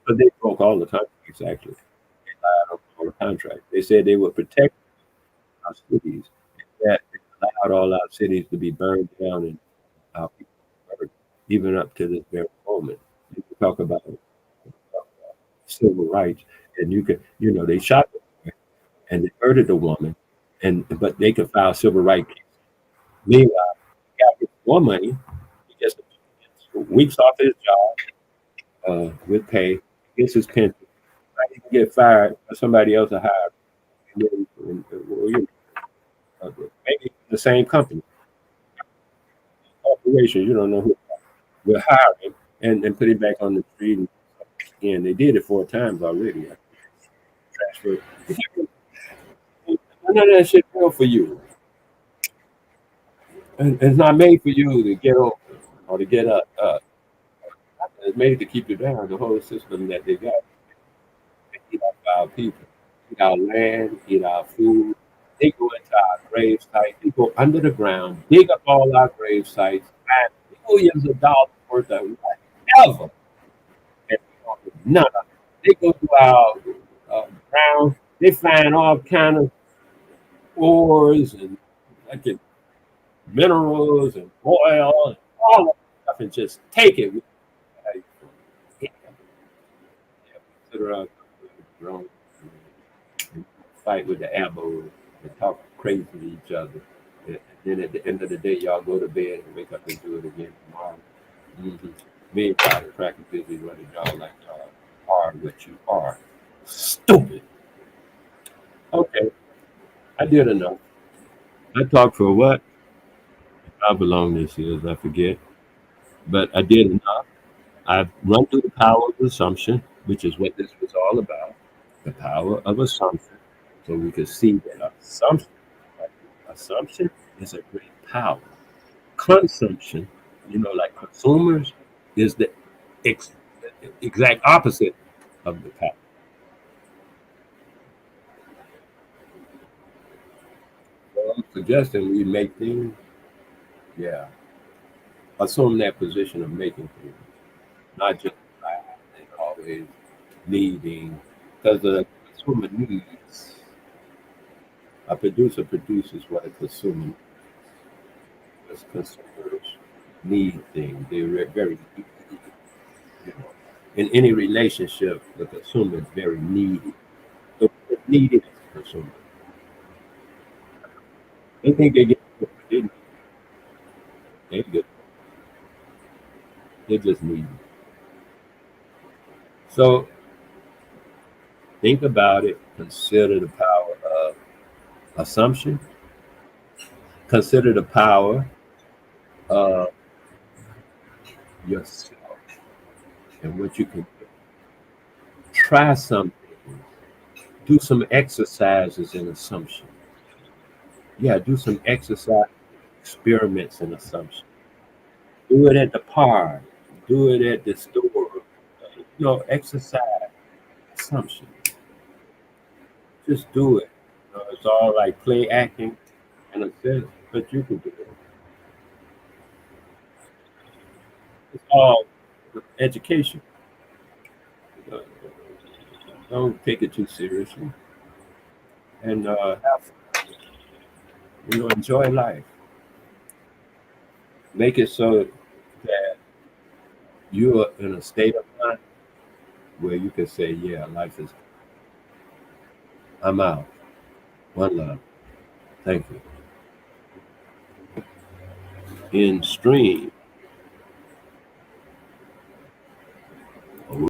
but they broke all the contracts actually. They lied on the contract. They said they would protect our cities. That they allowed all our cities to be burned down and our people burned, even up to this very moment. You can talk about civil rights, and you could, they shot the boy and they murdered the woman, and but they could file civil rights cases. Meanwhile, the guy gets more money. He gets weeks off his job with pay, gets his pension. He can get fired, or somebody else will hire him. Well, maybe the same company, corporation. You don't know who will hire him and put him back on the street. And they did it 4 times already. Transfer. None of that shit real for you. And it's not made for you to get over or to get up. It's made to keep you down. The whole system that they got. They eat up our people, eat our land, eat our food. They go into our grave sites. They go under the ground, dig up all our grave sites, find millions of dollars worth of whatever. And none of it. They go to our ground. They find all kind of ores and like minerals and oil and all that stuff and just take it. Like, yeah, sit around drunk and fight with the ammo and talk crazy to each other. And then at the end of the day, y'all go to bed and wake up and do it again tomorrow. Mm-hmm. Meanwhile, the crack is busy running y'all like y'all are what you are. Stupid. Okay, I did enough. I talked for what? How long this is, I forget. But I did enough. I've run through the power of assumption, which is what this was all about. The power of assumption. So we could see that assumption is a great power. Consumption, like consumers, is the ex- exact opposite of the power. So I'm suggesting we make things, yeah, assume that position of making things, not just and always needing, because the consumer needs. A producer produces what a consumer, because consumers need things. They're very, you know, in any relationship, the consumer is very needy. So they're needy as a consumer. They think they get what they need. They get, they're just needy. So think about it. Consider the power of assumption. Consider the power of yourself and what you can do. Try something. Do some exercises in assumption. Yeah, do some exercise experiments in assumption. Do it at the park. Do it at the store. Exercise assumption. Just do it. It's all like play acting in a sense, but you can do it. It's all education. Uh, don't take it too seriously, and enjoy life. Make it so that you are in a state of mind where you can say, "Yeah, life is. I'm out. One love. Thank you." In stream.